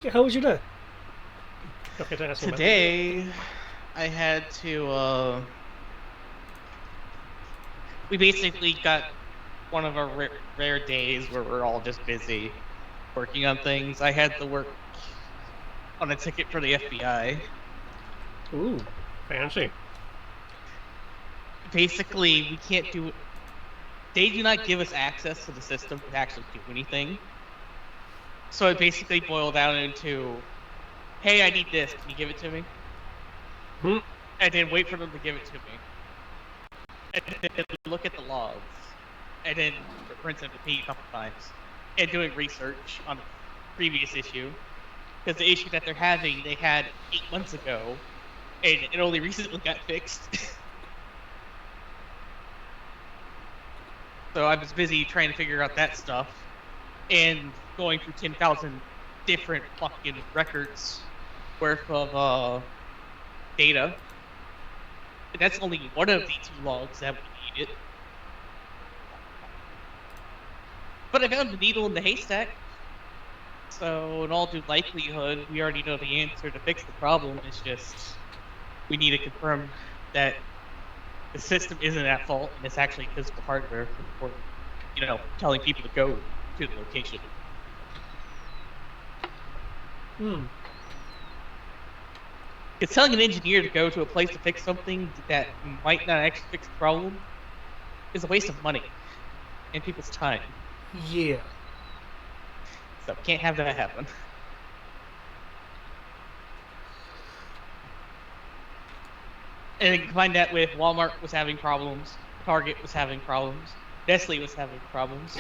How was your day? Okay, to ask you about. Today, I had to, we basically got one of our rare days where we're all just busy working on things. I had to work on a ticket for the FBI. Ooh. Fancy. Basically, we can't do, they do not give us access to the system to actually do anything. So it basically boiled down into, hey, I need this. Can you give it to me? Hmm. And then wait for them to give it to me. And then look at the logs. And then rinse and repeat a couple times. And doing research on a previous issue. Because the issue that they're having, they had 8 months ago. And it only recently got fixed. So I was busy trying to figure out that stuff. And going through 10,000 different fucking records worth of data. And that's only one of the two logs that we needed. But I found the needle in the haystack. So in all due likelihood, we already know the answer to fix the problem. It's just we need to confirm that the system isn't at fault and it's actually physical hardware for telling people to go to the location. It's telling an engineer to go to a place to fix something that might not actually fix the problem is a waste of money and people's time. Yeah. So can't have that happen. And you combine that with Walmart was having problems, Target was having problems, Nestle was having problems,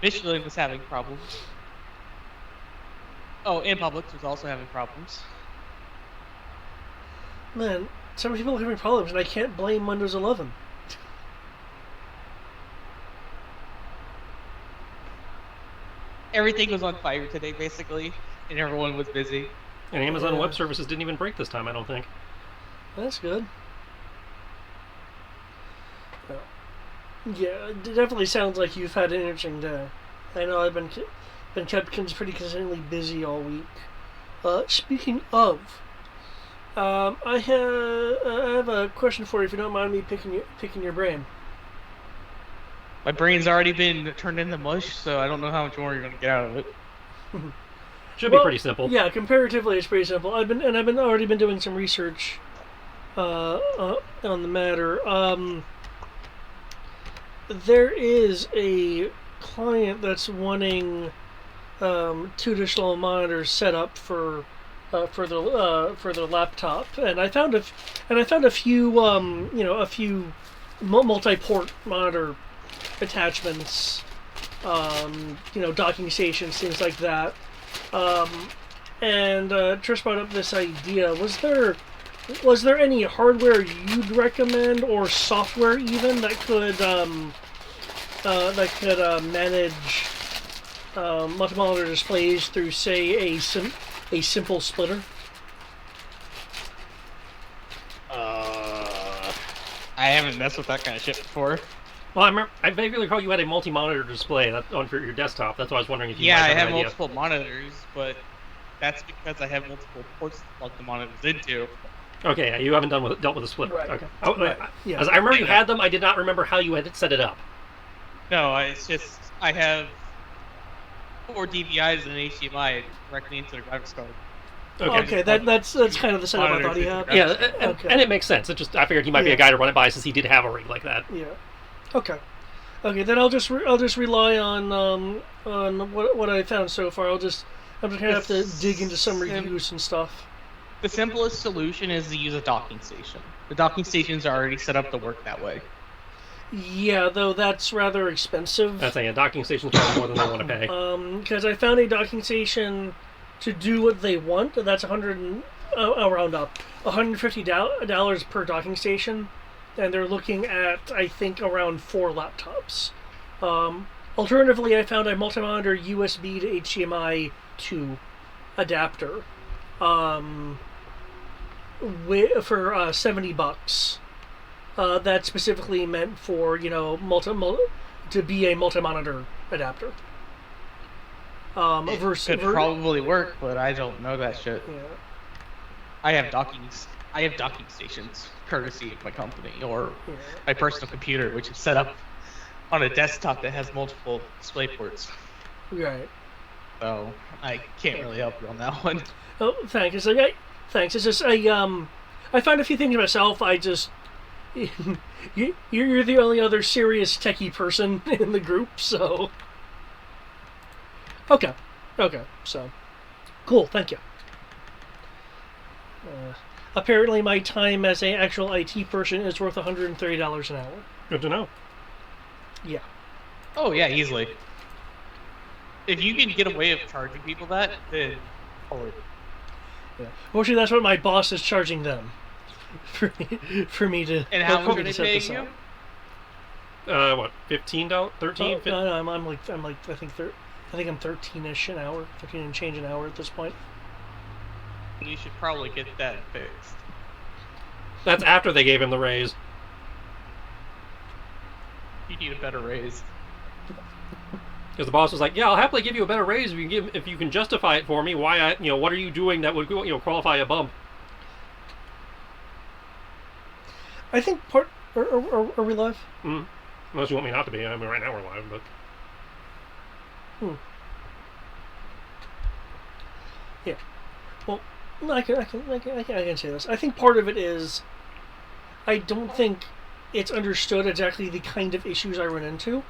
Michelin was having problems. Oh, and Publix was also having problems. Man, some people are having problems, and I can't blame Windows 11. Everything was on fire today, basically, and everyone was busy. And Amazon Yeah. Web Services didn't even break this time, I don't think. That's good. Yeah, it definitely sounds like you've had an interesting day. I know I've been kept pretty consistently busy all week. Speaking of, I have a question for you. If you don't mind me picking your brain. My brain's already been turned into mush, so I don't know how much more you're going to get out of it. Should be pretty simple. Yeah, comparatively, it's pretty simple. I've been already been doing some research on the matter. There is a client that's wanting two additional monitors set up for their laptop, and I found a few a few multi-port monitor attachments, docking stations, things like that. And Trish brought up this idea. Was there any hardware you'd recommend, or software even, that could manage multi-monitor displays through, say, a simple splitter? I haven't messed with that kind of shit before. Well, I vaguely recall you had a multi-monitor display on for your desktop. That's why I was wondering if you Yeah, might I have have an idea. multiple monitors, but that's because I have multiple ports to plug the monitors into. Okay, yeah, you haven't dealt with a splitter. Right. Okay. Right. Yeah. As I remember you had them, I did not remember how you had set it up. No, it's just I have 4 DVIs and an HDMI directly into the graphics card. Okay, that's kind of the setup I thought he had. Yeah, Okay. and it makes sense. I figured he might be a guy to run it by since he did have a rig like that. Yeah. Okay. Okay, then I'll just rely on what I found so far. I'm just gonna have to dig into some reviews and stuff. The simplest solution is to use a docking station. The docking stations are already set up to work that way. Yeah, though that's rather expensive. That's a docking station's probably more than they want to pay. Because I found a docking station to do what they want. That's I'll round up, $150 per docking station, and they're looking at, I think, around 4 laptops. Alternatively, I found a multi-monitor USB to HDMI 2 adapter for $70. That's specifically meant for to be a multi-monitor adapter. Versus, Could probably work, but I don't know that shit. yeah. I have docking stations, courtesy of my company or Yeah. my personal computer, which is set up on a desktop that has multiple display ports. Right. So I can't really help you on that one. Oh, thanks. It's like, thanks. It's just I found a few things myself. I just you're the only other serious techie person in the group, so okay, so cool. Thank you. Apparently, my time as an actual IT person is worth $130 an hour. Good to know. Yeah. Oh yeah, easily. If you can get away with charging people that, then Yeah. Fortunately, that's what my boss is charging them for me to. And how much me are they to set paying this you? What, $15, $13? No, I'm like I think I'm 13ish an hour, 13 and change an hour at this point. You should probably get that fixed. That's after they gave him the raise. You need a better raise. Because the boss was like, "Yeah, I'll happily give you a better raise if you can justify it for me. Why what are you doing that would qualify a bump?" I think are we live? Unless you want me not to be. I mean, right now we're live, but Yeah. Well, no, I can say this. I think part of it is I don't think it's understood exactly the kind of issues I run into.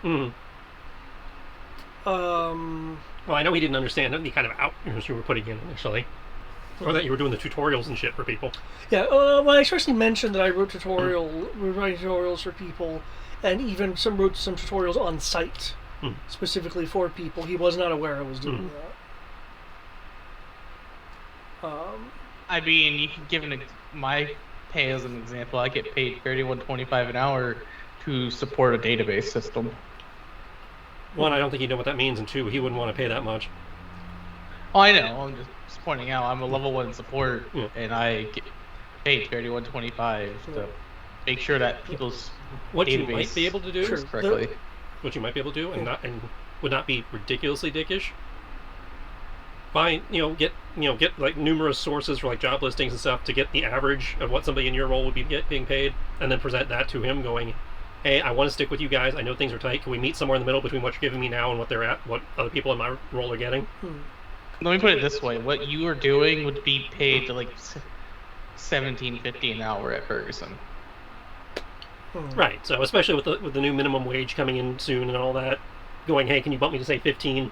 Well, I know he didn't understand the kind of outputs you were putting in initially, or that you were doing the tutorials and shit for people. Yeah. Well, I especially mentioned that I wrote writing tutorials for people, and even wrote some tutorials on site specifically for people. He was not aware I was doing that. I mean, you can give my pay as an example. I get paid $31.25 an hour to support a database system. One, I don't think he'd know what that means, and two, he wouldn't want to pay that much. Oh, I know. I'm just pointing out. I'm a level 1 support, and I get paid $31.25 to make sure that people's What database you might be able to do, works correctly. what you might be able to do, and would not be ridiculously dickish. Find get like numerous sources for like job listings and stuff to get the average of what somebody in your role would be being paid, and then present that to him, going, "Hey, I want to stick with you guys. I know things are tight. Can we meet somewhere in the middle between what you're giving me now and what other people in my role are getting?" Let me put it this way: what you are doing would be paid to like $17.50 an hour at Ferguson. Right. So especially with the new minimum wage coming in soon and all that, going, "Hey, can you bump me to say 15?"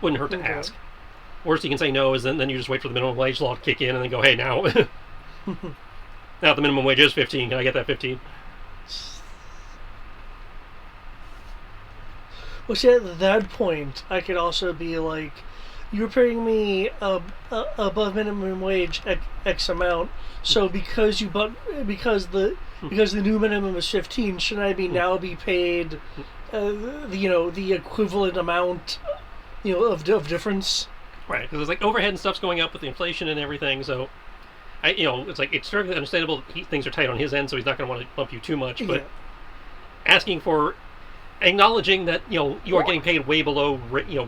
Wouldn't hurt to ask. Worst you can say no is then you just wait for the minimum wage law to kick in and then go, "Hey, now now the minimum wage is 15. Can I get that 15?" Well, see, at that point, I could also be like, "You're paying me above minimum wage X amount, so because the new minimum is 15, should I now be paid the equivalent amount of difference?" Right, because it's like overhead and stuff's going up with the inflation and everything, so it's like it's certainly understandable things are tight on his end, so he's not going to want to bump you too much, but asking for acknowledging that you are getting paid way below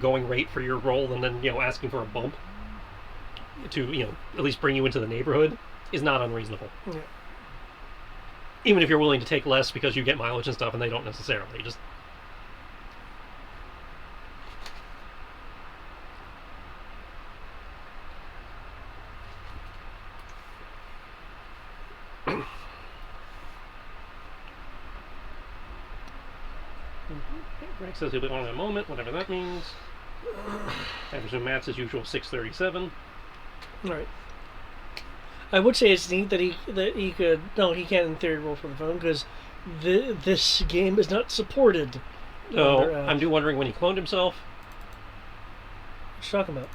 going rate for your role, and then asking for a bump to at least bring you into the neighborhood is not unreasonable. Yeah. Even if you're willing to take less because you get mileage and stuff, and they don't necessarily. Just Rex says he'll be on in a moment, whatever that means. I presume Matt's as usual 6:37. Right. I would say it's neat that he could. No, he can't in theory roll for the phone because this game is not supported. Oh, I'm wondering when he cloned himself. What you talking about?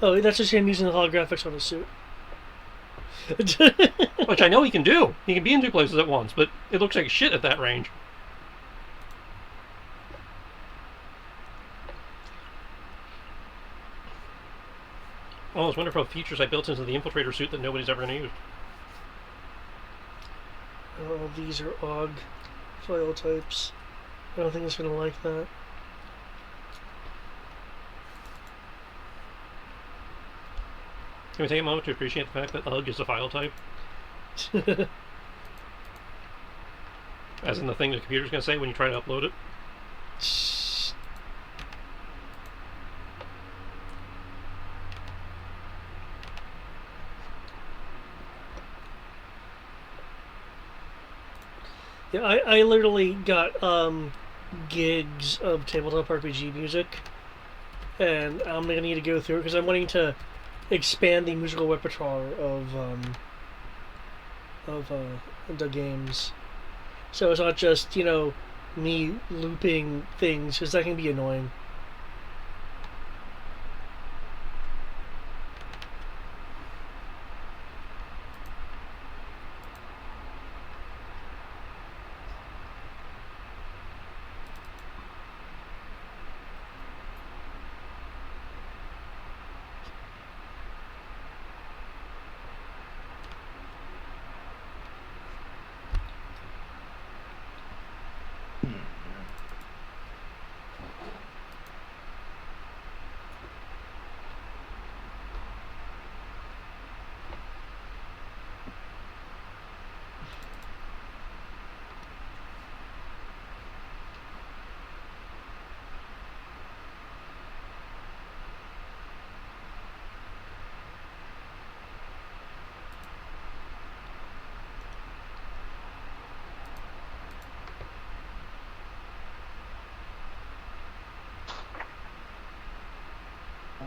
Oh, that's just him using the holographics on his suit. Which I know he can do. He can be in two places at once, but it looks like shit at that range. All those wonderful features I built into the infiltrator suit that nobody's ever going to use. Oh, these are OGG file types. I don't think it's gonna like that. Can we take a moment to appreciate the fact that UGG is a file type? As in the thing the computer's going to say when you try to upload it? Yeah, I literally got gigs of tabletop RPG music, and I'm gonna need to go through it because I'm wanting to expand the musical repertoire of the games. So it's not just me looping things because that can be annoying.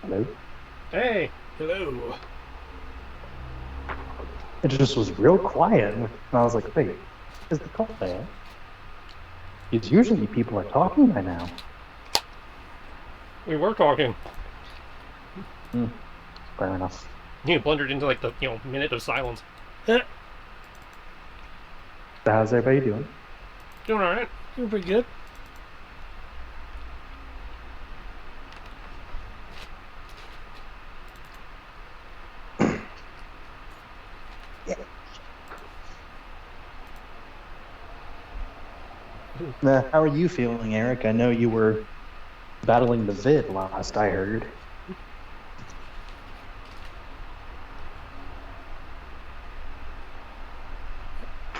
Hello. Hey! Hello. It just was real quiet, and I was like, wait, is the call there? Because usually people are talking by now. We were talking. Fair enough. You blundered into like the minute of silence. So how's everybody doing? Doing alright. You're pretty good. How are you feeling, Eric? I know you were battling the vid last I heard.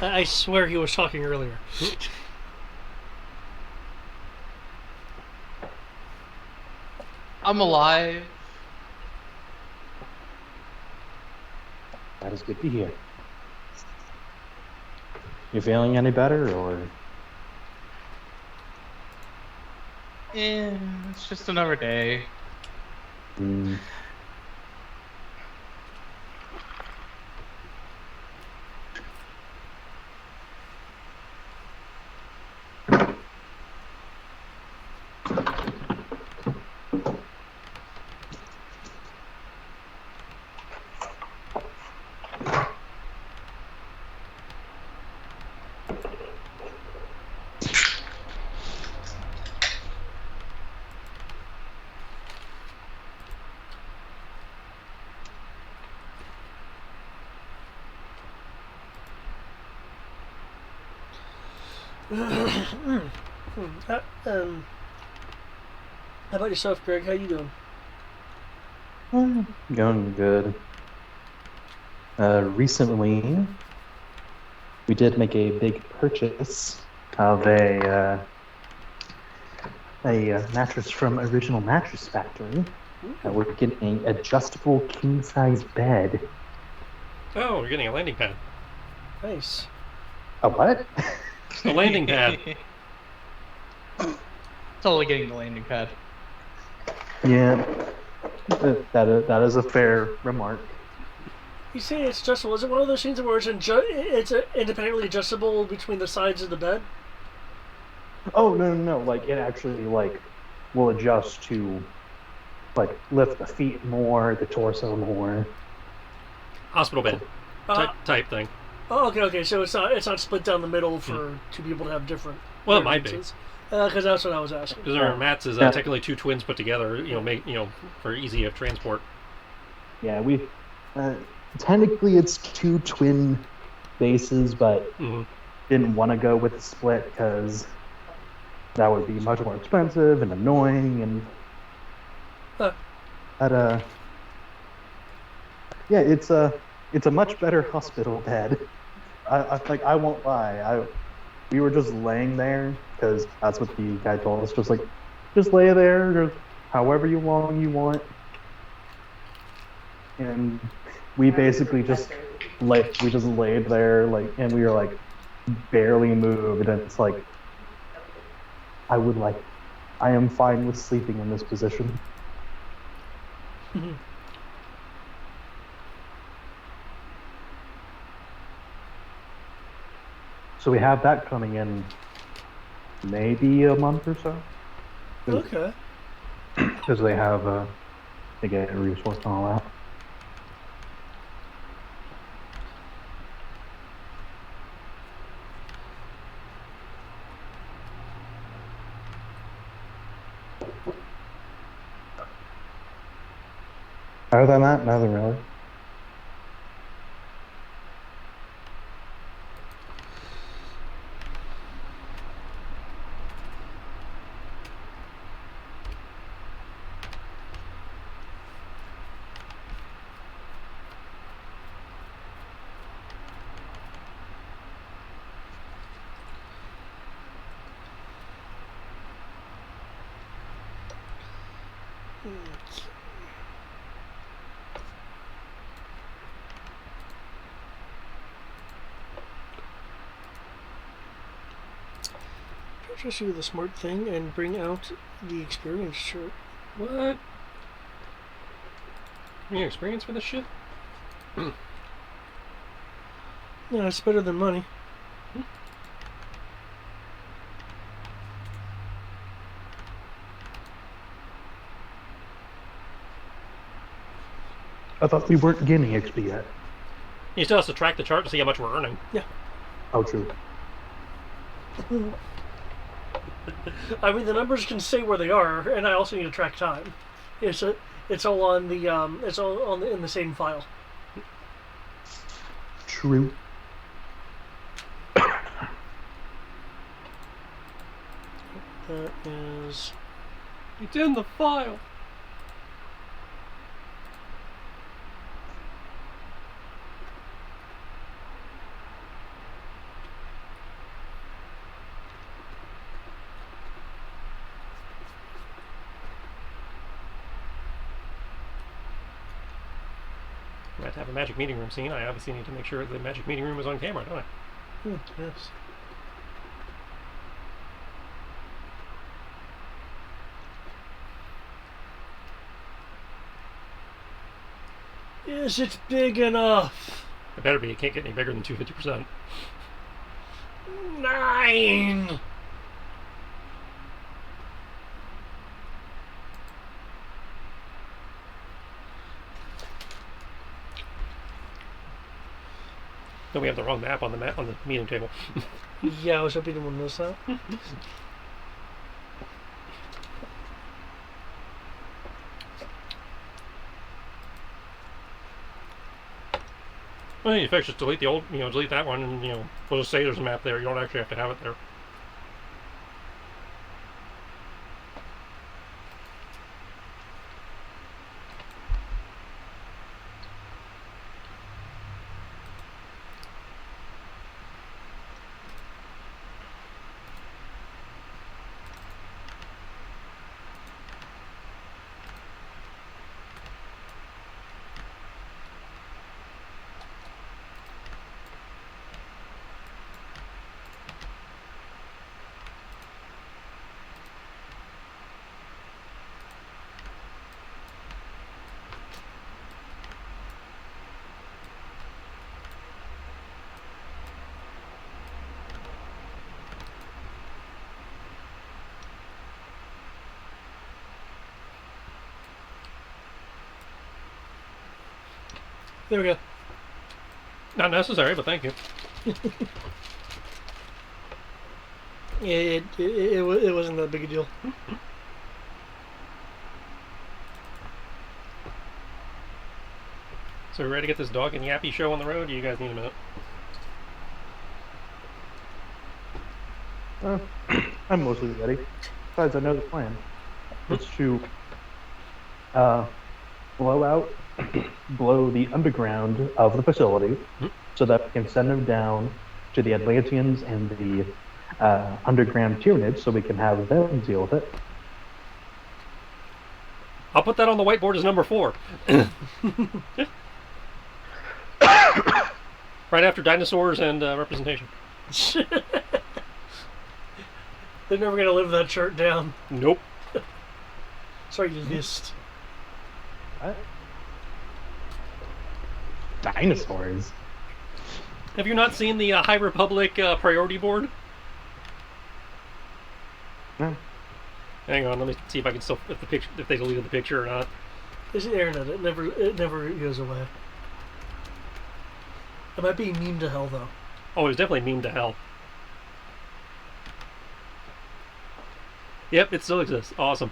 I swear he was talking earlier. I'm alive. That is good to hear. You feeling any better, or? It's just another day. How about yourself, Greg? How you doing? Going good. Recently, we did make a big purchase of a mattress from Original Mattress Factory. We're getting an adjustable king-size bed. Oh, you're getting a landing pad. Nice. A what? A landing pad. Totally getting the landing pad. Yeah, that is a fair remark. You say it's adjustable. Is it one of those things where it's independently adjustable between the sides of the bed? Oh, no. Like, it actually, will adjust to, lift the feet more, the torso more. Hospital bed. Type thing. Oh, okay. So it's not split down the middle for two people to have different. Well, it might be. Because that's what I was asking. Because our mats is technically two twins put together, for easy of transport. Yeah, technically it's two twin bases, but didn't want to go with the split because that would be much more expensive and annoying, and Huh. but yeah, it's a much better hospital bed. I won't lie. We were just laying there because that's what the guy told us. Just lay there, just however you long you want, and we basically just we just laid there, like, and we were like barely moved, and it's like I would like I am fine with sleeping in this position. So we have that coming in maybe a month or so. Okay. Because they get a resource and all that. Other than that, nothing really. Just do the smart thing and bring out the experience shirt. What? You need experience for this shit? Yeah, it's better than money. I thought we weren't getting XP yet. You still have to track the chart to see how much we're earning. Yeah. Oh, true. I mean, the numbers can say where they are, and I also need to track time. It's all on the in the same file. True. That is. It's in the file. I have to have a magic meeting room scene. I obviously need to make sure the magic meeting room is on camera, don't I? Yes. Is it big enough? It better be. It can't get any bigger than 250%. 9. Then we have the wrong map on the meeting table. Yeah, I was hoping you wouldn't notice that. Well, you fix just delete the old, delete that one, and we'll just say there's a map there. You don't actually have to have it there. There we go. Not necessary, but thank you. Yeah, it wasn't that big a deal. So we're ready to get this dog and yappy show on the road? You guys need a minute. I'm mostly ready. Besides, I know the plan. It's to blow the underground of the facility, so that we can send them down to the Atlanteans and the underground Tyranids, so we can have them deal with it. I'll put that on the whiteboard as number 4. Right after dinosaurs and representation. They're never gonna live that chart down. Nope. Sorry, list. What? Dinosaurs. Have you not seen the High Republic priority board? No. Hang on, let me see if I can still if they deleted the picture or not. It's the internet. It never goes away. It might be meme to hell though. Oh, it was definitely meme to hell. Yep, it still exists. Awesome.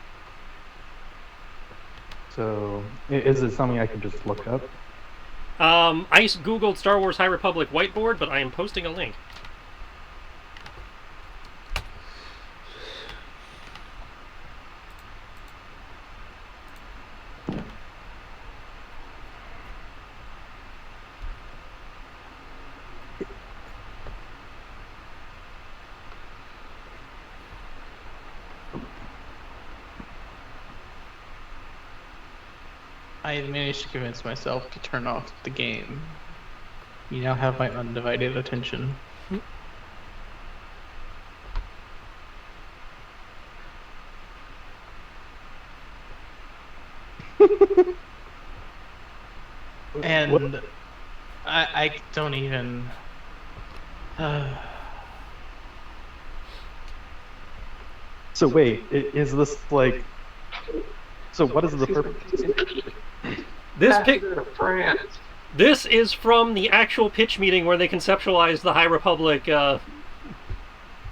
So, is it something I can just look up? I just googled Star Wars High Republic whiteboard, but I am posting a link. I had managed to convince myself to turn off the game. You now have my undivided attention. And I don't even. So wait, is this like? So what is the purpose? This is from the actual pitch meeting where they conceptualized the High Republic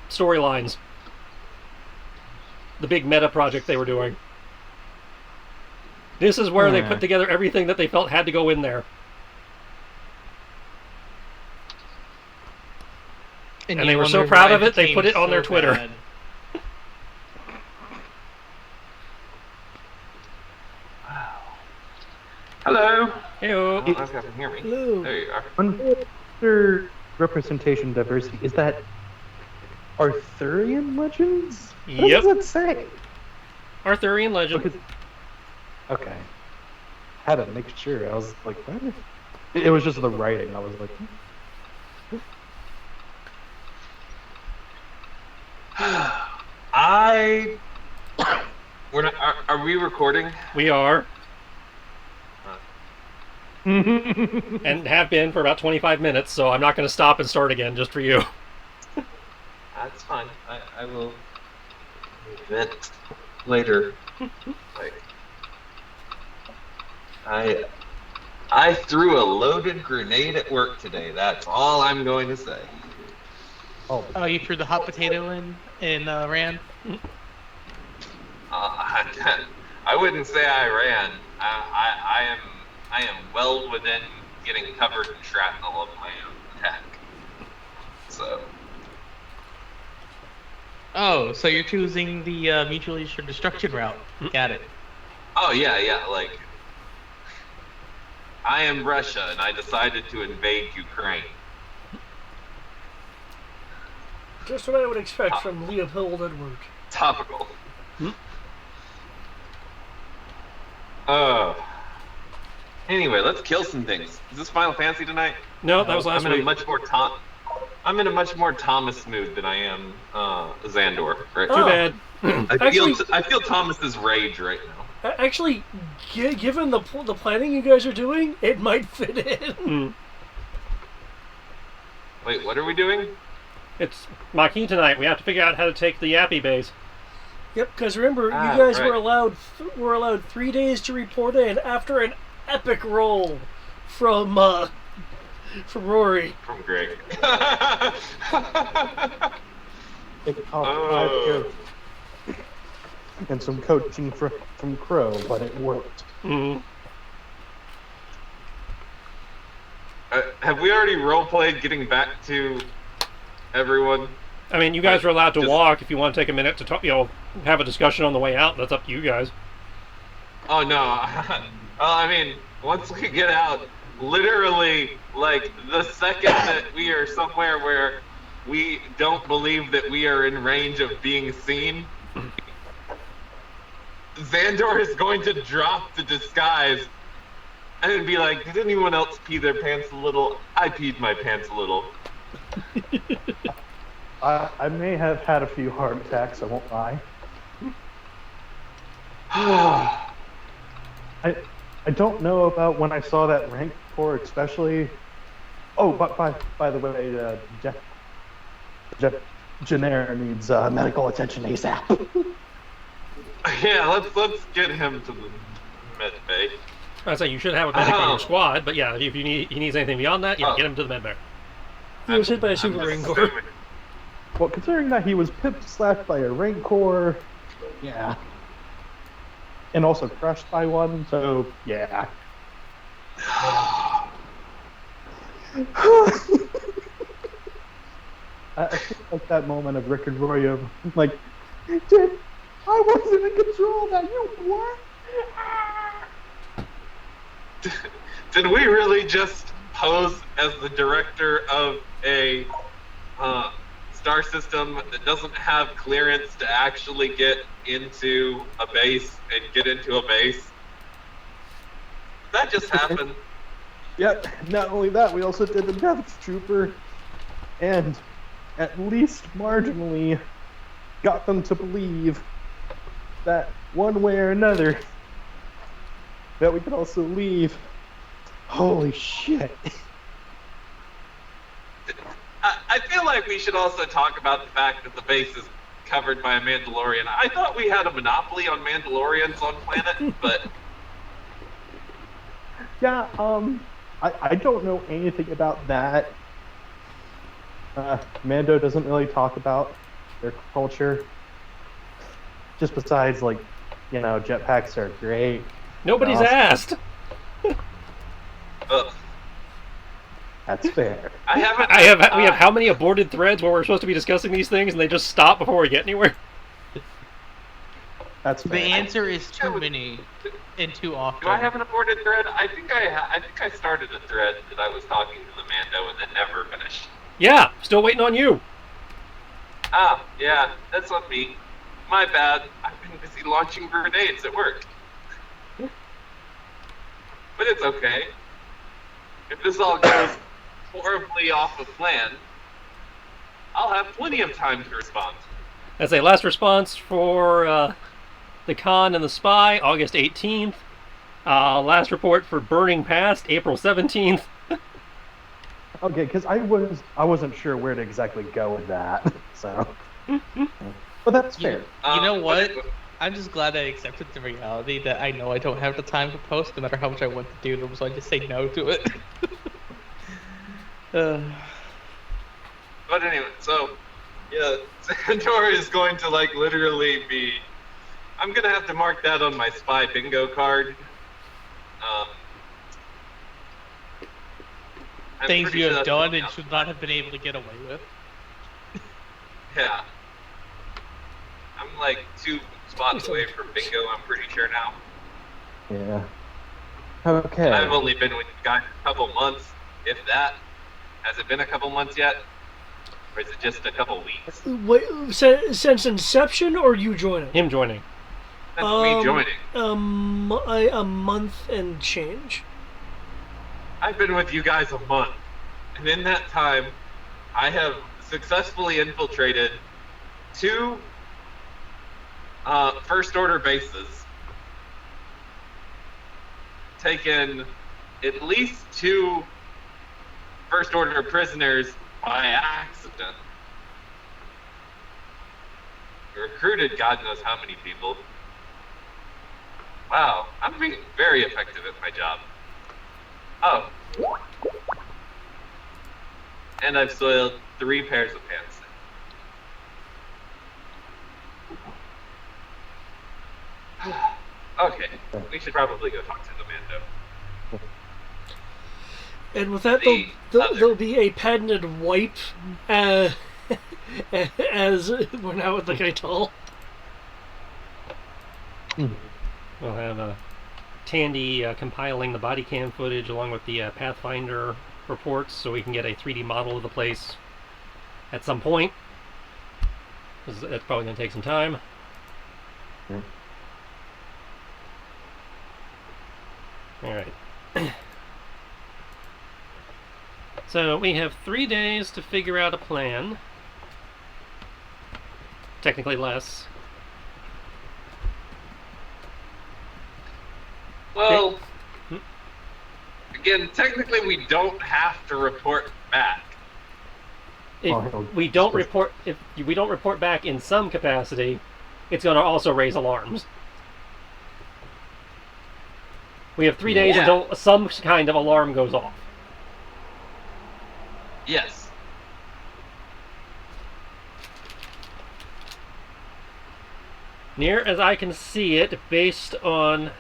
storylines. The big meta project they were doing. This is where they put together everything that they felt had to go in there. And they were so proud of it, they put it on their Twitter. Bad. Hello. Heyo. I don't know if you can hear me. Hello. There you are. Under representation diversity, is that Arthurian legends? Yep. What does that say? Arthurian legend. Because, okay. Had to make sure. I was like, what? It was just the writing. I was like, We're not. Are we recording? We are. And have been for about 25 minutes, so I'm not going to stop and start again just for you. That's fine. I will vent later. Like, I threw a loaded grenade at work today. That's all I'm going to say. Oh, you threw the hot potato in ran? I wouldn't say I ran. I am well within getting covered in shrapnel of my own attack. So. Oh, so you're choosing the mutually assured destruction route. Got it. Oh yeah. Like, I am Russia, and I decided to invade Ukraine. Just what I would expect from Leopold Edward. Topical. Anyway, let's kill some things. Is this Final Fantasy tonight? No, that was last I'm in week. I'm in a much more Thomas mood than I am Xandor. Right? Too bad. I feel Thomas's rage right now. Actually, given the planning you guys are doing, it might fit in. Wait, what are we doing? It's Maquis tonight. We have to figure out how to take the Yappy base. Yep, because remember, you guys right. were allowed 3 days to report in after an epic roll from Rory. From Greg. it cost 5 and some coaching from Crow, but it worked. Have we already role-played getting back to everyone? I mean, you guys are allowed to Just- walk if you want to take a minute to talk. Have a discussion on the way out. That's up to you guys. Oh no. Well, I mean, once we get out, literally, like the second that we are somewhere where we don't believe that we are in range of being seen, Xandor is going to drop the disguise and be like, "Did anyone else pee their pants a little? I peed my pants a little." I may have had a few heart attacks, I won't lie. I don't know about when I saw that rank corps, especially. Oh, but by the way, Jenner needs medical attention ASAP. Yeah, let's get him to the med bay. I'd say you should have a medic on your squad, but yeah, if he needs anything beyond that, Oh. get him to the med bay. He was hit by a super rancor. assuming- Well, considering that he was pip slapped by a rank corps, yeah. And also crushed by one, so yeah. I feel like that moment of Rick and Roy of like, Did I wasn't in control of that, you what? Did we really just pose as the director of a star system that doesn't have clearance to actually get into a base and get into a base? That just happened. Yep, not only that, we also did the Death Trooper, and at least marginally got them to believe that one way or another, that we could also leave. Holy shit. I feel like we should also talk about the fact that the base is covered by a Mandalorian. I thought we had a monopoly on Mandalorians on planet, but Yeah, I don't know anything about that. Mando doesn't really talk about their culture. Just besides, like, you know, jetpacks are great. Nobody's Awesome. asked. ugh. That's fair. I haven't. We have how many aborted threads where we're supposed to be discussing these things and they just stop before we get anywhere? That's The fair. answer is too many and too often. Do I have an aborted thread? I think I started a thread that I was talking to the Mando and then never finished. Yeah, still waiting on you. Ah, yeah, that's on me. My bad. I've been busy launching grenades at work. But it's okay. If this all goes horribly off of plan, I'll have plenty of time to respond. That's a last response for the Con and the Spy, August 18th. Last report for Burning Past, April 17th. Okay, because I wasn't sure where to exactly go with that, so. But that's fair. You know what? But I'm just glad I accepted the reality that I know I don't have the time to post, no matter how much I want to do them, so I just say no to it. But anyway, so yeah, Xandor is going to like literally be. I'm gonna have to mark that on my spy bingo card. I'm Things pretty you sure have that's done something and else. should not have been able to get away with. Yeah. I'm like 2 spots away from bingo. I'm pretty sure now. Yeah. Okay. I've only been with you guys a couple months, if that. Has it been a couple months yet? Or is it just a couple weeks? Wait, since inception or you joining? Him joining. That's me joining. A month and change. I've been with you guys a month. And in that time, I have successfully infiltrated 2 First Order bases. Taken at least 2 First Order prisoners by accident. Recruited God knows how many people. Wow, I'm being very effective at my job. Oh. And I've soiled 3 pairs of pants. Okay, we should probably go talk to the Mando. And with that, The other- there'll be a patented wipe as we're now with the Kaital. We'll have Tandy compiling the body cam footage along with the Pathfinder reports so we can get a 3D model of the place at some point. That's probably going to take some time. Yeah. Alright. So we have 3 days to figure out a plan. Technically less. Well, again, technically we don't have to report back. If we don't report back in some capacity, it's going to also raise alarms. We have 3 days until some kind of alarm goes off. Yes. Near as I can see it, based on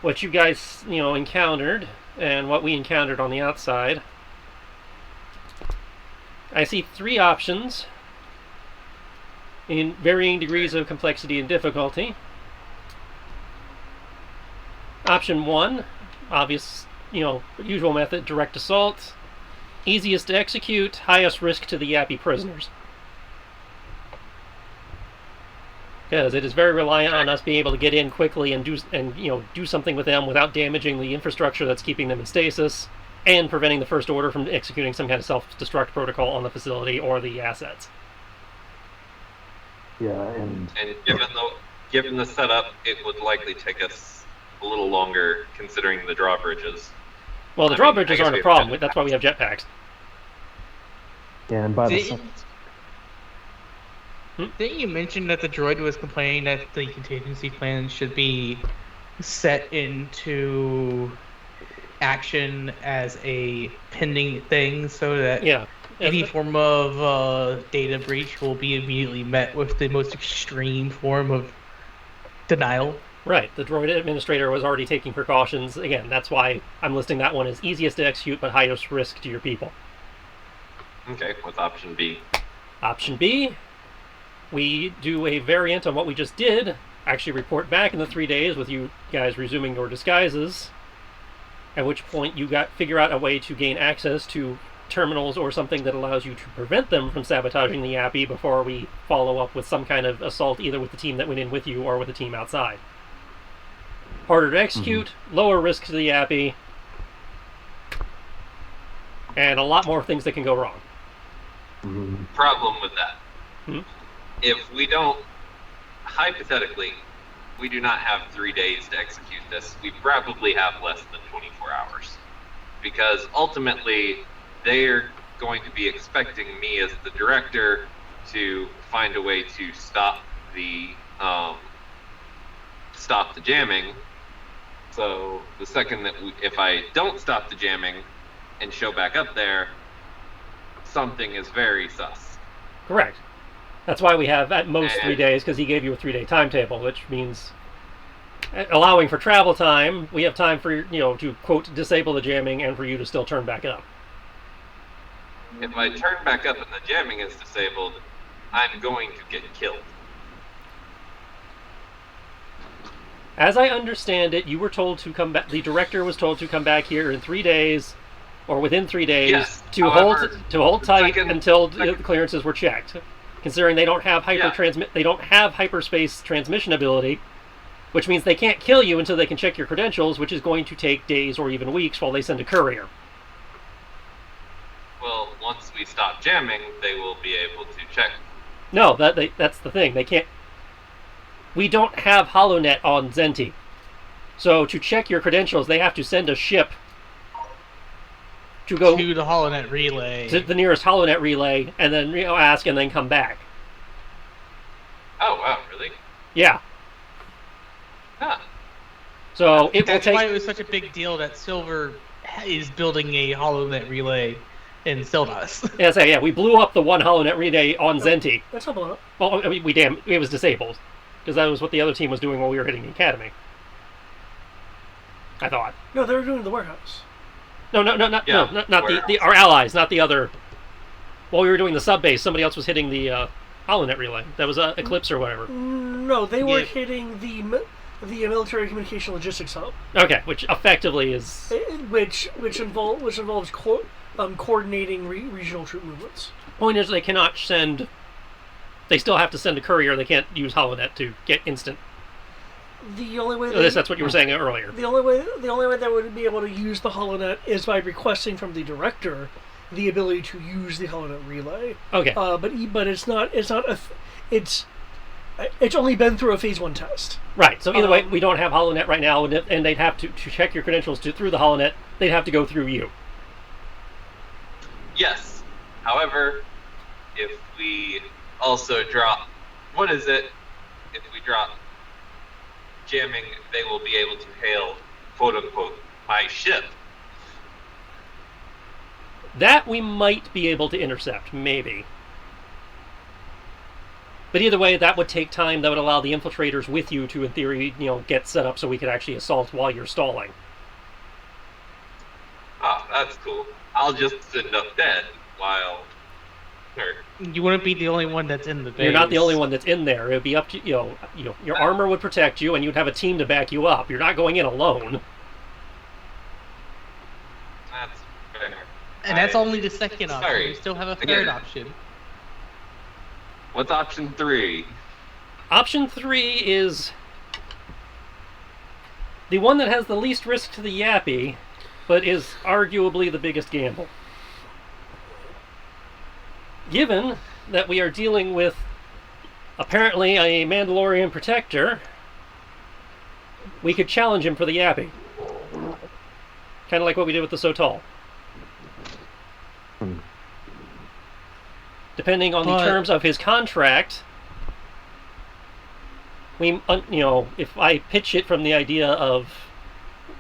what you guys, encountered and what we encountered on the outside, I see 3 options in varying degrees of complexity and difficulty. Option 1, obvious, usual method, direct assault. Easiest to execute, highest risk to the Yappy prisoners. Because it is very reliant on us being able to get in quickly and do something with them without damaging the infrastructure that's keeping them in stasis, and preventing the First Order from executing some kind of self-destruct protocol on the facility or the assets. Yeah, and given the setup, it would likely take us a little longer considering the drawbridges. Well, the drawbridges aren't a problem. That's why we have jetpacks. Yeah, and by the Didn't you mention that the droid was complaining that the contingency plan should be set into action as a pending thing so that any form of data breach will be immediately met with the most extreme form of denial? Right, the droid administrator was already taking precautions. Again, that's why I'm listing that one as easiest to execute but highest risk to your people. Okay, what's option B? Option B, we do a variant on what we just did, actually report back in the 3 days with you guys resuming your disguises, at which point you figure out a way to gain access to terminals or something that allows you to prevent them from sabotaging the Yappy before we follow up with some kind of assault either with the team that went in with you or with the team outside. Harder to execute, lower risk to the Yappy, and a lot more things that can go wrong. Problem with that. If we don't, hypothetically, we do not have 3 days to execute this. We probably have less than 24 hours. Because ultimately, they're going to be expecting me as the director to find a way to stop the jamming. So the second that if I don't stop the jamming and show back up there, something is very sus. Correct. That's why we have at most 3 days, because he gave you a 3-day timetable, which means allowing for travel time, we have time for to quote disable the jamming and for you to still turn back up. If I turn back up and the jamming is disabled, I'm going to get killed. As I understand it, you were told to come back. The director was told to come back here in 3 days, or within 3 days, to hold tight until the clearances were checked. Considering they don't have hyperspace transmission ability, which means they can't kill you until they can check your credentials, which is going to take days or even weeks while they send a courier. Well, once we stop jamming, they will be able to check. No, that's the thing. They can't. We don't have HoloNet on Zenti. So to check your credentials, they have to send a ship to go to the HoloNet relay. To the nearest HoloNet relay, and then ask, and then come back. Oh, wow, really? Yeah. Huh. So That's why it was such a big deal that Silver is building a HoloNet relay in Sildus. Yeah, we blew up the one HoloNet relay on Zenti. That's not blown up. Well, it was disabled. Because that was what the other team was doing while we were hitting the academy. I thought. No, they were doing the warehouse. No, not our allies, not the other while we were doing the sub base, somebody else was hitting the HoloNet relay. That was Eclipse or whatever. No, they were Yeah. hitting the military communication logistics hub, Okay, which effectively is which involves coordinating regional troop movements. point is they cannot send. They still have to send a courier. They can't use HoloNet to get instant. The only way That's what you were saying earlier. the only way they would be able to use the HoloNet is by requesting from the director the ability to use the HoloNet relay. Okay. But it's only been through a phase 1 test. Right. So either way, we don't have HoloNet right now, and they'd have to check your credentials through the HoloNet. They'd have to go through you. Yes. However, if we also drop, what is it? If we drop jamming, they will be able to hail, quote unquote, my ship. That we might be able to intercept, maybe. But either way, that would take time. That would allow the infiltrators with you to, in theory, get set up so we could actually assault while you're stalling. Oh, that's cool. I'll just end up dead while. Or, You wouldn't be the only one that's in the base. You're not the only one that's in there. It would be up to your armor would protect you, and you'd have a team to back you up. You're not going in alone. that's fair. And that's only the second option. Sorry. We still have a Again. third option. What's option 3? Option 3 is the one that has the least risk to the Yappy, but is arguably the biggest gamble. Given that we are dealing with apparently a Mandalorian protector, we could challenge him for the Yappy. Kind of like what we did with the Sotal. Depending on the terms of his contract, if I pitch it from the idea of,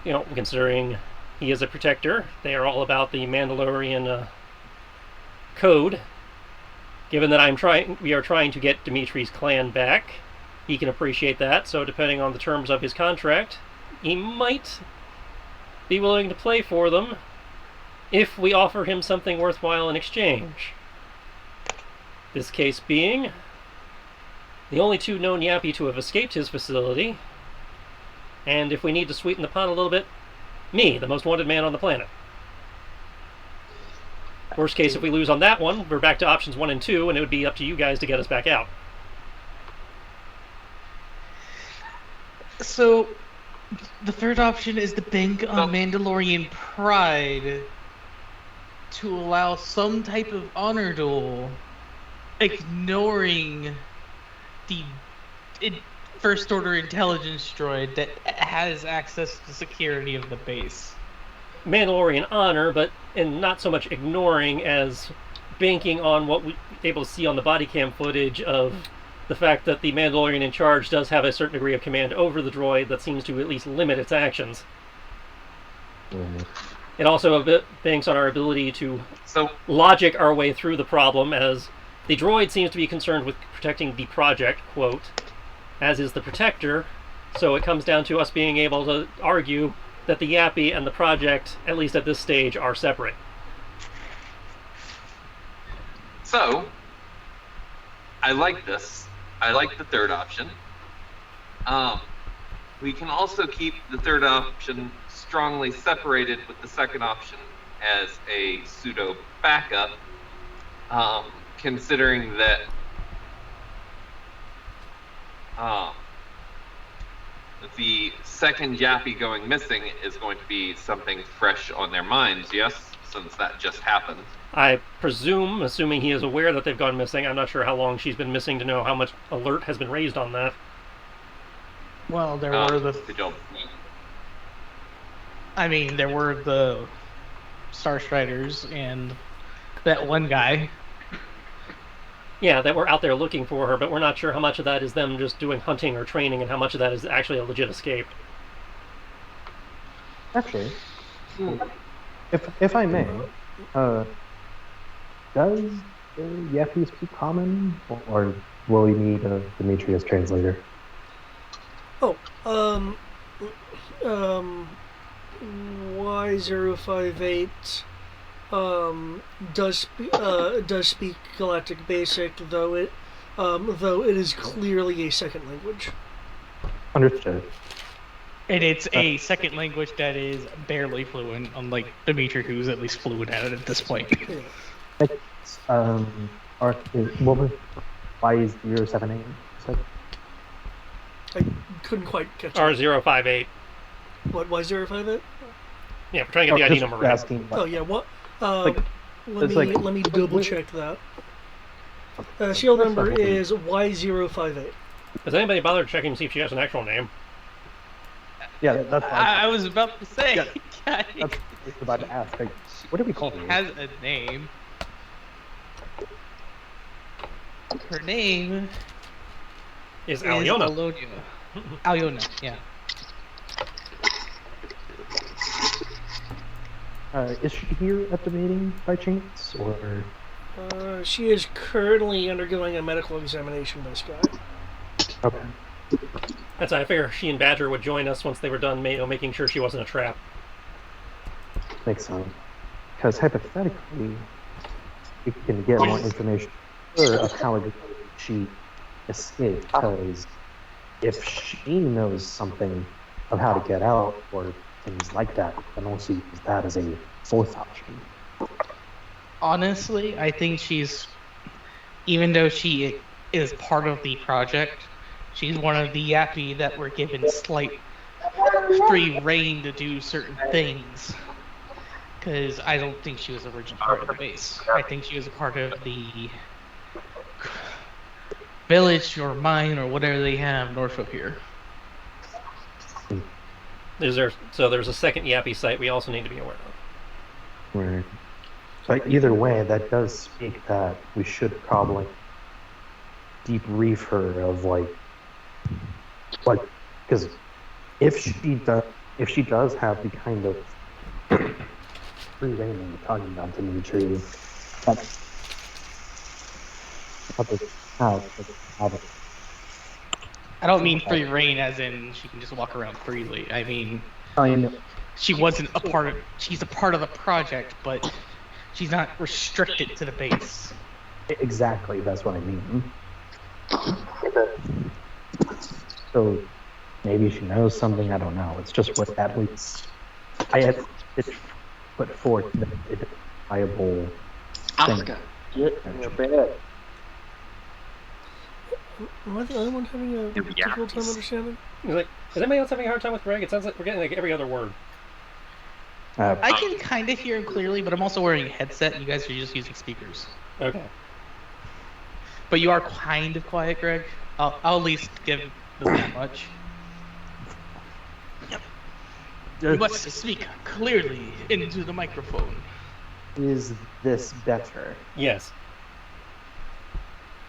considering he is a protector, they are all about the Mandalorian code. Given that we are trying to get Dimitri's clan back, he can appreciate that. So depending on the terms of his contract, he might be willing to play for them if we offer him something worthwhile in exchange. This case being the only 2 known Yappy to have escaped his facility, and if we need to sweeten the pot a little bit, me, the most wanted man on the planet. Worst case, if we lose on that one, we're back to options 1 and 2, and it would be up to you guys to get us back out. So, the third option is to bank on Mandalorian pride to allow some type of honor duel, ignoring the First Order intelligence droid that has access to security of the base. Mandalorian honor, and not so much ignoring as banking on what we're able to see on the body cam footage of the fact that the Mandalorian in charge does have a certain degree of command over the droid that seems to at least limit its actions. It also banks on our ability to logic our way through the problem, as the droid seems to be concerned with protecting the project, quote, as is the protector, so it comes down to us being able to argue that the Yappy and the project, at least at this stage, are separate. So, I like this. I like the third option. We can also keep the third option strongly separated with the second option as a pseudo backup, considering that the second Yappy going missing is going to be something fresh on their minds, yes? Since that just happened. I presume, assuming he is aware that they've gone missing, I'm not sure how long she's been missing to know how much alert has been raised on that. Well, there were the Starstriders and that one guy. Yeah, that we're out there looking for her, but we're not sure how much of that is them just doing hunting or training and how much of that is actually a legit escape. Actually, if I may, does Yappy speak common, or will we need a Demetrius translator? Y058 does speak Galactic Basic, though it is clearly a second language. Understood. And it's a second language that is barely fluent, unlike Dimitri, who's at least fluent at it at this point. Yeah. What was Y078? I couldn't quite catch it. R058. What, Y058? Yeah, we're trying to get the ID just number right. asking. Oh yeah, what? Like, Let me double check that. Shield number is Y058. Has anybody bothered checking to see if she has an actual name? Yeah, that's fine. I was about to say. Yeah. That's what I was about to ask. Like, what do we call her? Has a name. Her name Is is Aliona. Alonia. Aliona, yeah. Is she here at the meeting by chance, or? She is currently undergoing a medical examination by Sky. Okay. That's I figure she and Badger would join us once they were done making sure she wasn't a trap. Makes sense. Because hypothetically, we can get more information of how she escaped. Because if she knows something of how to get out or things like that, then also use that as a fourth option. Honestly, I think she's, even though she is part of the project, she's one of the Yappy that were given slight free reign to do certain things. Because I don't think she was originally part of the base. I think she was a part of the village or mine or whatever they have north of here. There's a second Yappy site we also need to be aware of. Right. But either way, that does speak that we should probably debrief her of because if she does have the kind of free reign that you're talking about, Dimitri, that's I don't mean free reign as in she can just walk around freely. I mean, she wasn't a part of. She's a part of the project, but she's not restricted to the base. Exactly, that's what I mean. So maybe she knows something. I don't know. It's just what at least I had put forth that it's a viable thing. Asuka, get in your bed. Am I the only one having a difficult time understanding? He's like, is anybody else having a hard time with Greg? It sounds like we're getting like every other word. I can kind of hear him clearly, but I'm also wearing a headset, and you guys are just using speakers. Okay. But you are kind of quiet, Greg. I'll at least give them that much. You must speak clearly into the microphone. Is this better? Yes.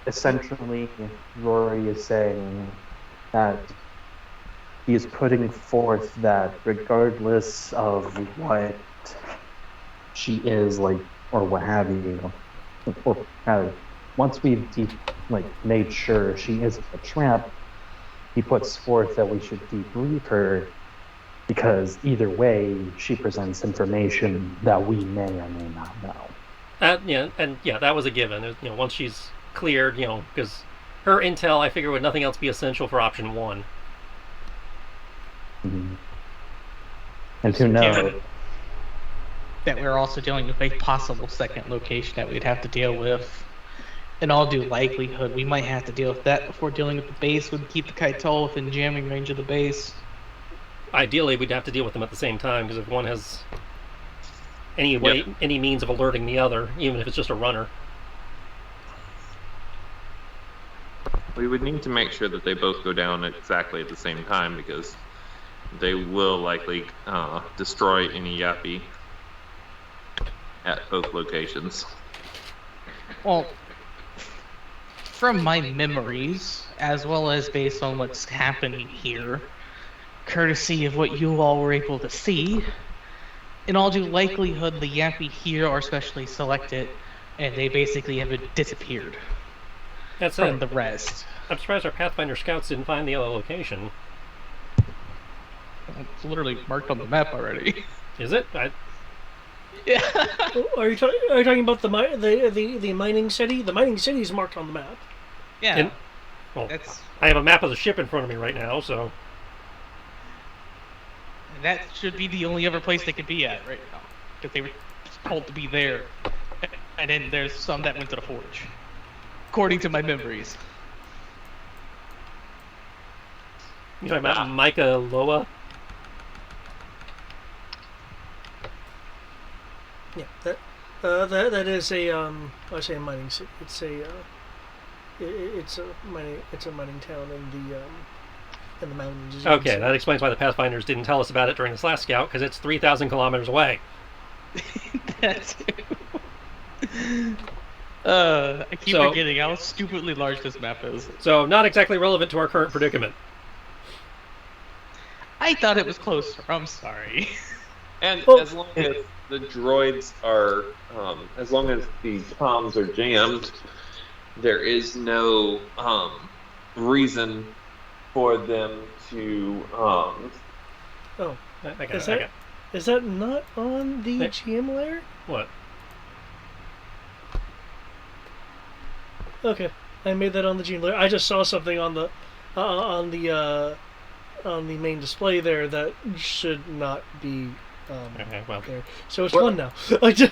Essentially, Rory is saying that he is putting forth that regardless of what she is like, or what have you, or once we've made sure she isn't a trap, he puts forth that we should debrief her because either way she presents information that we may or may not know. That was a given. Once she's cleared, because her intel, I figure, would nothing else be essential for option one. Mm-hmm. And to know that we're also dealing with a possible second location that we'd have to deal with. In all due likelihood, we might have to deal with that before dealing with the base. We'd keep the Kaitol within jamming range of the base. Ideally, we'd have to deal with them at the same time, because if one has any means of alerting the other, even if it's just a runner. We would need to make sure that they both go down exactly at the same time, because they will likely destroy any Yappy at both locations. Well, from my memories, as well as based on what's happening here, courtesy of what you all were able to see, in all due likelihood, the Yappy here are specially selected, and they basically have disappeared from the rest. I'm surprised our Pathfinder scouts didn't find the other location. It's literally marked on the map already. Is it? Yeah. Are you talking about the mining city? The mining city is marked on the map. Yeah. And- Well, That's I have a map of the ship in front of me right now, so that should be the only other place they could be at right now, because they were told to be there, and then there's some that went to the forge, according to my memories. you talking about Micah Loa? Yeah, that is a I say a mining city. It's a it's a mining town in the mountains. as you can Okay, see. that explains why the Pathfinders didn't tell us about it during this last scout, because it's 3,000 kilometers away. That's I keep So- forgetting how stupidly large this map is. So not exactly relevant to our current predicament. I thought it was closer. I'm sorry. And Well- as long as the droids are, as long as the comms are jammed, there is no reason for them to. Oh, I got Is it. I that- got is that not on the Hey. GM layer? what? Okay, I made that on the GM layer. I just saw something on the on the main display there that should not be Okay, well, there. So it's What? one now. What did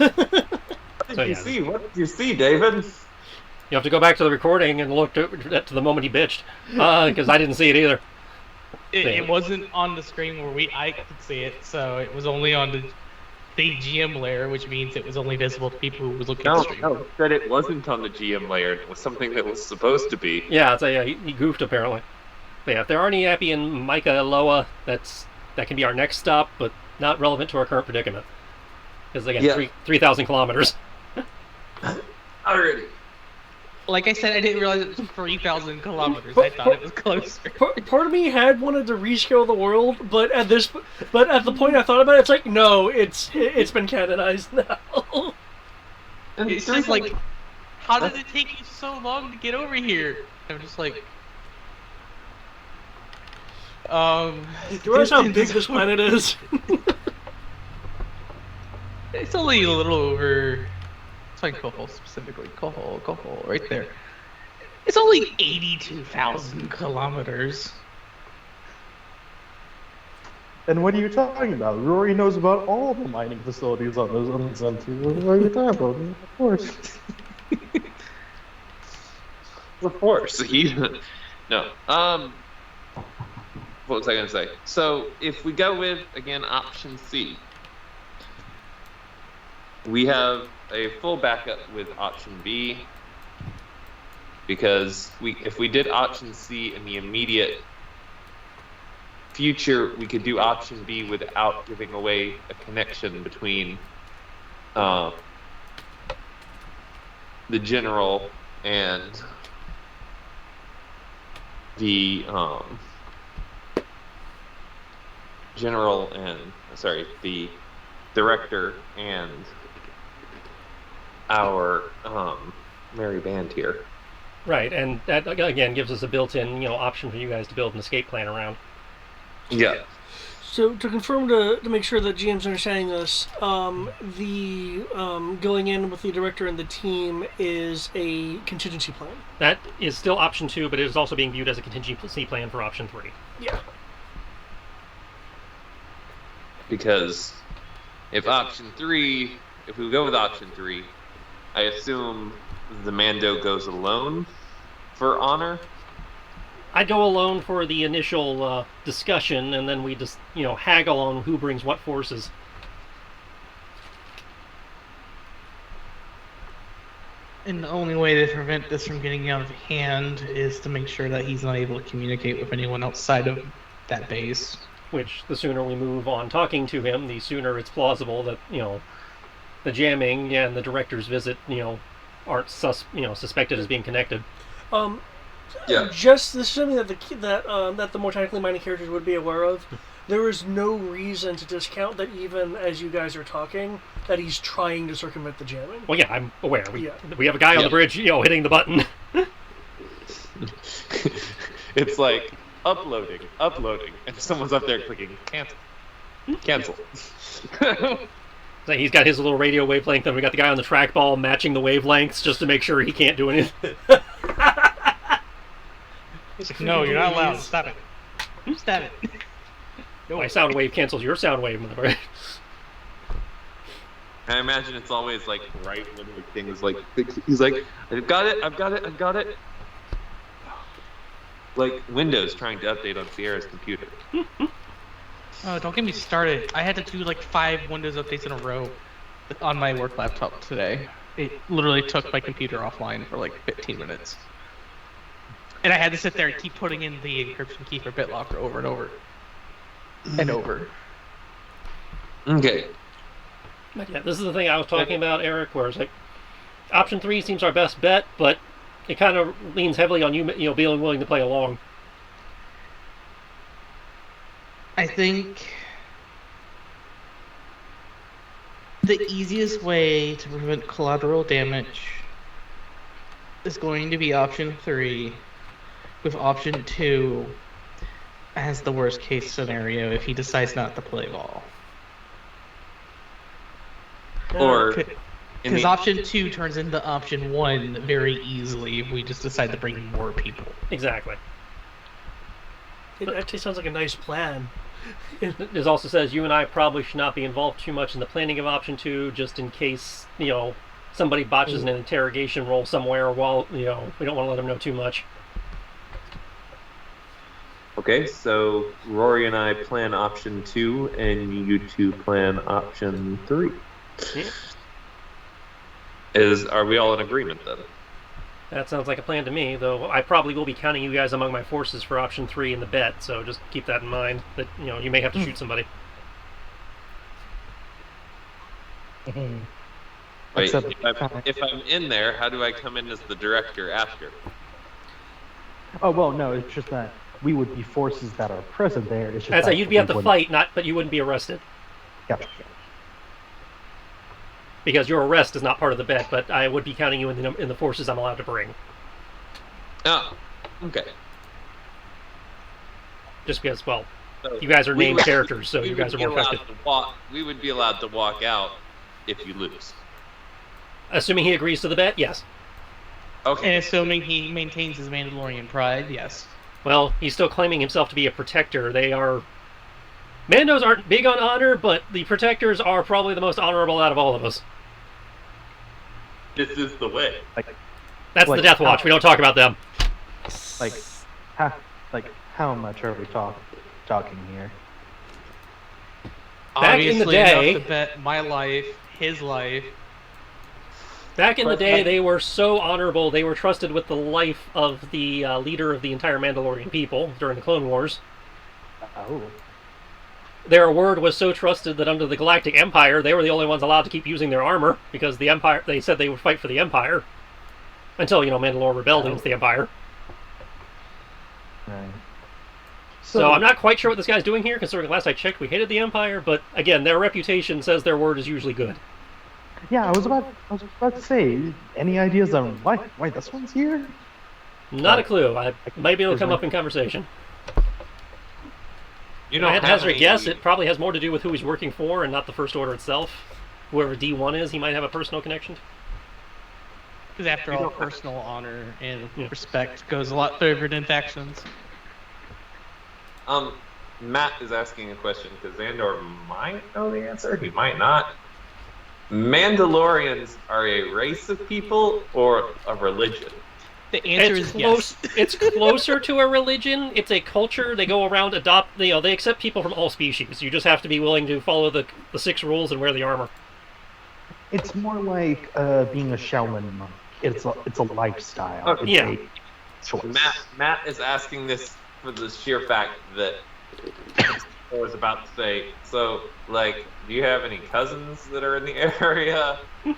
So, you yeah. see? What did you see, David? you have to go back to the recording and look to the moment he bitched, because I didn't see it either. It wasn't on the screen where I could see it, so it was only on the GM layer, which means it was only visible to people who were looking at the stream. No, said it wasn't on the GM layer. It was something that was supposed to be. Yeah, it's he goofed apparently. But yeah, if there are any Appy and Micah Loa, that can be our next stop, but not relevant to our current predicament. Because again, Yeah. 3,000 kilometers. Already. Like I said, I didn't realize it was 3,000 kilometers. I thought it was closer. Part of me had wanted to rescale the world, but at the point I thought about it, it's like no, it's been canonized now. And It's the just reason- like, how did it take you so long to get over here? I'm just like, Do you realize how big this planet is? It's only a little over. It's like Kohol specifically. Kohol, right there. It's only 82,000 kilometers. And what are you talking about? Rory knows about all the mining facilities on the Sun too. What are you talking about? Of course. Of course. No. What was I going to say? So, if we go with, again, option C, we have a full backup with option B, because if we did option C in the immediate future, we could do option B without giving away a connection between the general and the the director and our merry band here. Right, and that again gives us a built-in option for you guys to build an escape plan around. Yeah. So to confirm to make sure that GM's understanding this, the going in with the director and the team is a contingency plan. That is still option 2, but it is also being viewed as a contingency plan for option 3. Yeah. Because if we go with option 3, I assume the Mando goes alone for honor. I'd go alone for the initial discussion, and then we just haggle on who brings what forces. And the only way to prevent this from getting out of hand is to make sure that he's not able to communicate with anyone outside of that base. Which the sooner we move on talking to him, the sooner it's plausible that the jamming and the director's visit aren't suspected as being connected. Yeah. Just this is something that the more technically minded characters would be aware of. There is no reason to discount that even as you guys are talking, that he's trying to circumvent the jamming. Well, yeah, I'm aware. We Yeah. have a guy on Yeah. the bridge, hitting the button. It's like uploading, and someone's up there clicking cancel. So he's got his little radio wavelength, and we got the guy on the trackball matching the wavelengths just to make sure he can't do anything. He's like, no, you're not allowed. Stop it. Stop it. My sound wave cancels your sound wave, mother. I imagine it's always like right when the thing is like, he's like, I've got it. Like Windows trying to update on Sierra's computer. Oh, don't get me started. I had to do like 5 Windows updates in a row on my work laptop today. It literally took my computer offline for like 15 minutes. And I had to sit there and keep putting in the encryption key for BitLocker over and over. And over. Okay. But yeah, this is the thing I was talking about, Eric, where it's like, option 3 seems our best bet, but it kind of leans heavily on you being willing to play along. I think the easiest way to prevent collateral damage is going to be option 3, with option 2 as the worst case scenario if he decides not to play ball. Or because option 2 turns into option 1 very easily if we just decide to bring more people. Exactly. It actually sounds like a nice plan. It also says you and I probably should not be involved too much in the planning of option 2, just in case, somebody botches an interrogation roll somewhere while, we don't want to let them know too much. Okay, so Rory and I plan option 2, and you two plan option 3. Yeah. Are we all in agreement then? That sounds like a plan to me, though I probably will be counting you guys among my forces for option 3 in the bet, so just keep that in mind, that, you may have to shoot somebody. Wait, Except- if I'm in there, how do I come in as the director after? Oh well, no, it's just that we would be forces that are present there. It's just I'd say that you'd be at we the wouldn't- fight, but you wouldn't be arrested. Gotcha. Because your arrest is not part of the bet, but I would be counting you in the forces I'm allowed to bring. Oh, okay. Just because, well, So you guys are we named would- characters, so we you would guys are be more allowed trusted. to walk. We would be allowed to walk out if you lose. Assuming he agrees to the bet, yes. Okay. And assuming he maintains his Mandalorian pride, yes. Well, he's still claiming himself to be a protector. Mandos aren't big on honor, but the protectors are probably the most honorable out of all of us. This is the way. That's Like, the Death Watch. We don't talk about them. Like, how much are we talking here? Back in the Obviously day- enough to bet my life, his life. Back in the But- day, they were so honorable, they were trusted with the life of the leader of the entire Mandalorian people during the Clone Wars. Oh, Their word was so trusted that under the Galactic Empire, they were the only ones allowed to keep using their armor, because the Empire, they said they would fight for the Empire. Until, Mandalore rebelled against the Empire. right. So I'm not quite sure what this guy's doing here, considering last I checked we hated the Empire, but again, their reputation says their word is usually good. Yeah, I was about to say. Any ideas on why this one's here? Not a clue. I might be able to come up in conversation. You If I had to have hazard a any- guess, it probably has more to do with who he's working for and not the First Order itself. Whoever D1 is, he might have a personal connection. Because after You all, don't- personal honor and Yeah. respect goes a lot further than factions. Matt is asking a question because Xandor might know the answer. He might not. Mandalorians are a race of people or a religion? The answer It's is close. yes. It's closer to a religion. It's a culture. They go around, they accept people from all species. You just have to be willing to follow the 6 rules and wear the armor. It's more like being a Shaolin monk. It's a lifestyle. Okay. It's Yeah. a choice. Matt is asking this for the sheer fact that I was about to say. So, do you have any cousins that are in the area? Could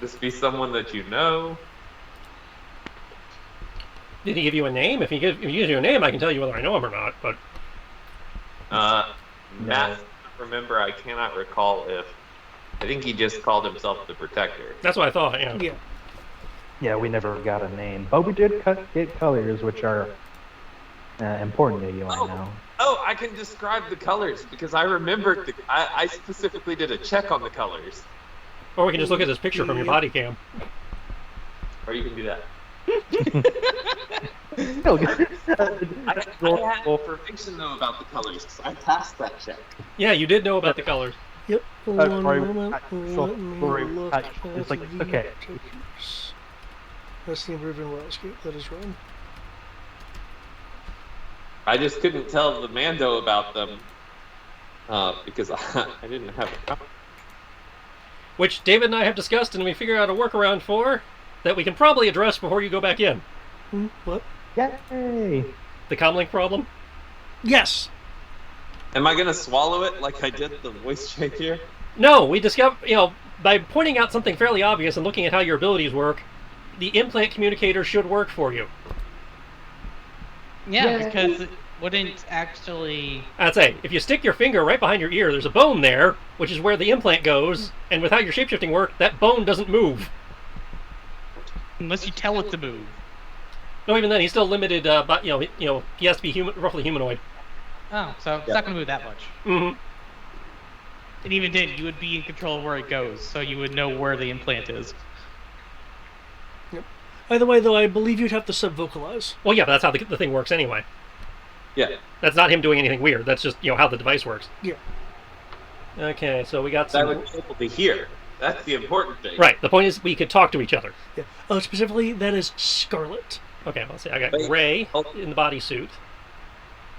this be someone that you know? Did he give you a name? If he gives you a name, I can tell you whether I know him or not. But Matt, remember, I cannot recall if. I think he just called himself the Protector. that's what I thought. Yeah. Yeah. Yeah, we never got a name, but we did get colors, which are important to you, I know. Oh, I can describe the colors because I remembered I specifically did a check on the colors. Or we can just look at this picture from your body cam. Or you can do that. No, I had information though about the colors. 'Cause I passed that check. Yeah, you did know about the colors. Yep. Sorry, Moment. Let me look it's like, at the okay. pictures. That's the improving landscape. That is right. I just couldn't tell the Mando about them because I didn't have a copy. Which David and I have discussed, and we figured out a workaround for that we can probably address before you go back in. What? Yay! The comlink problem? Yes. Am I gonna swallow it like I did the voice check here? No, we discovered, by pointing out something fairly obvious and looking at how your abilities work, the implant communicator should work for you. Yeah, Yay. because it wouldn't actually. I'd say, if you stick your finger right behind your ear, there's a bone there, which is where the implant goes, and with how your shapeshifting work, that bone doesn't move. Unless you tell it to move. No, even then, he's still limited, but, he has to be roughly humanoid. Oh, so it's not going to move that much. Mm-hmm. And even then, you would be in control of where it goes, so you would know where the implant is. By the way, though, I believe you'd have to sub-vocalize. Well, yeah, but that's how the thing works anyway. Yeah. That's not him doing anything weird. That's just, how the device works. Yeah. Okay, so we got That some... would be able to hear. That's the important thing. Right, the point is we could talk to each other. Yeah. Oh, specifically, that is Scarlet. Okay, let's see. I got Wait. Gray in the bodysuit.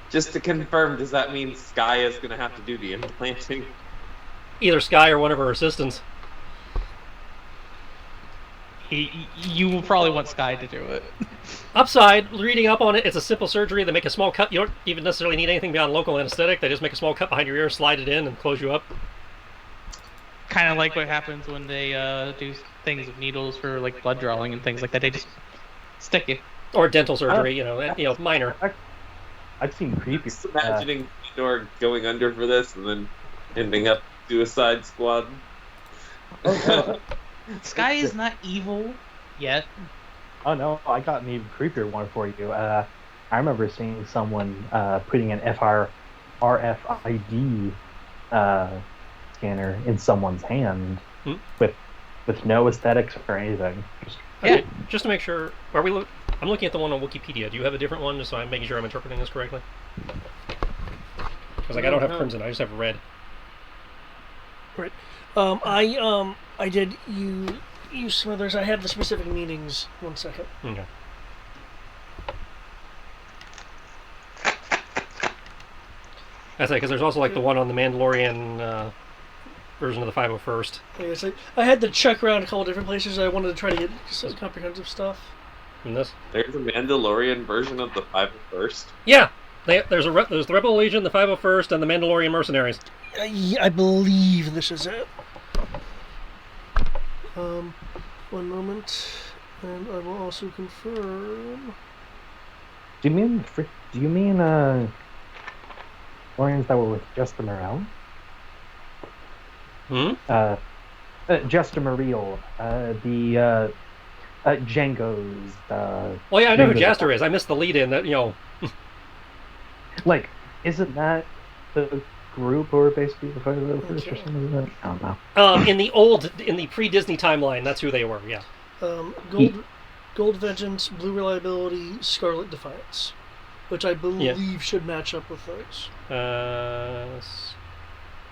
Just to confirm, does that mean Sky is gonna have to do the implanting? Either Sky or one of her assistants. You will probably want Sky to do it. Upside, reading up on it, it's a simple surgery. They make a small cut. You don't even necessarily need anything beyond local anesthetic. They just make a small cut behind your ear, slide it in, and close you up. Kind of like what happens when they do things with needles for like blood drawing and things like that. They just stick you. Or dental surgery, minor. I've seen creepy. Just imagining Fedor going under for this and then ending up Suicide Squad. Sky is not evil yet. Oh no, I got an even creepier one for you. I remember seeing someone putting an RFID scanner in someone's hand with no aesthetics or anything. Okay, just to make sure, I'm looking at the one on Wikipedia. Do you have a different one, just so I'm making sure I'm interpreting this correctly? Because I don't have crimson, I just have red. Right. I did use some others. I have the specific meanings. 1 second. Okay. That's because there's also like the one on the Mandalorian version of the 501st. Like I had to check around a couple different places. I wanted to try to get some comprehensive stuff. In this? There's a Mandalorian version of the 501st. Yeah! There's the Rebel Legion, the 501st, and the Mandalorian Mercenaries. I believe this is it. 1 moment, and I will also confirm. Do you mean Lorians that were with Justa Morel? Justa Morel, the Django's. Well, yeah, I know who Jaster is. I missed the lead-in. That Like, isn't that the group or basically the Fight of the First or something like that? I don't know. in the pre-Disney timeline, that's who they were. Yeah. Gold Vengeance, Blue Reliability, Scarlet Defiance, which I believe should match up with those.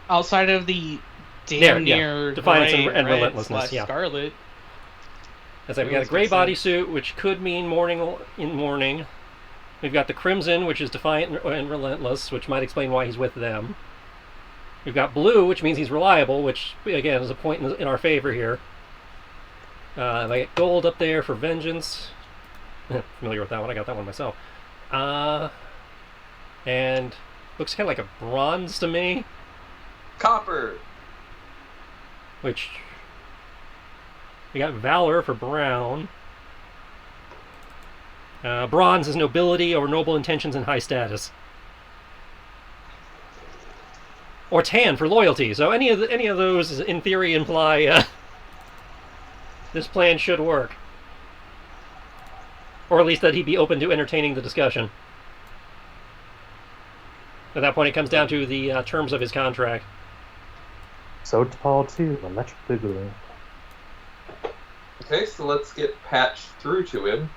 Outside of the damn near Defiance gray, and red Relentlessness. / Yeah. Scarlet. As we got a gray bodysuit, which could mean mourning. We've got the Crimson, which is Defiant and Relentless, which might explain why he's with them. We've got Blue, which means he's reliable, which, again, is a point in our favor here. I got Gold up there for Vengeance. Familiar with that one. I got that one myself. And looks kind of like a bronze to me. Copper. Which... We got Valor for brown. Bronze is nobility or noble intentions and high status. Or tan for loyalty. So any of those, in theory, imply this plan should work, or at least that he'd be open to entertaining the discussion. At that point, it comes down to the terms of his contract. So tall too, electric boogaloo. Okay, so let's get patched through to him.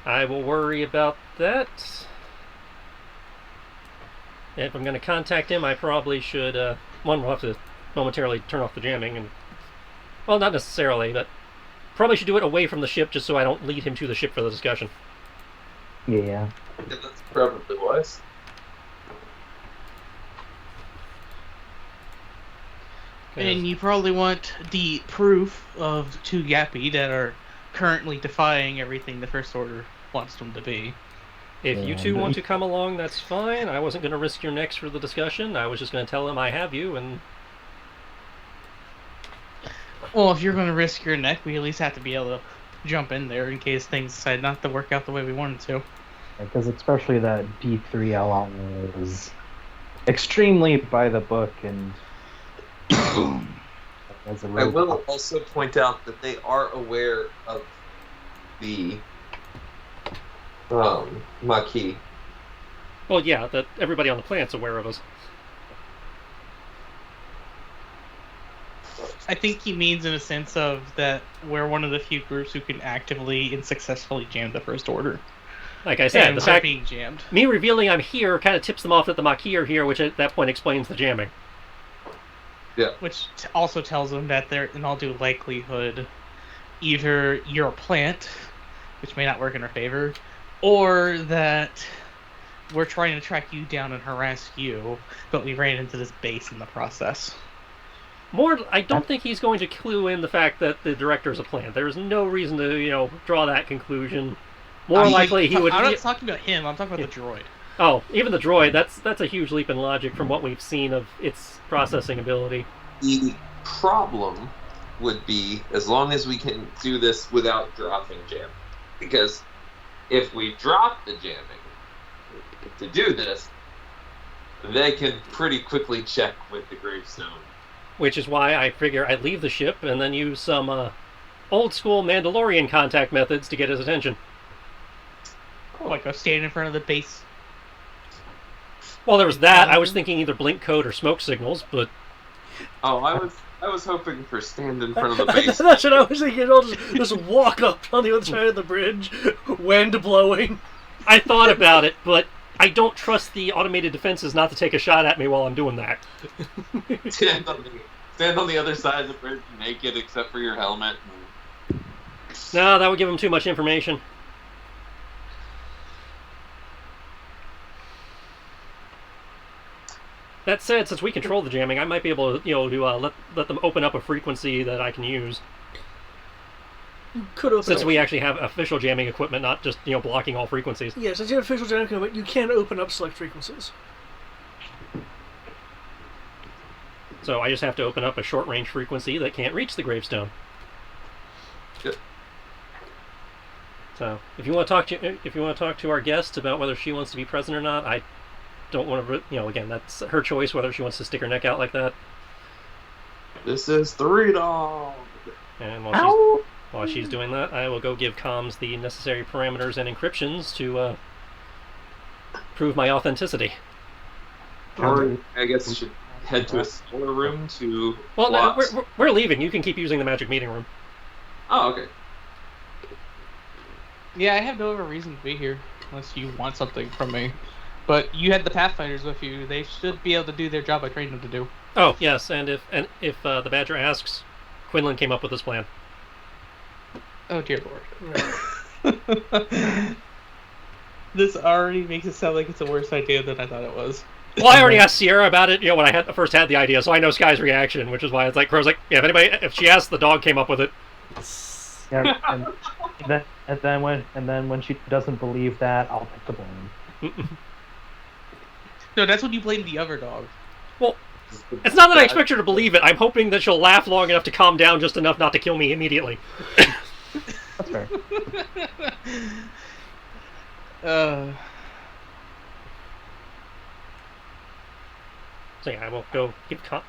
I will worry about that. If I'm going to contact him, I probably should. One, we'll have to momentarily turn off the jamming, and well, not necessarily, but probably should do it away from the ship, just so I don't lead him to the ship for the discussion. Yeah. Yeah, that's probably wise. And you probably want the proof of two Yappy that are currently defying everything the First Order wants them to be. If you two want to come along, that's fine. I wasn't going to risk your necks for the discussion. I was just going to tell him I have you, and Well, if you're going to risk your neck, we at least have to be able to jump in there in case things decide not to work out the way we wanted to. Because especially that D3 is extremely by the book and as a I robot. will also point out that they are aware of the Maquis. well, yeah, that everybody on the planet's aware of us. I think he means in a sense of that we're one of the few groups who can actively and successfully jam the First Order. Like I said, And the they're fact being jammed. me revealing I'm here kind of tips them off that the Maquis are here, which at that point explains the jamming. Which also tells them that they're, in all due likelihood, either you're a plant, which may not work in our favor, or that we're trying to track you down and harass you, but we ran into this base in the process. More, I don't think he's going to clue in the fact that the director's a plant. There's no reason to, draw that conclusion. More likely he would. I'm not talking about him. I'm talking about the droid. Oh, even the droid. That's a huge leap in logic from what we've seen of its processing ability. The problem would be as long as we can do this without dropping jamming. Because if we drop the jamming to do this, they can pretty quickly check with the gravestone. Which is why I figure I'd leave the ship and then use some old school Mandalorian contact methods to get his attention. Like go stand in front of the base. Well, there was that. I was thinking either blink code or smoke signals, but Oh, I was hoping for stand in front of the base. That's what I was thinking. I'll just walk up on the other side of the bridge, wind blowing. I thought about it, but I don't trust the automated defenses not to take a shot at me while I'm doing that. stand on the other side of the bridge naked except for your helmet. No, that would give them too much information. That said, since we control the jamming, I might be able to, let them open up a frequency that I can use. Could open Since up. we actually have official jamming equipment, not just blocking all frequencies. Yeah, since you have official jamming equipment, you can open up select frequencies. So I just have to open up a short range frequency that can't reach the gravestone. Yep. So if you want to talk to our guest about whether she wants to be present or not, I don't want to. Again, that's her choice whether she wants to stick her neck out like that. This is 3 Dog. And while she's doing that, I will go give comms the necessary parameters and encryptions to prove my authenticity. Or I guess we should head to a smaller room to. Well, no, plot. we're leaving. You can keep using the magic meeting room. Oh, okay. Yeah, I have no other reason to be here unless you want something from me. But you had the Pathfinders with you. They should be able to do their job I trained them to do. Oh yes, and if the Badger asks, Quinlan came up with this plan. Oh dear lord. This already makes it sound like it's a worse idea than I thought it was. Well, I already asked Sierra about it, when I first had the idea, so I know Sky's reaction, which is why it's like Crow's like, yeah, if she asks, the dog came up with it. Yeah, and then when she doesn't believe that, I'll take the blame. No, that's when you blame the other dog. Well, it's not that I expect her to believe it. I'm hoping that she'll laugh long enough to calm down just enough not to kill me immediately. That's fair. So yeah, I will go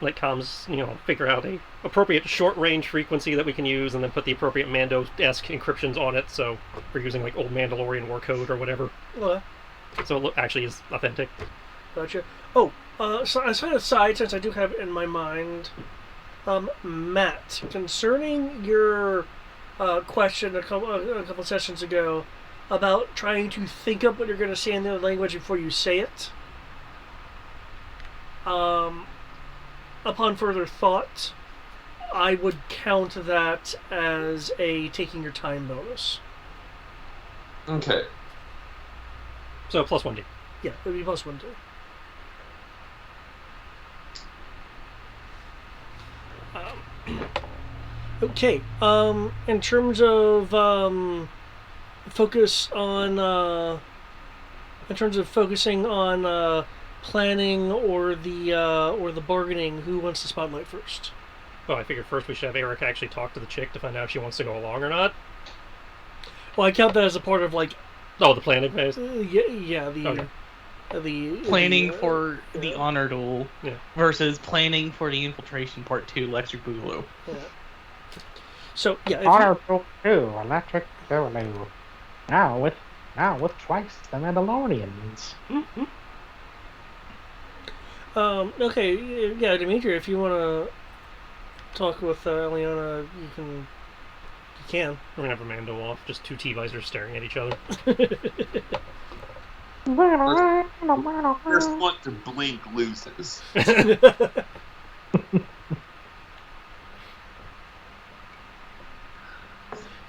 let comms, figure out a appropriate short-range frequency that we can use, and then put the appropriate Mando-esque encryptions on it. So we're using like old Mandalorian war code or whatever, Well, so it actually is authentic. Gotcha. Oh, so aside, since I do have it in my mind, Matt, concerning your question a couple sessions ago about trying to think up what you're going to say in the other language before you say it. Upon further thought, I would count that as a taking your time bonus. Okay. So plus 1d. Yeah, it would be plus 1 too. Okay. In terms of focus on, in terms of focusing on planning or the bargaining, who wants the spotlight first? Well, I figured first we should have Eric actually talk to the chick to find out if she wants to go along or not. Well, I count that as a part of like. Oh, the planning phase. Yeah. Okay. The Planning for the honor duel Yeah. versus planning for the infiltration part 2, Electric Boogaloo. Yeah. So yeah. if Honor Book 2, Electric Boogaloo. Now with twice the Mandalorians. Okay. Yeah, Dimitri, if you want to talk with Eliana, you can. You can. We're gonna have a Mando off, just two T-visors staring at each other. First one to blink loses.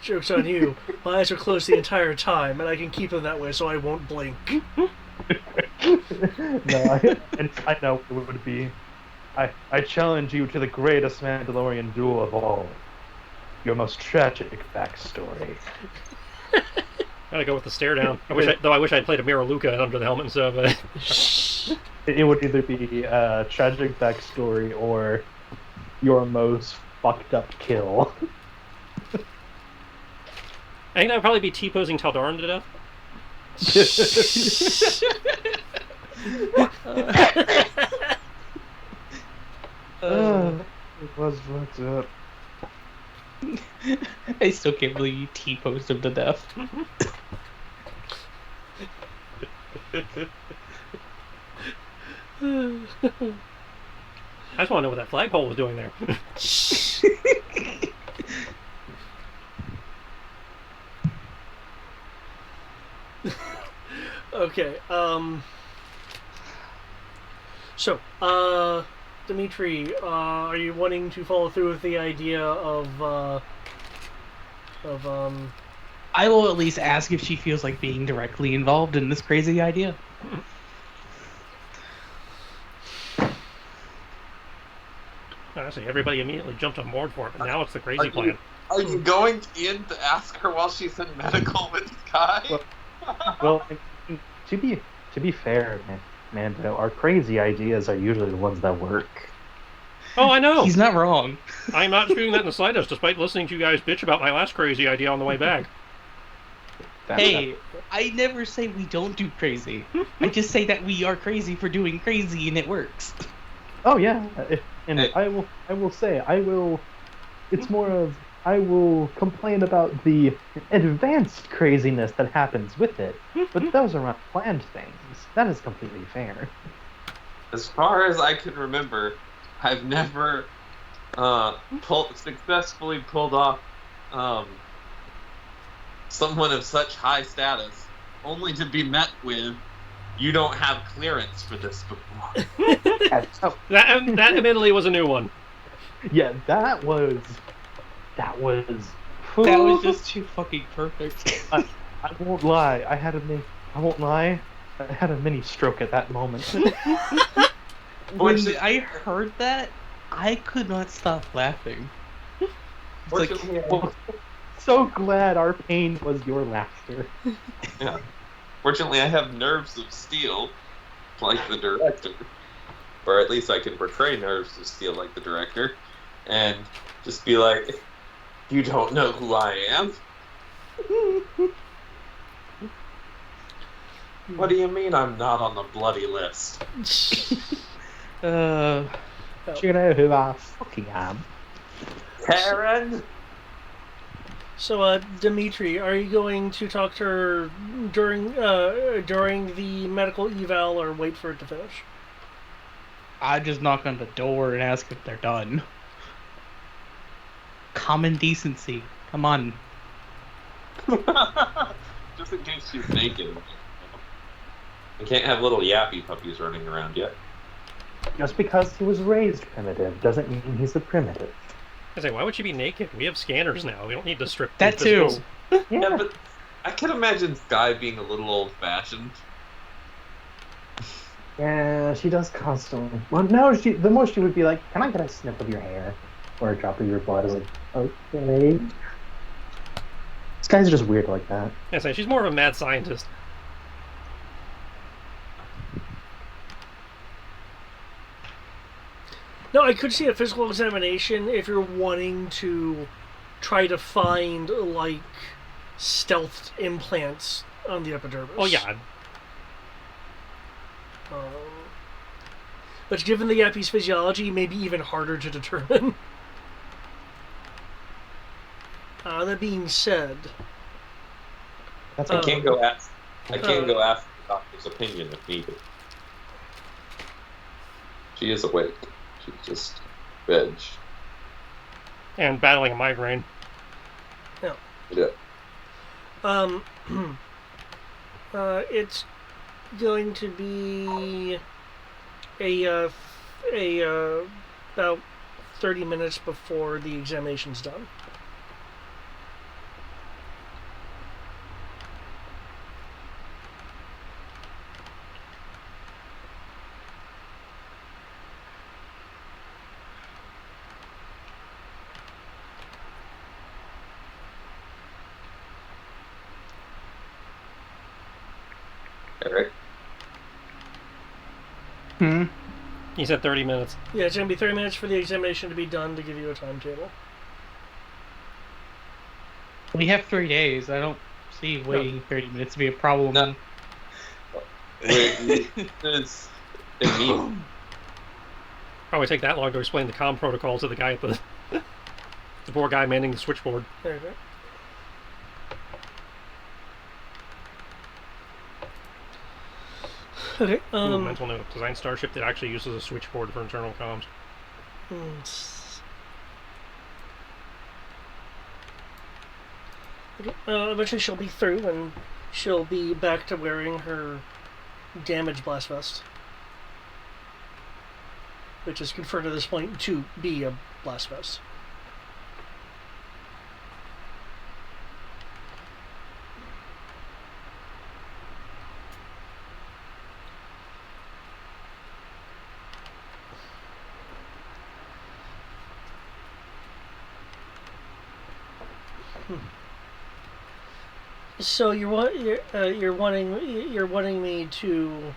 Joke's on you. My eyes are closed the entire time, and I can keep them that way so I won't blink. No, I know it would be. I challenge you to the greatest Mandalorian duel of all. Your most tragic backstory. Gotta go with the stare down. I wish I'd played a Mira Luca under the helmet and stuff. But It would either be a tragic backstory or your most fucked up kill. I think that would probably be T-posing Taldarin to death. It was fucked up. I still can't believe you T-posed him to death. I just want to know what that flagpole was doing there. Okay, so, Dimitri, are you wanting to follow through with the idea of I will at least ask if she feels like being directly involved in this crazy idea. Honestly, everybody immediately jumped on board for it, but now it's the crazy plan. Are you going in to ask her while she's in medical with Kai? Well, to be fair, Mando, our crazy ideas are usually the ones that work. Oh, I know! He's not wrong. I'm not disputing that in the slightest, despite listening to you guys bitch about my last crazy idea on the way back. Hey, I never say we don't do crazy. I just say that we are crazy for doing crazy and it works. Oh yeah, and I will say it's more of I will complain about the advanced craziness that happens with it, but those are not planned things. That is completely fair. As far as I can remember, I've never successfully pulled off someone of such high status, only to be met with, "You don't have clearance for this before." That admittedly was a new one. Yeah, that was That was just too fucking perfect. I won't lie. I won't lie. I had a mini stroke at that moment. When I heard that, I could not stop laughing. It's like, Well, so glad our pain was your laughter. Yeah. Fortunately, I have nerves of steel, like the director. Or at least I can portray nerves of steel like the director. And just be like, "You don't know who I am?" What do you mean I'm not on the bloody list? Do you know who I fucking am? Karen? So, Dimitri, are you going to talk to her during the medical eval, or wait for it to finish? I just knock on the door and ask if they're done. Common decency. Come on. Just in case she's naked. We can't have little yappy puppies running around yet. Just because he was raised primitive doesn't mean he's a primitive. I say, why would she be naked? We have scanners now. We don't need to strip That the too. physicals. Yeah, but I can imagine Sky being a little old-fashioned. Yeah, she does constantly. Well, no, the most she would be like, "Can I get a snip of your hair or a drop of your blood?" Is like, okay. This guy's just weird like that. I say, she's more of a mad scientist. No, I could see a physical examination if you're wanting to try to find, like, stealth implants on the epidermis. Oh, yeah. But given the Yappy's physiology, maybe even harder to determine. That being said, That's I can't go ask. I can't go ask the doctor's opinion if needed. She is awake. She's just veg. And battling a migraine. Yeah. It's going to be about 30 minutes before the examination's done. Eric. He said 30 minutes. Yeah, it's going to be 30 minutes for the examination to be done to give you a timetable. We have 3 days. I don't see waiting 30 minutes to be a problem. No. It's immediate. Probably take that long to explain the comm protocol to the guy at the the poor guy manning the switchboard. There you go. Okay. Ooh, mental note: design starship that actually uses a switchboard for internal comms. Okay. Eventually, she'll be through, and she'll be back to wearing her damage blast vest, which is confirmed at this point to be a blast vest. So you're wanting me to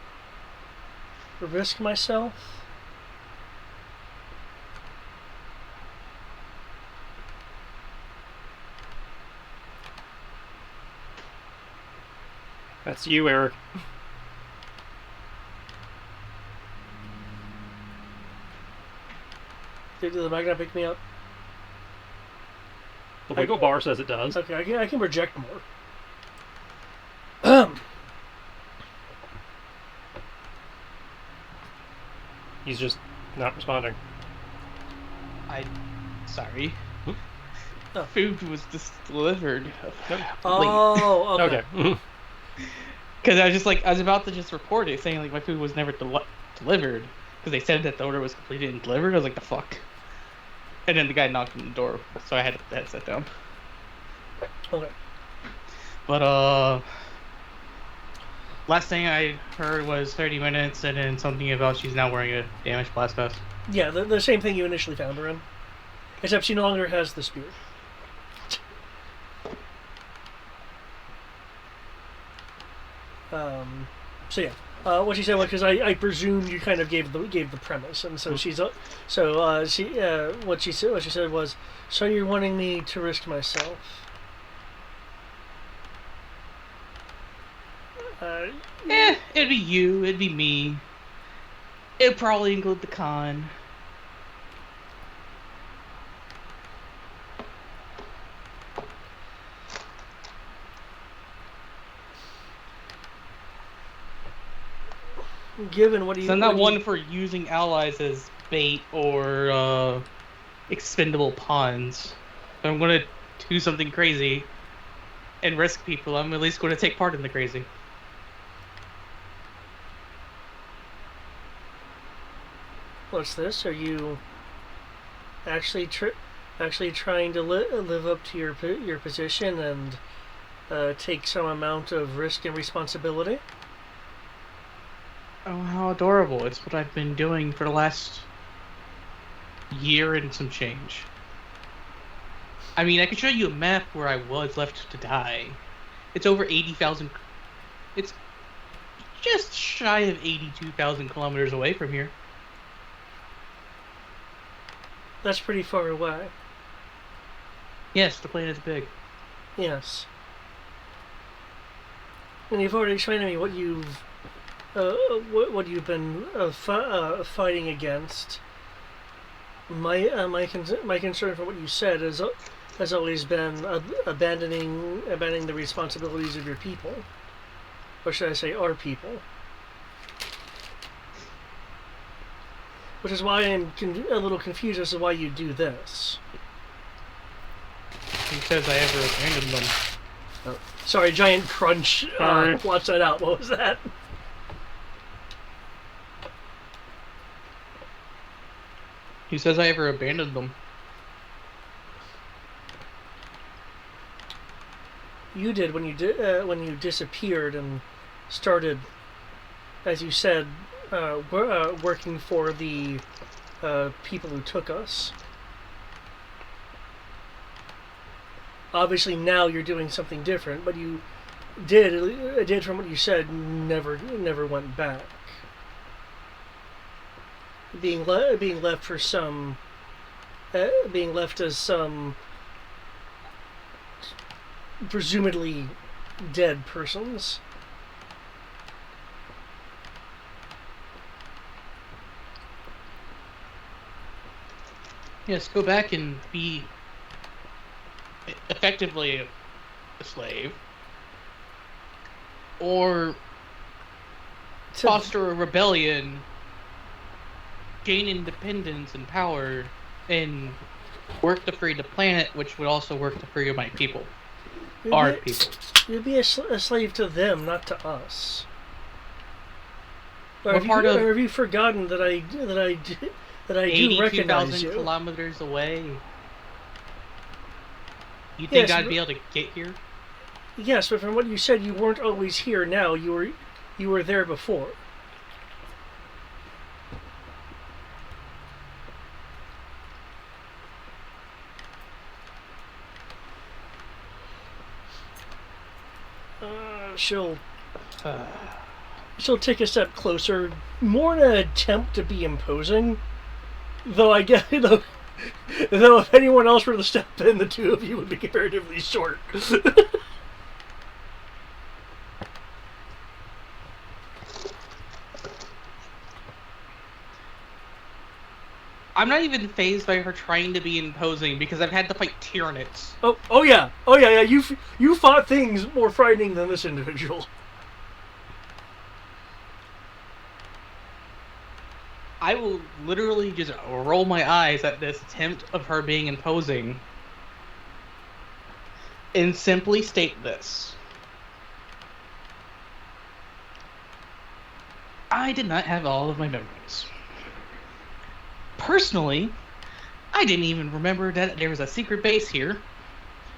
risk myself? That's you, Eric. Did the magnet pick me up? The Wiggle bar says it does. Okay, I can project more. He's just not responding. Sorry. Oh. Food was just delivered. Oh, okay. Okay. Because I was about to just report it, saying like my food was never delivered, because they said that the order was completed and delivered. I was like, the fuck. And then the guy knocked on the door, so I had to put the headset down. Okay. But last thing I heard was 30 minutes, and then something about she's now wearing a damaged blast vest. Yeah, the same thing you initially found her in, except she no longer has the spear. So yeah, what she said was, because I presumed you kind of gave the premise, and so what she said was, so you're wanting me to risk myself? It'd be you, it'd be me. It'd probably include the con. Given what do you? So I'm not what do you- one for using allies as bait or expendable pawns. If I'm going to do something crazy and risk people, I'm at least going to take part in the crazy. What's this? Are you actually trying to live up to your position and take some amount of risk and responsibility? Oh, how adorable. It's what I've been doing for the last year and some change. I mean, I could show you a map where I was left to die. It's over 80,000... It's just shy of 82,000 kilometers away from here. That's pretty far away. Yes, the planet's big. Yes. And you've already explained to me what you've been fighting against. My concern for what you said has always been abandoning the responsibilities of your people, or should I say, our people. Which is why I'm a little confused as to why you do this. Who says I ever abandoned them? Oh. Sorry, giant crunch. Sorry. Watch that out. What was that? Who says I ever abandoned them? You did when you disappeared and started, as you said, working for the people who took us. Obviously, now you're doing something different, but you did from what you said, never went back. Being left for some, being left as some presumably dead persons. Yes, go back and be effectively a slave. Or foster a rebellion, gain independence and power, and work to free the planet, which would also work to free my people. Our people. You'd be a slave to them, not to us. Or We're part of or have you forgotten that I do recognize 82,000 you? kilometers away. You think Yes, I'd be able to get here? Yes, but from what you said, you weren't always here. Now you were there before. She'll take a step closer, more in an attempt to be imposing. Though I guess though if anyone else were to step in, the two of you would be comparatively short. I'm not even fazed by her trying to be imposing because I've had to fight Tyranids. Oh yeah. You fought things more frightening than this individual. I will literally just roll my eyes at this attempt of her being imposing and simply state this. I did not have all of my memories. Personally, I didn't even remember that there was a secret base here,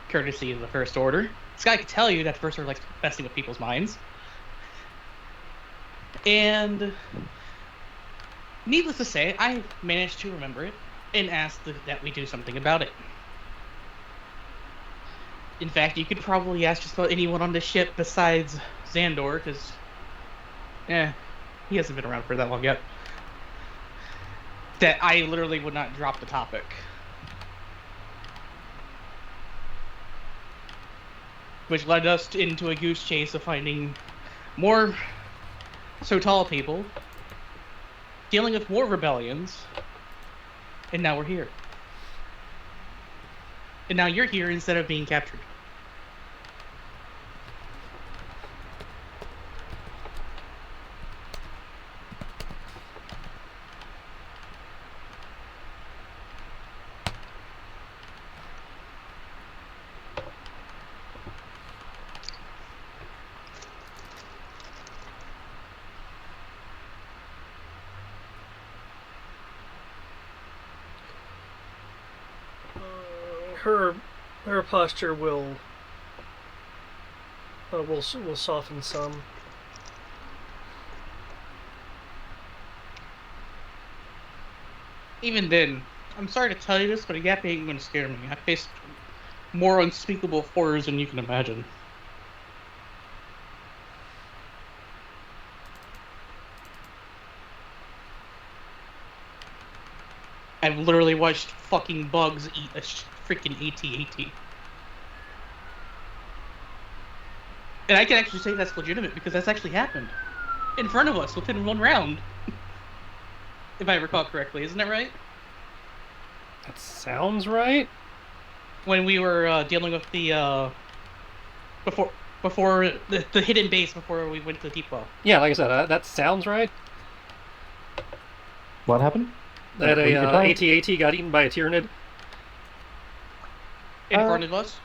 courtesy of the First Order. This guy could tell you that the First Order likes messing with people's minds. And needless to say, I managed to remember it and asked that we do something about it. In fact, you could probably ask just about anyone on the ship besides Xandor, because, he hasn't been around for that long yet. That I literally would not drop the topic. Which led us into a goose chase of finding more so tall people, dealing with more rebellions, and now we're here. And now you're here instead of being captured. her posture will soften some. Even then, I'm sorry to tell you this, but a yappy ain't gonna scare me. I faced more unspeakable horrors than you can imagine. I've literally watched fucking bugs eat a freaking AT-AT. And I can actually say that's legitimate because that's actually happened. In front of us, within one round. If I recall correctly, isn't that right? That sounds right. When we were dealing with the, before the hidden base before we went to the deep well. Yeah, like I said, that sounds right. What happened? That What a you're talking- AT-AT got eaten by a Tyranid. In front of us?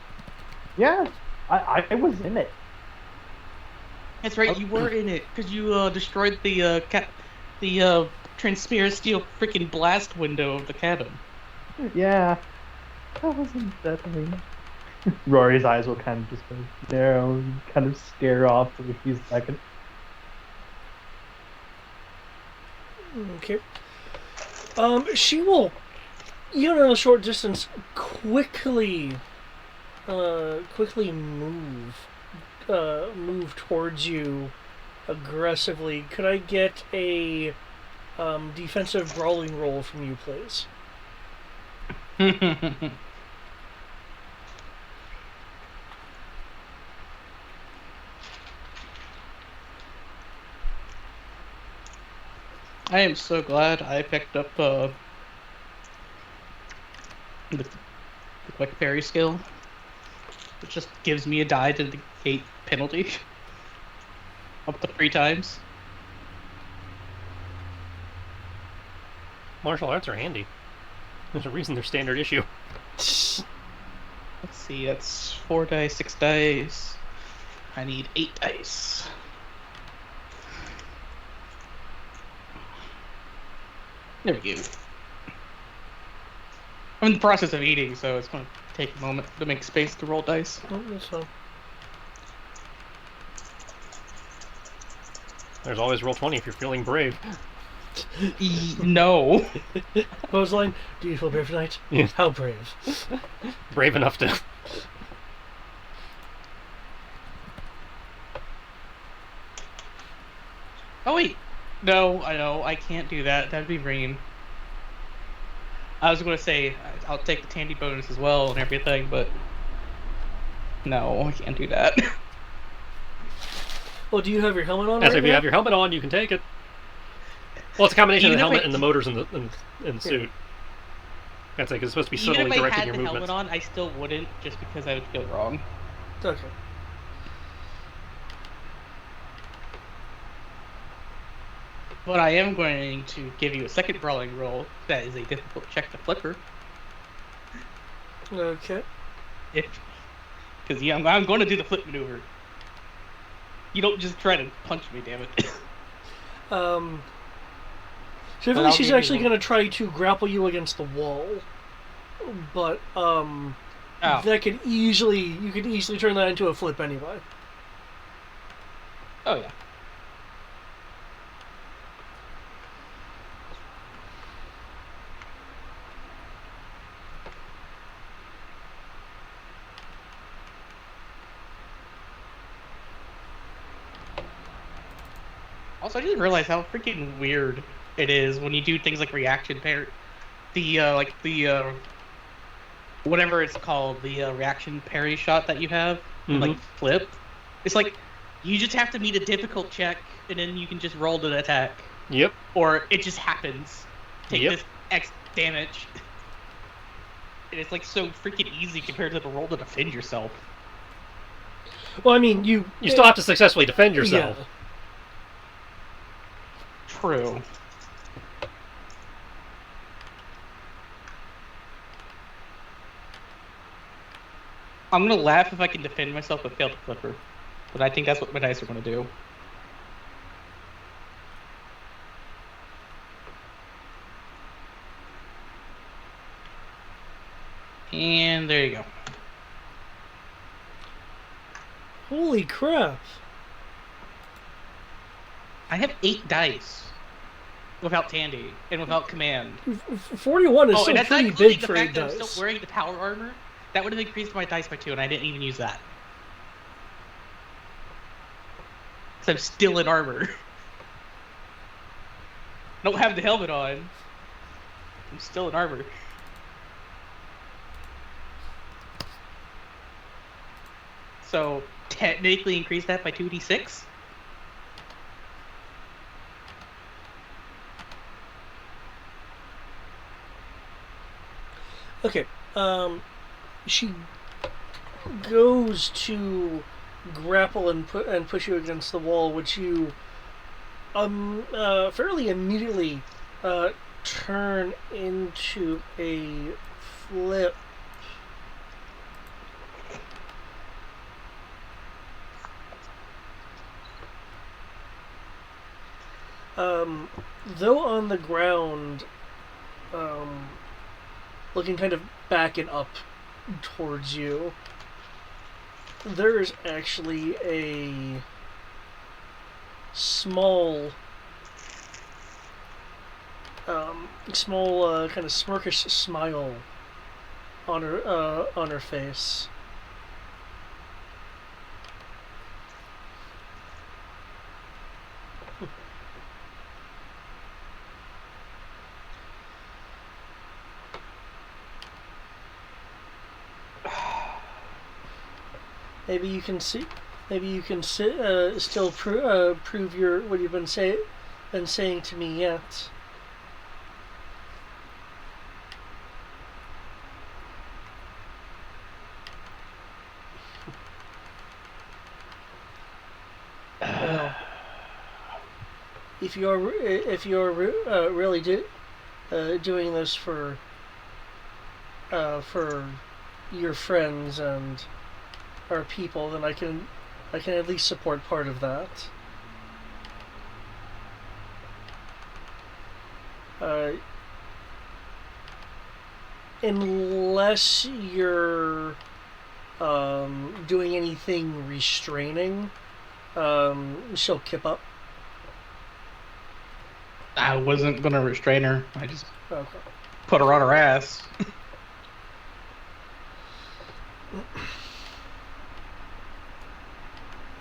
Yeah, I was in it. That's right, you were in it, because you destroyed the transparent steel freaking blast window of the cabin. Yeah, that wasn't that thing. Rory's eyes will kind of just go narrow, kind of stare off for a few seconds. Okay. She will, even in a short distance, quickly move towards you aggressively. Could I get a defensive brawling roll from you, please? I am so glad I picked up the quick parry skill. It just gives me a die to negate penalty. Up to 3 times. Martial arts are handy. There's a reason they're standard issue. Let's see, that's 4 dice, 6 dice. I need 8 dice. There we go. I'm in the process of eating, so it's going to take a moment to make space to roll dice. Oh, that's fine. There's always roll 20 if you're feeling brave. No. Pose line, do you feel brave tonight? Yeah. How brave? Brave enough to... Oh wait. No, I know. I can't do that. That'd be mean. I was going to say, I'll take the Tandy bonus as well and everything, but... No, I can't do that. Well, do you have your helmet on? Yes, right if you now? have your helmet on, you can take it. Well, it's a combination of the Even if helmet I- and the motors in the suit. That's like it's supposed to be Even subtly if I directing had your the movements. helmet on, I still wouldn't, just because I would feel wrong. Okay. But I am going to give you a second brawling roll. That is a difficult check to flipper. Okay. Because yeah, I'm going to do the flip maneuver. You don't just try to punch me, damn it. So I But think I'll she's give you actually one. going to try to grapple you against the wall, but Oh. you could easily turn that into a flip anyway. Oh yeah. Also, I didn't realize how freaking weird it is when you do things like reaction parry. Whatever it's called, the reaction parry shot that you have, like flip. It's like you just have to meet a difficult check, and then you can just roll to attack, Yep. or it just happens. Take Yep. this X damage, and it's like so freaking easy compared to the roll to defend yourself. Well, I mean, you You still have to successfully defend yourself. Yeah. True. I'm gonna laugh if I can defend myself but fail the flipper. But I think that's what my dice are gonna do. And there you go. Holy crap! I have 8 dice without Tandy and without command. 41 is Oh, still and that's not pretty including big the for fact 8 that I'm dice. still wearing the power armor. That would have increased my dice by 2, and I didn't even use that. So I'm still in armor. I don't have the helmet on. I'm still in armor. So technically increase that by 2d6. Okay, she goes to grapple and push you against the wall, which you fairly immediately turn into a flip. Though on the ground, looking kind of back and up towards you, there's actually a small kind of smirkish smile on her face. Maybe you can see. Maybe you can still prove your what you've been saying to me yet. Well, if you're really doing this for your friends and our people, then I can at least support part of that. Unless you're doing anything restraining, she'll kip up. I wasn't gonna restrain her. I just Okay. put her on her ass.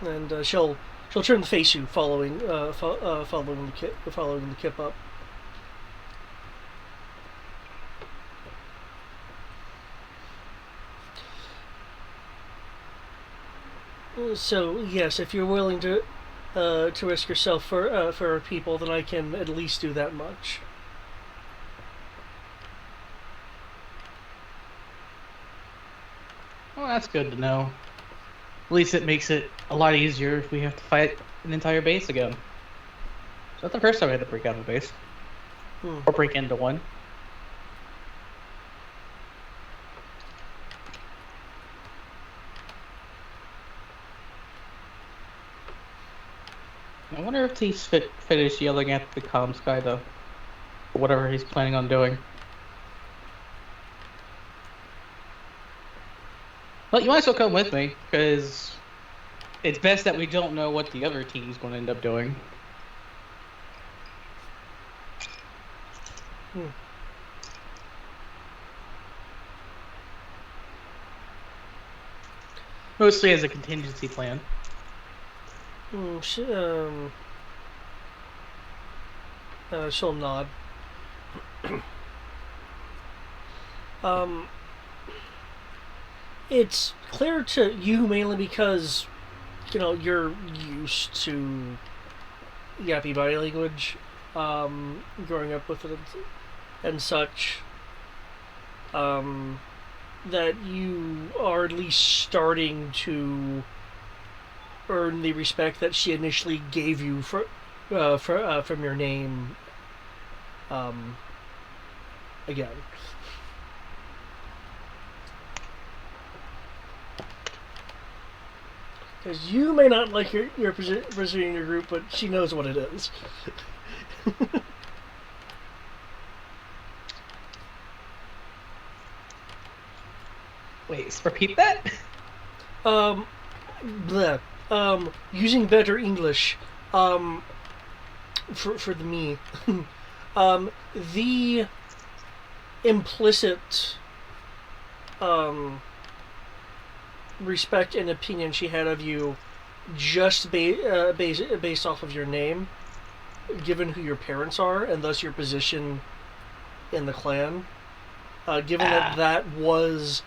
And she'll turn to face you, following the kip up. So yes, if you're willing to risk yourself for our people, then I can at least do that much. Well, that's good to know. At least it makes it a lot easier if we have to fight an entire base again. It's not the first time I had to break out of a base. Or break into one. I wonder if he's finished yelling at the comms guy, though. Or whatever he's planning on doing. Well, you might as well come with me, because it's best that we don't know what the other team's going to end up doing. Mostly as a contingency plan. She'll nod. It's clear to you mainly because, you're used to yappy body language, growing up with it and such, that you are at least starting to earn the respect that she initially gave you from your name, again. Because you may not like your position in your group, but she knows what it is. Wait, repeat that? Um, bleh. Using better English. For the me. The implicit respect and opinion she had of you just based off of your name, given who your parents are and thus your position in the clan, given that was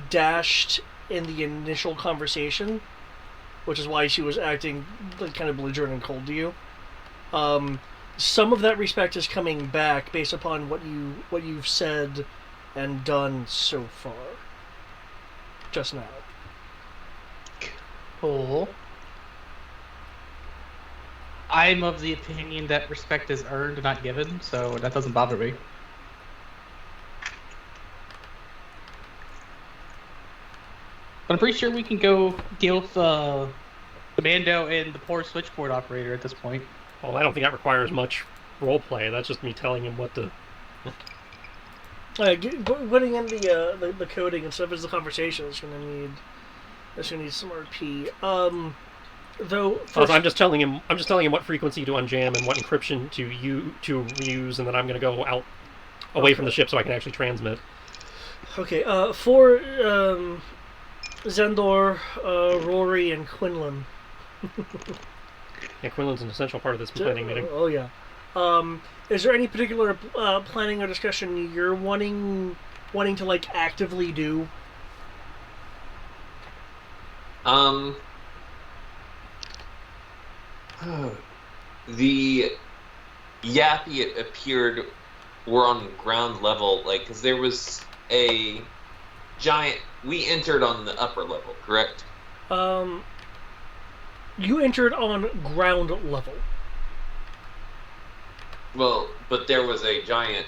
dashed in the initial conversation, which is why she was acting like kind of belligerent and cold to you. Some of that respect is coming back based upon what you've said and done so far. Just now. Cool. I'm of the opinion that respect is earned, not given, so that doesn't bother me. But I'm pretty sure we can go deal with the Mando and the poor switchboard operator at this point. Well, I don't think that requires much role play. That's just me telling him what to. Putting in the coding and stuff as the conversation is gonna need some RP. Though Also, I'm just telling him what frequency to unjam and what encryption to use, and then I'm going to go out away from the ship so I can actually transmit. Okay. For Zendor, Rory, and Quinlan. Yeah, Quinlan's an essential part of this planning meeting. Oh yeah. Is there any particular planning or discussion you're wanting to like actively do? The Yappy, it appeared, were on ground level, like, because there was a giant. We entered on the upper level, correct? You entered on ground level. Well, but there was a giant.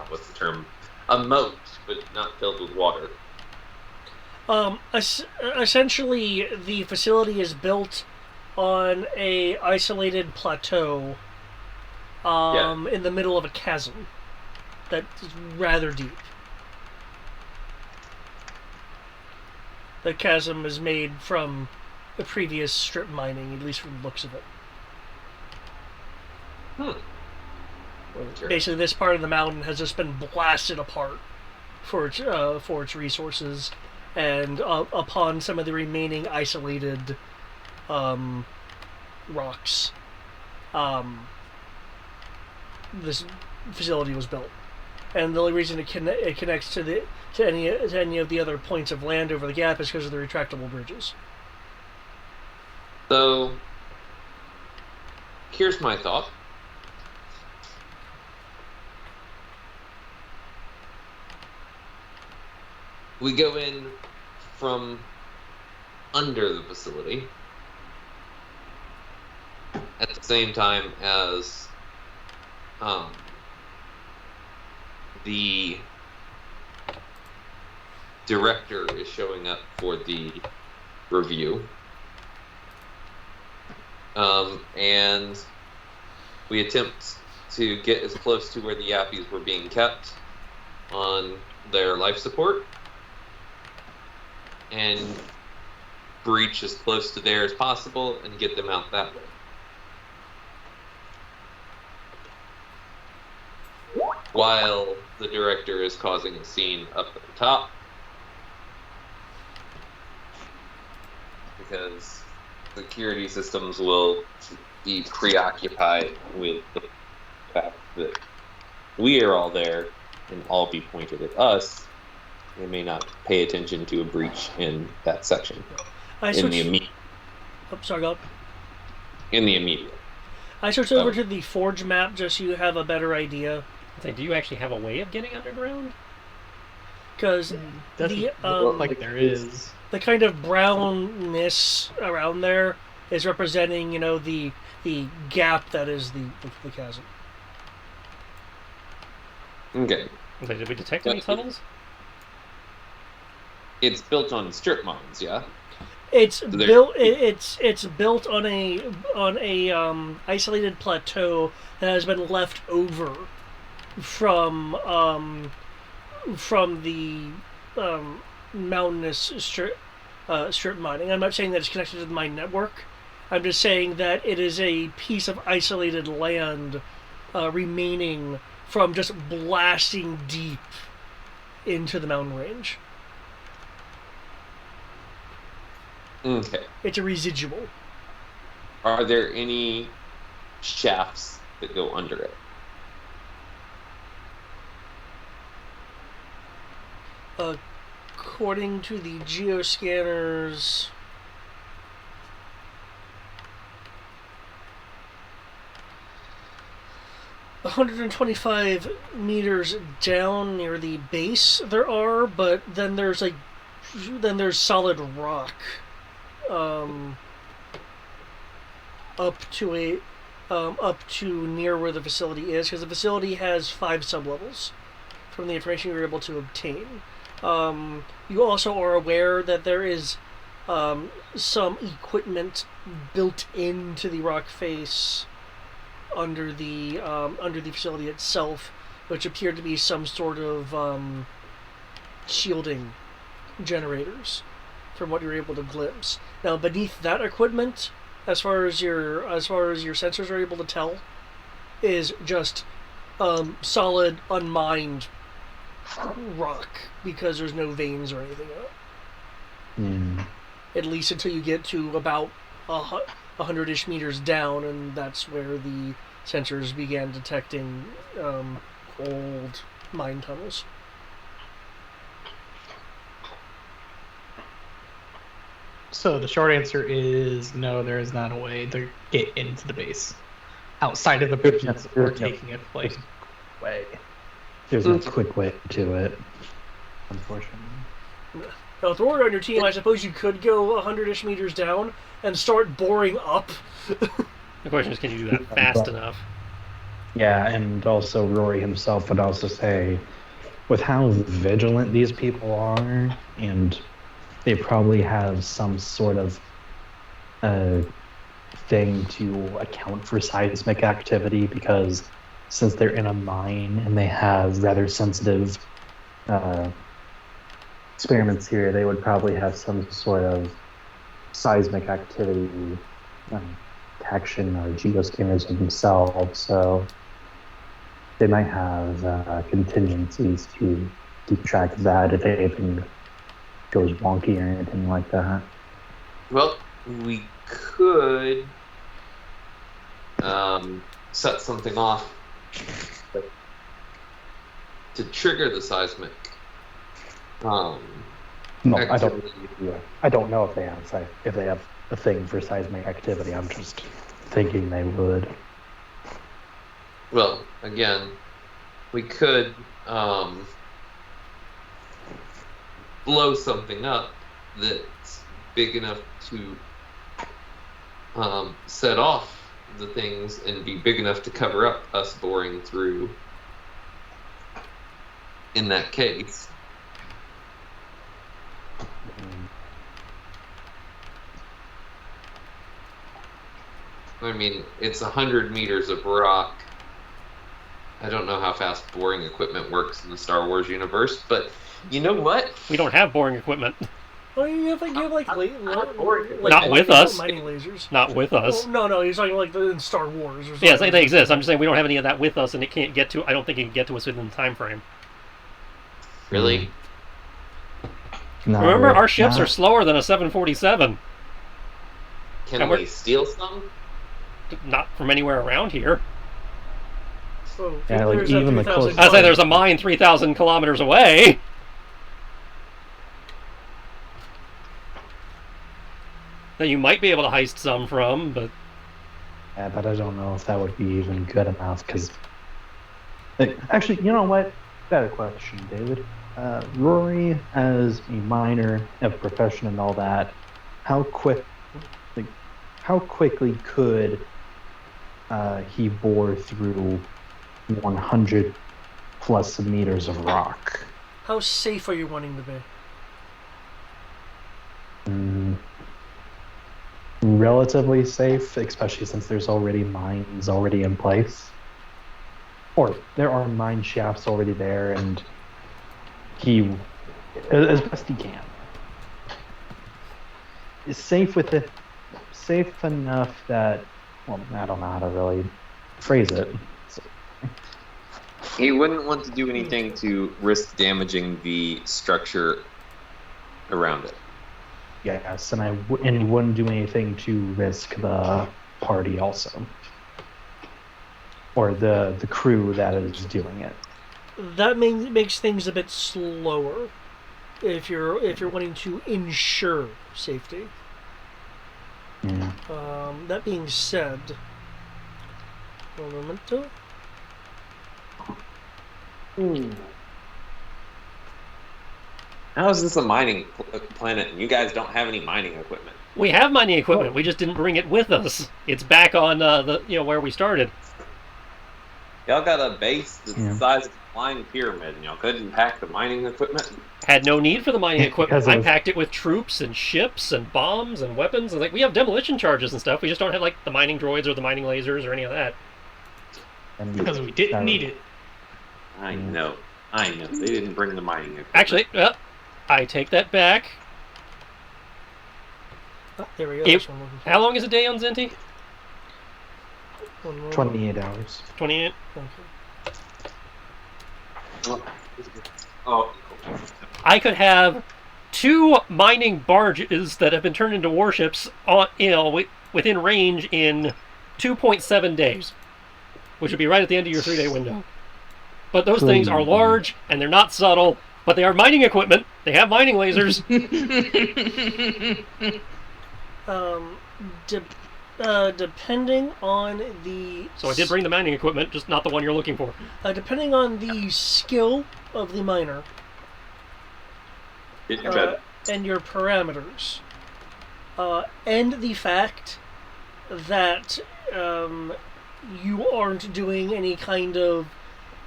What's the term? A moat, but not filled with water. Essentially, the facility is built on a isolated plateau in the middle of a chasm that's rather deep. The chasm is made from the previous strip mining, at least from the looks of it. Basically, this part of the mountain has just been blasted apart for its resources, and upon some of the remaining isolated rocks, this facility was built. And the only reason it connects to any of the other points of land over the gap is because of the retractable bridges. So, here's my thought. We go in from under the facility at the same time as the director is showing up for the review. And we attempt to get as close to where the Yappies were being kept on their life support and breach as close to there as possible and get them out that way. While the director is causing a scene up at the top, because security systems will be preoccupied with the fact that we are all there and all be pointed at us. They may not pay attention to a breach in that section. In the immediate. Oh, sorry, go on. In the immediate. I switched over to the Forge map just so you have a better idea. Do you actually have a way of getting underground? Because Doesn't look like there is. The kind of brownness around there is representing, the gap that is the chasm. Okay. Did we detect any tunnels? It's built on strip mines, yeah. It's built. It's built on a isolated plateau that has been left over from from the mountainous strip mining. I'm not saying that it's connected to the mine network. I'm just saying that it is a piece of isolated land remaining from just blasting deep into the mountain range. Okay. It's a residual. Are there any shafts that go under it? According to the geoscanners, $125 down near the base there are, but then there's solid rock up to near where the facility is, because the facility has 5 sublevels from the information you're able to obtain. You also are aware that there is some equipment built into the rock face under the facility itself, which appear to be some sort of shielding generators, from what you're able to glimpse. Now, beneath that equipment, as far as your sensors are able to tell, is just solid, unmined rock, because there's no veins or anything in it. At least until you get to about 100-ish meters down, and that's where the sensors began detecting old mine tunnels. So the short answer is no, there is not a way to get into the base outside of the bridges or taking a flight. Way. There's no quick way to it, unfortunately. Now, with Rory on your team, I suppose you could go 100-ish meters down and start boring up. The question is, can you do that fast enough? Yeah, and also Rory himself would also say, with how vigilant these people are, and they probably have some sort of thing to account for seismic activity, because since they're in a mine and they have rather sensitive experiments here, they would probably have some sort of seismic activity detection or geoscanners themselves, so they might have contingencies to keep track of that if anything goes wonky or anything like that. Well, we could set something off to trigger the seismic. No, activity. I don't know if they have a thing for seismic activity. I'm just thinking they would. Well, again, we could blow something up that's big enough to set off the things and be big enough to cover up us boring through in that case. I mean, it's 100 meters of rock. I don't know how fast boring equipment works in the Star Wars universe, but you know what? We don't have boring equipment. Well, you have Not with us. Mining lasers. Not with us. Oh, no, he's talking like in Star Wars or something. Yes, they exist. I'm just saying we don't have any of that with us, and it can't get to. I don't think it can get to us within the time frame. Really? No, Remember, our ships are slower than a 747. Can we steal some? Not from anywhere around here. Oh, Yeah, like there's even that the 3,000 closest- I'd say there's a mine 3,000 kilometers away. That you might be able to heist some from, but Yeah, but I don't know if that would be even good enough, because... Actually, you know what? Better question, David. Rory, as a miner of profession and all that, how quickly could he bore through 100 plus meters of rock? How safe are you wanting to be? Relatively safe, especially since there's already mines already in place. Or there are mine shafts already there, and he, as best he can, is safe with it, safe enough that, well, I don't know how to really phrase it. So, He wouldn't want to do anything to risk damaging the structure around it. yes, and he wouldn't do anything to risk the party also, or the crew that is doing it. That makes things a bit slower if you're wanting to ensure safety. Yeah. That being said, un momento. How is this a mining planet and you guys don't have any mining equipment? We have mining equipment. We just didn't bring it with us. It's back on the where we started. Y'all got a base that's Yeah. the size of a flying pyramid, and y'all couldn't pack the mining equipment? Had no need for the mining equipment. Because it I was- packed it with troops and ships and bombs and weapons. And, like, we have demolition charges and stuff. We just don't have like the mining droids or the mining lasers or any of that. And Because we didn't need it. I know. They didn't bring the mining equipment. Actually, I take that back. There we go. It- That's what I'm looking for. How long is a day on Zenti? One moment. 28 hours. 28. Okay. Oh, I could have 2 mining barges that have been turned into warships within range in 2.7 days, which would be right at the end of your 3-day window. But those things are large and they're not subtle, but they are mining equipment. They have mining lasers. Depending on the So I did bring the mining equipment, just not the one you're looking for. depending on the skill of the miner get your bed. and your parameters, and the fact that you aren't doing any kind of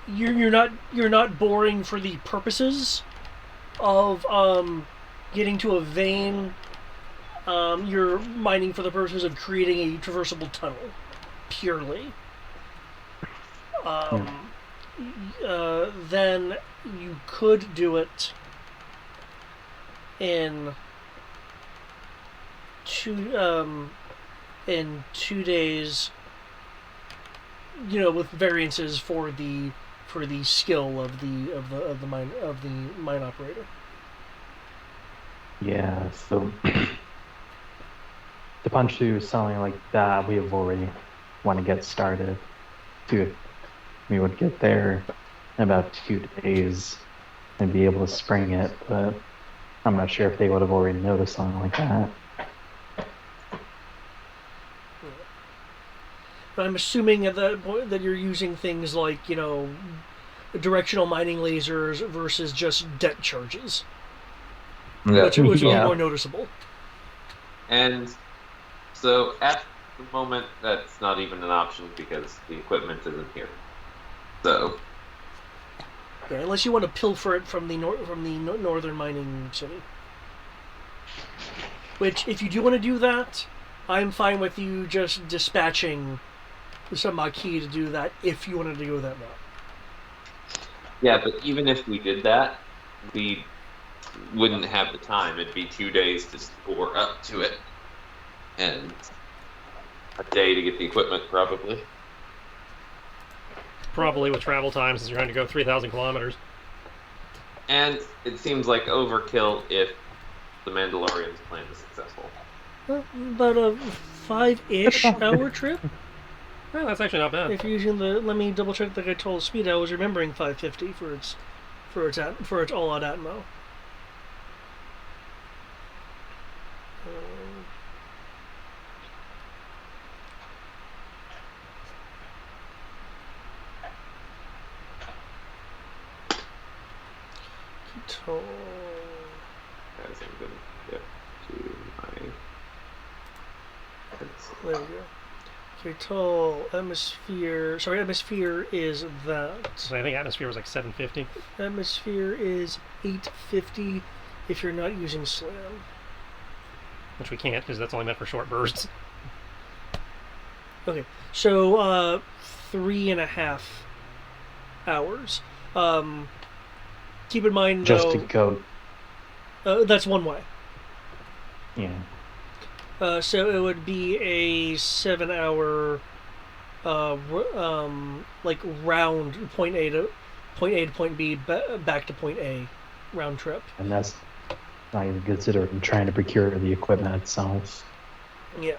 you're not boring for the purposes of getting to a vein. You're mining for the purposes of creating a traversable tunnel, purely. Then you could do it in 2 days. With variances for the skill of the mine operator. Yeah, so to punch through something like that, we have already want to get started. We would get there in about 2 days and be able to spring it, but I'm not sure if they would have already noticed something like that. But I'm assuming at that point that you're using things like, directional mining lasers versus just debt charges, which are more noticeable. And so at the moment, that's not even an option because the equipment isn't here. So Yeah, unless you want to pilfer it from the northern mining city. Which, if you do want to do that, I'm fine with you just dispatching some Maquis to do that if you wanted to go that route. yeah, but even if we did that, we wouldn't have the time. It'd be 2 days to spore up to it, and a day to get the equipment, probably. Probably with travel time, since you're trying to go 3,000 kilometers. And it seems like overkill if the Mandalorian's plan is successful. About a 5-ish hour trip. Well, that's actually not bad. If you're using let me double check the total speed. I was remembering 550 for its all-out Atmo. Total. As I'm going to get to my... There we go. Okay, total atmosphere. Sorry, atmosphere is that. So I think atmosphere was like 750. Atmosphere is 850 if you're not using slam. Which we can't, because that's only meant for short bursts. Okay, so 3.5 hours. Keep in mind, just though, to go. that's one way. Yeah. So it would be a 7-hour, like round point A to point B, back to point A, round trip. And that's not even considering trying to procure the equipment itself. Yeah.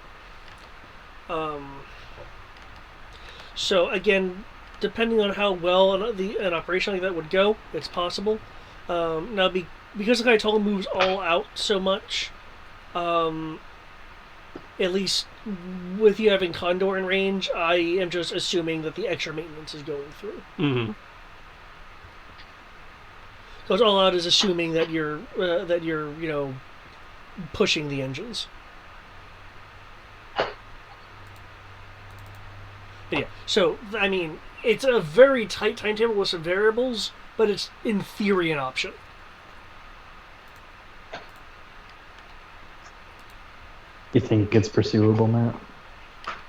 So again, depending on how well an operation like that would go, it's possible. Now, because the Kaitola moves all out so much, at least with you having Condor in range, I am just assuming that the extra maintenance is going through. Mm-hmm. Because all out is assuming that you're pushing the engines. But yeah, so I mean, it's a very tight timetable with some variables, but it's in theory an option. You think it's pursuable, Matt?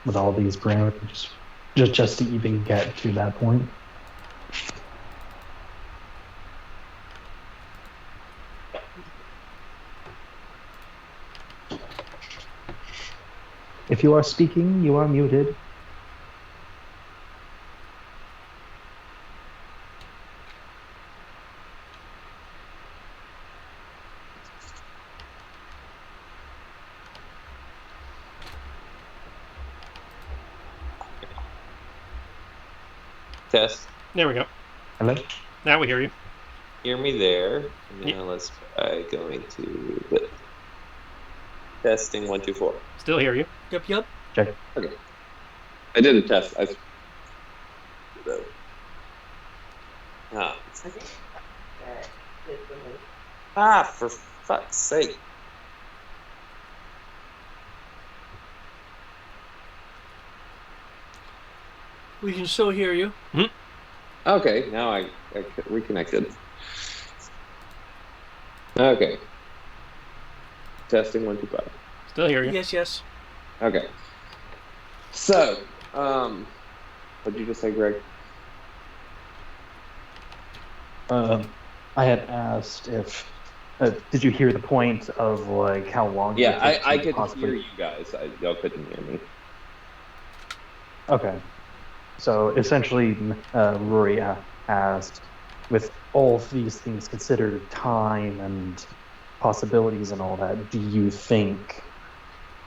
With all these parameters, just to even get to that point. If you are speaking, you are muted. Test. There we go. Hello? Now we hear you. Hear me there. Now Yeah. let's try going to the testing 1, 2, 4. Still hear you. Yep. Check. Okay. I did a test. For fuck's sake. We can still hear you. Okay, now I reconnected. Okay. Testing 1, 2, 5. Still hear you. Yes. Okay. So, what did you just say, Greg? I had asked if did you hear the point of like how long? Yeah, it takes I to could possibly... hear you guys. Y'all couldn't hear me. Okay. So essentially, Rory asked, with all of these things considered, time and possibilities and all that, do you think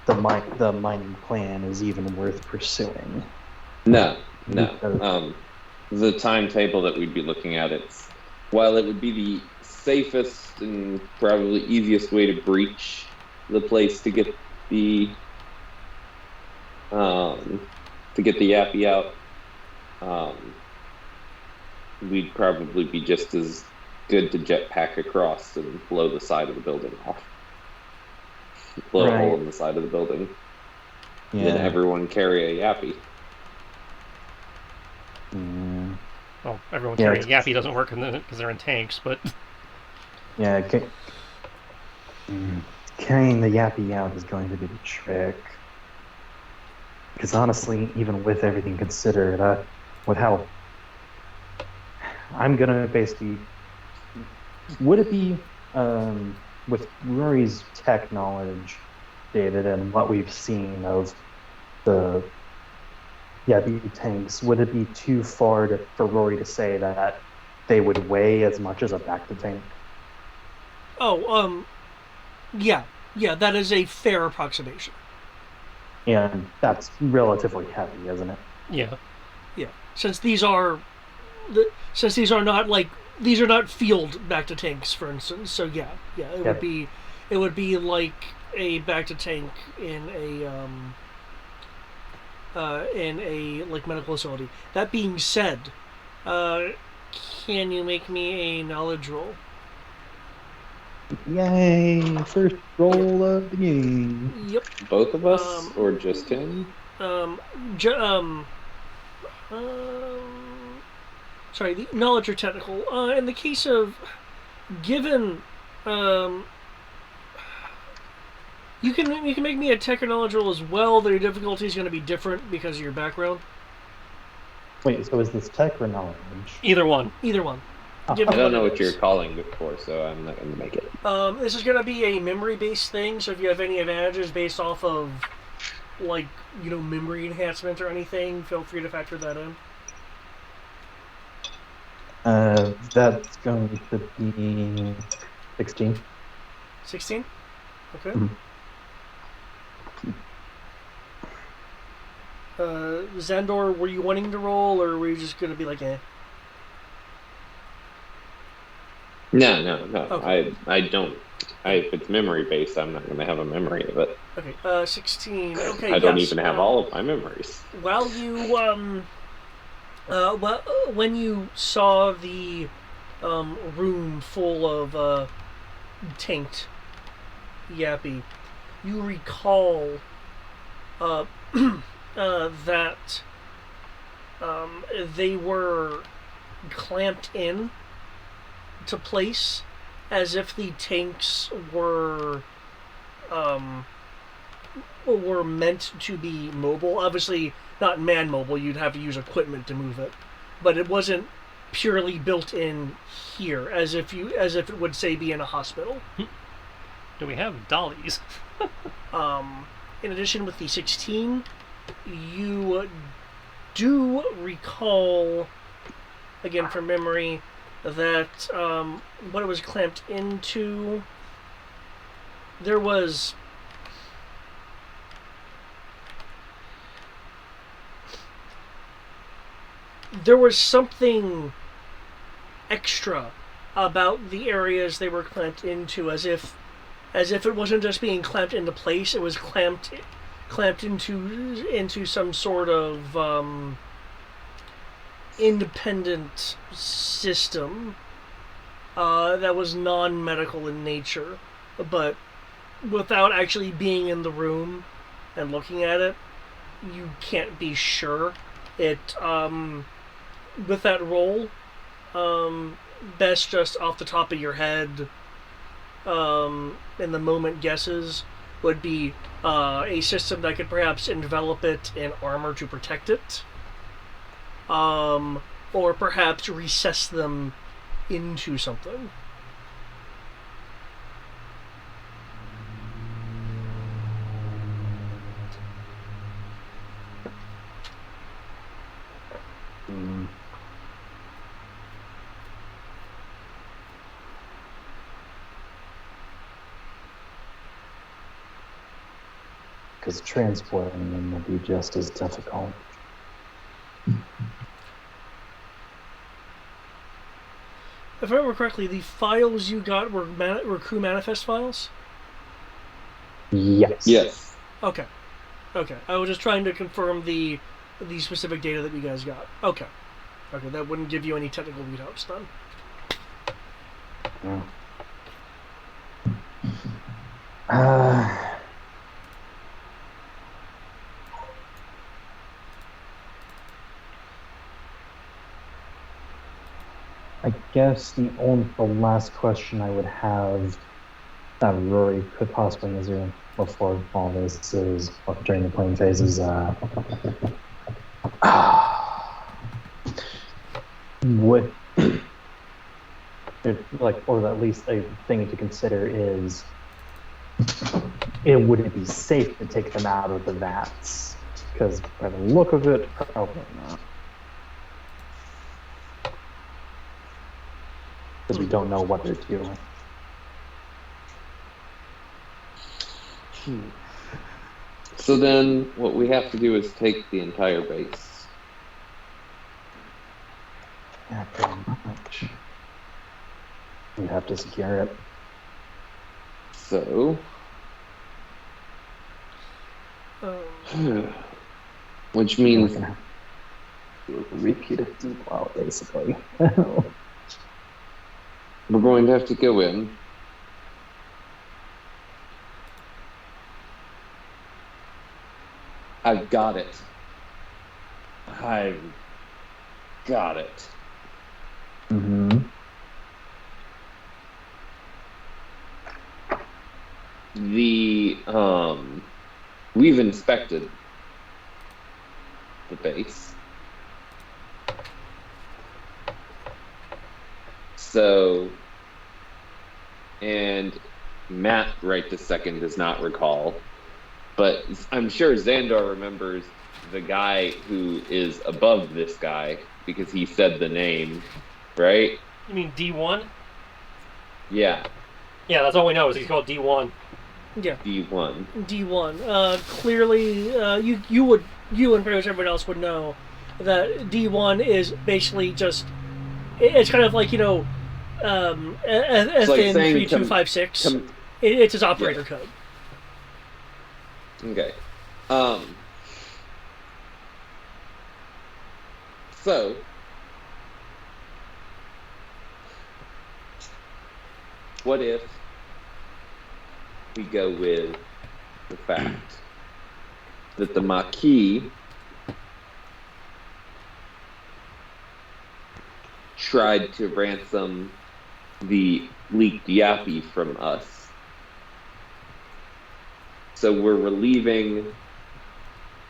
the mining plan is even worth pursuing? No. Because- The timetable that we'd be looking at, while it would be the safest and probably easiest way to breach the place to get the Yappy out, we'd probably be just as good to jetpack across and blow the side of the building off. Blow a hole in the side of the building. Yeah. And then everyone carry a Yappy. Well, everyone carrying Yappy doesn't work because they're in tanks, but... Yeah, carrying the Yappy out is going to be the trick. Because honestly, even with everything considered, with how... I'm going to basically... Would it be, with Rory's tech knowledge, David, and what we've seen of the Yappy tanks, would it be too far for Rory to say that they would weigh as much as a Bacta tank? Oh, yeah, that is a fair approximation. And that's relatively heavy, isn't it? Yeah. Since these are not field Bacta tanks, for instance. So it would be like a Bacta tank in a like medical facility. That being said, can you make me a knowledge roll? Yay! First roll of the game. Yep. Both of us, or just him? Sorry, the knowledge or technical. In the case of given, you can make me a tech or knowledge roll as well. Though your difficulty is going to be different because of your background. Wait, so is this tech or knowledge? Either one. Either one. Give I me don't what know it what you're is. calling it for, so I'm not going to make it. This is going to be a memory-based thing, so if you have any advantages based off of, like, memory enhancement or anything, feel free to factor that in. That's going to be 16. 16? Okay. Mhm. Xandor, were you wanting to roll, or were you just going to be like, eh? No. Okay. I don't. If it's memory based, I'm not going to have a memory of it. Okay, 16. Okay, I don't yes. even have all of my memories. While you, when you saw the, room full of, tanked Yappy, you recall, that, they were clamped in to place as if the tanks were meant to be mobile. Obviously not man mobile, you'd have to use equipment to move it. But it wasn't purely built in here as if it would say be in a hospital. Do we have dollies? In addition, with the 16, you do recall, again from memory, that what it was clamped into, there was something extra about the areas they were clamped into, as if it wasn't just being clamped into place, it was clamped into some sort of independent system that was non-medical in nature, but without actually being in the room and looking at it, you can't be sure. It with that roll, best just off the top of your head, in the moment guesses would be a system that could perhaps envelop it in armor to protect it, or perhaps recess them into something. Because transporting them will be just as difficult. If I remember correctly, the files you got were crew manifest files? Yes. Yes. Okay. I was just trying to confirm the specific data that you guys got. Okay, that wouldn't give you any technical readouts then. Yeah. I guess the last question I would have that Rory could possibly answer before all this is during the playing phase is would it, or at least a thing to consider is would it be safe to take them out of the vats? Because by the look of it, probably not. Because we don't know what they're doing. So then what we have to do is take the entire base. Yeah, pretty much. We have to secure it. So, which means We're gonna do a repeat of deep well, basically. we're going to have to go in. I've got it. Mm-hmm. We've inspected the base. So, and Matt right this second does not recall, but I'm sure Xandar remembers the guy who is above this guy because he said the name, right? You mean D1? Yeah, Yeah, that's all we know is he's called D1. Yeah, D1. D1. Clearly, you and pretty much everyone else would know that D1 is basically just. It's kind of like It's like FN saying 3256. It's his operator code. Okay. So, what if we go with the fact that the Maquis tried to ransom the leaked Yappy from us? So we're relieving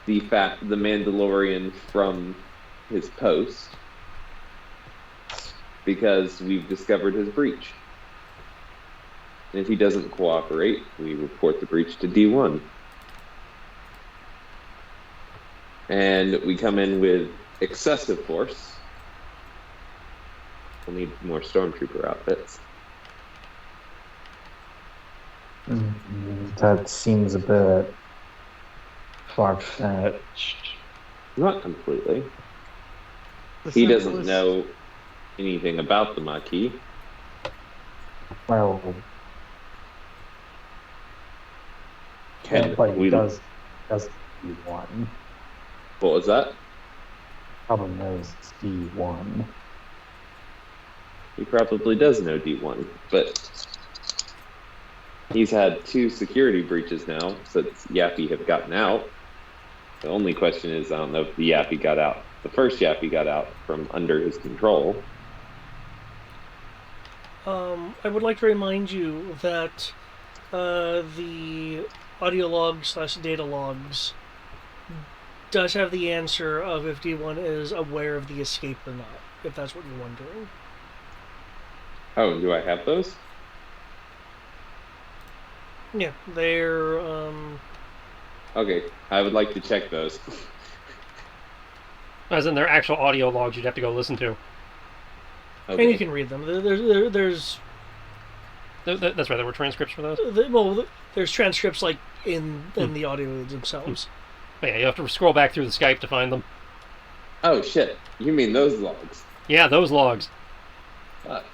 the Mandalorian from his post because we've discovered his breach. And if he doesn't cooperate, we report the breach to D1. And we come in with excessive force. We'll need more stormtrooper outfits. That seems a bit far-fetched. Not completely. The He doesn't simplest- know anything about the Maquis. Well, And but he we- does D1. What was that? Problem knows it's D1. He probably does know D1, but he's had 2 security breaches now since Yappy have gotten out. The only question is, I don't know if the Yappy got out. The first Yappy got out from under his control. I would like to remind you that the audio logs / data logs does have the answer of if D1 is aware of the escape or not, if that's what you're wondering. Oh, do I have those? Yeah, they're Okay, I would like to check those. As in their actual audio logs you'd have to go listen to. and you Okay. can read them. There's That's right, there were transcripts for those. there's transcripts like in the audio themselves. But yeah, you have to scroll back through the Skype to find them. Oh shit, you mean those logs? Yeah, those logs. Fuck.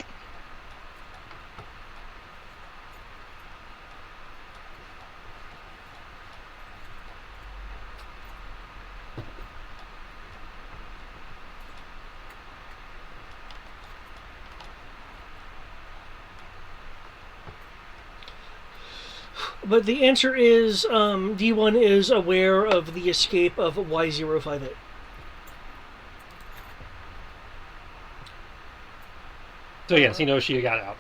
But the answer is D1 is aware of the escape of Y058. So yes, he knows she got out.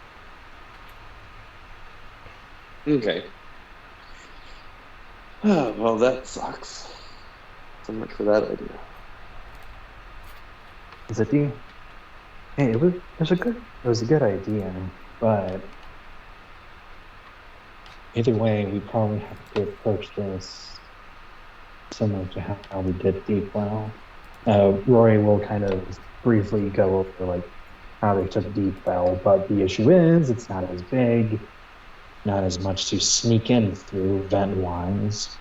Okay. Oh, well, that sucks. So much for that idea. Is it D? Hey, it was a good idea, but either way, we probably have to approach this similar to how we did Deep Well. Rory will kind of briefly go over like how they took Deep Well, but the issue is it's not as big, not as much to sneak in through vent-wise.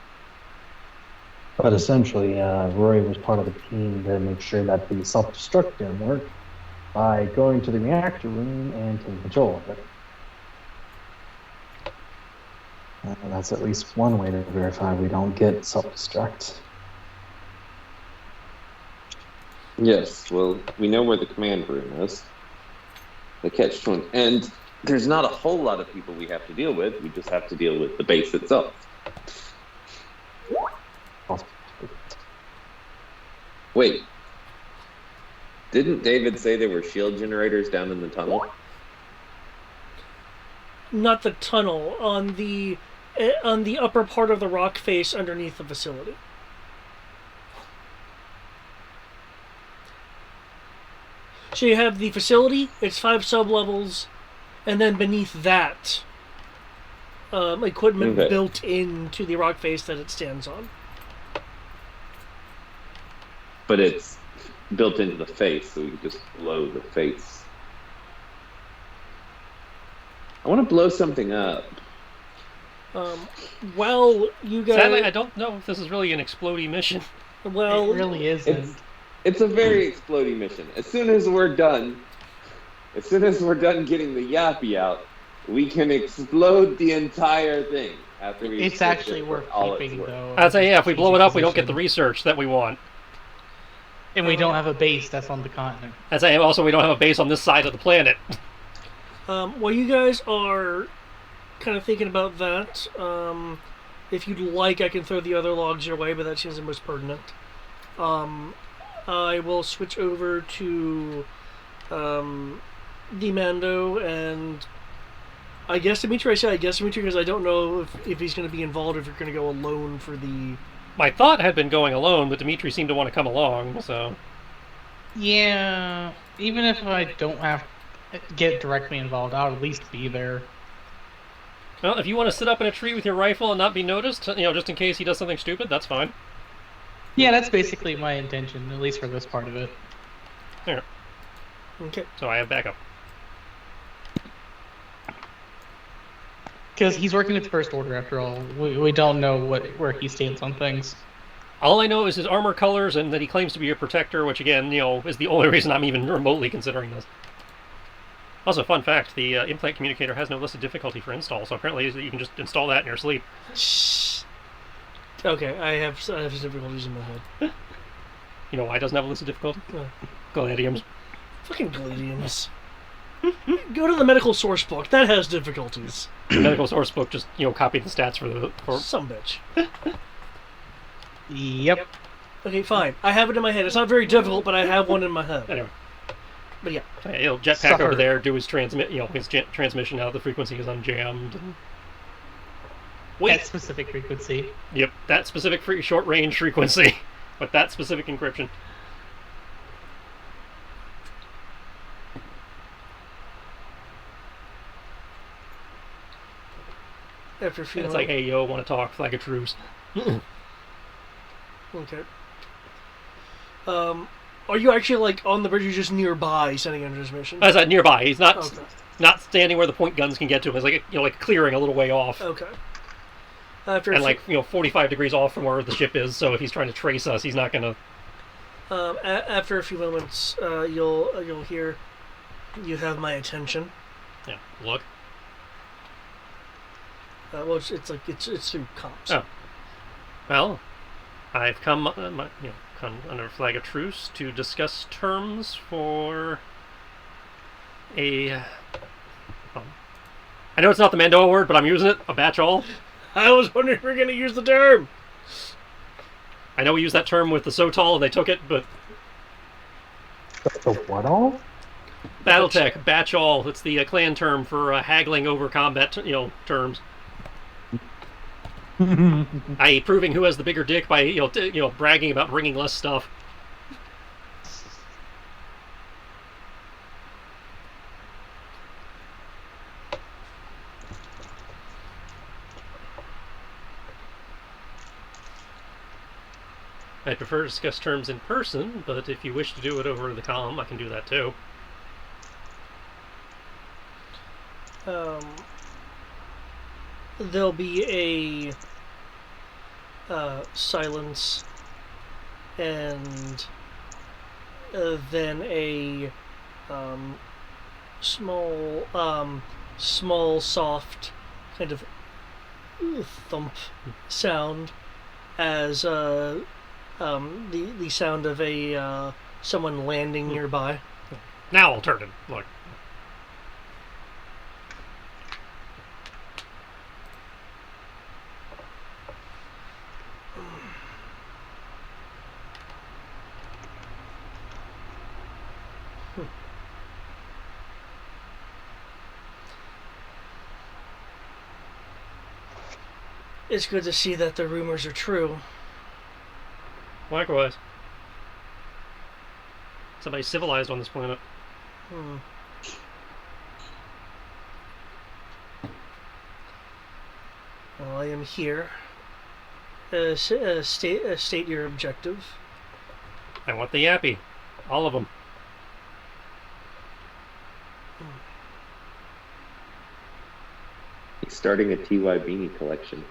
But essentially, Rory was part of the team to make sure that the self-destruct didn't work by going to the reactor room and taking control of it. That's at least one way to verify we don't get self-destruct. Yes, well, we know where the command room is. The catch-20. And there's not a whole lot of people we have to deal with. We just have to deal with the base itself. Wait. Didn't David say there were shield generators down in the tunnel? Not the tunnel, on the upper part of the rock face underneath the facility. So you have the facility, it's 5 sub-levels, and then beneath that, equipment Okay. built into the rock face that it stands on. But it's built into the face, so we can just blow the face. I want to blow something up. Well, you guys... Sadly, I don't know if this is really an explodey mission. Well, It really isn't. It's a very exploding mission. As soon as we're done getting the yappy out, we can explode the entire thing after we. It's actually worth all keeping, it's worth. though. I'd say, yeah, if we blow it up, we don't get Position. the research that we want. And we don't have a base that's on the continent. I'd say also we don't have a base on this side of the planet. while you guys are kind of thinking about that, if you'd like, I can throw the other logs your way, but that seems the most pertinent. I will switch over to Mando, and I guess Dimitri, because I don't know if he's going to be involved, if you're going to go alone for the... My thought had been going alone, but Dimitri seemed to want to come along, so... Yeah, even if I don't have to get directly involved, I'll at least be there. Well, if you want to sit up in a tree with your rifle and not be noticed, just in case he does something stupid, that's fine. Yeah, that's basically my intention, at least for this part of it. There. Okay. So I have backup. Because he's working with the First Order, after all. We don't know where he stands on things. All I know is his armor colors and that he claims to be a protector, which again, is the only reason I'm even remotely considering this. Also, fun fact, the implant communicator has no listed difficulty for install, so apparently you can just install that in your sleep. Shh. Okay, I have difficulties in my head. You know why it doesn't have a listed difficulty? Gladiums. Fucking Gladiums. Go to the medical source book. That has difficulties. The medical source book just, copied the stats for... Some bitch. Yep. Okay, fine. I have it in my head. It's not very difficult, but I have one in my head. Anyway. But yeah. He'll jetpack over there, do his transmission now. The frequency is unjammed. Wait. That specific frequency. Yep, that specific short range frequency with that specific encryption. After a few It's like, hey, yo, want to talk? Flag a truce. Okay. Are you actually on the bridge? You're just nearby, sending in transmission. As nearby, he's not Okay. not standing where the point guns can get to him. It's like clearing a little way off, Okay. After and 45 degrees off from where the ship is. So if he's trying to trace us, he's not gonna. after a few moments, you'll hear, "You have my attention." Yeah, look. Well, it's through comms. Oh. Well, I've come under flag of truce to discuss terms for a. I know it's not the Mandoa word, but I'm using it. A batch all. I was wondering if we were going to use the term. I know we used that term with the Sotal and they took it, but The what all? BattleTech, batch all. It's the clan term for haggling over combat, terms. I.e., proving who has the bigger dick by bragging about bringing less stuff. I prefer to discuss terms in person, but if you wish to do it over the comm, I can do that too. There'll be a silence, and then a small, soft kind of thump sound as the sound of someone landing nearby. Now I'll turn it. Look. It's good to see that the rumors are true. Likewise. Somebody civilized on this planet. Hmm. Well, I am here. State your objective. I want the Yappy. All of them. He's starting a TY Beanie collection.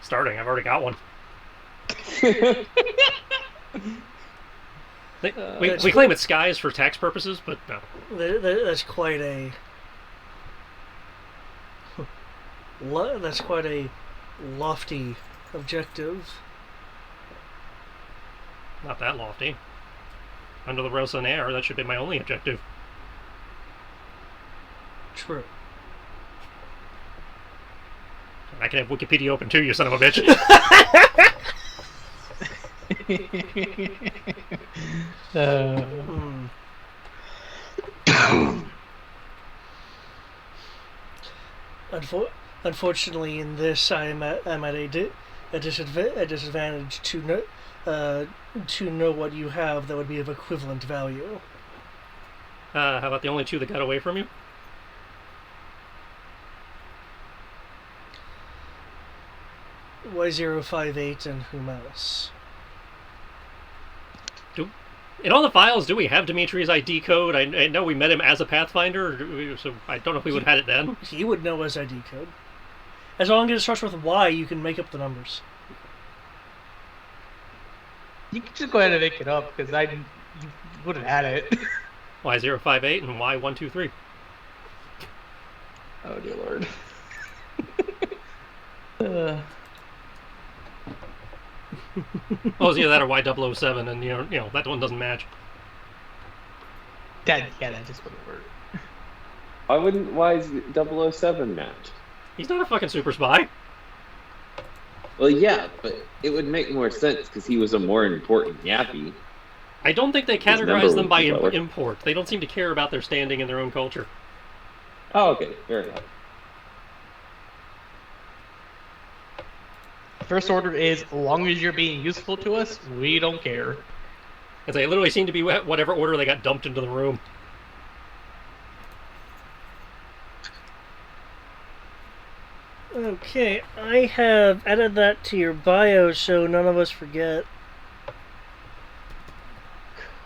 Starting. I've already got one. We claim it's Skies for tax purposes, but no. That's quite a. That's quite a lofty objective. Not that lofty. Under the rose and air, that should be my only objective. True. I can have Wikipedia open too, you son of a bitch. Unfortunately, in this, I'm at a disadvantage to know what you have that would be of equivalent value. How about the only two that got away from you? Y058 and whom else? In all the files, do we have Dimitri's ID code? I know we met him as a Pathfinder, so I don't know if we would have had it then. He would know his ID code. As long as it starts with Y, you can make up the numbers. You can just go ahead and make it up because you would have had it. Y058 and Y123. Oh dear lord. Oh, it's either that or Y007, and you know that one doesn't match. That just wouldn't work. Why is 007 match? He's not a fucking super spy. Well, yeah, but it would make more sense because he was a more important Yappy. I don't think they His number categorize them would by be lower. import. They don't seem to care about their standing in their own culture. Oh, okay, fair enough. First order is, as long as you're being useful to us, we don't care. And they literally seem to be whatever order they got dumped into the room. Okay, I have added that to your bio so none of us forget.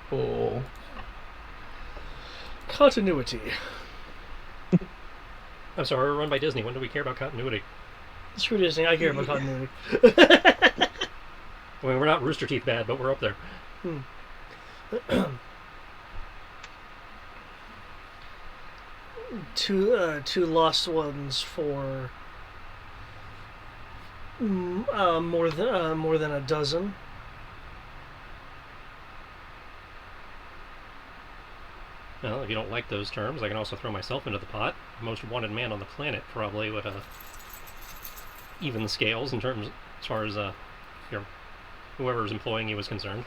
Cool. Continuity. I'm sorry, we're run by Disney. When do we care about continuity? Screw Disney, I care about continuity. I mean, we're not Rooster Teeth bad, but we're up there. Two lost ones for more than a dozen. Well, if you don't like those terms, I can also throw myself into the pot. Most wanted man on the planet probably would even the scales in terms as far as whoever's employing you is concerned.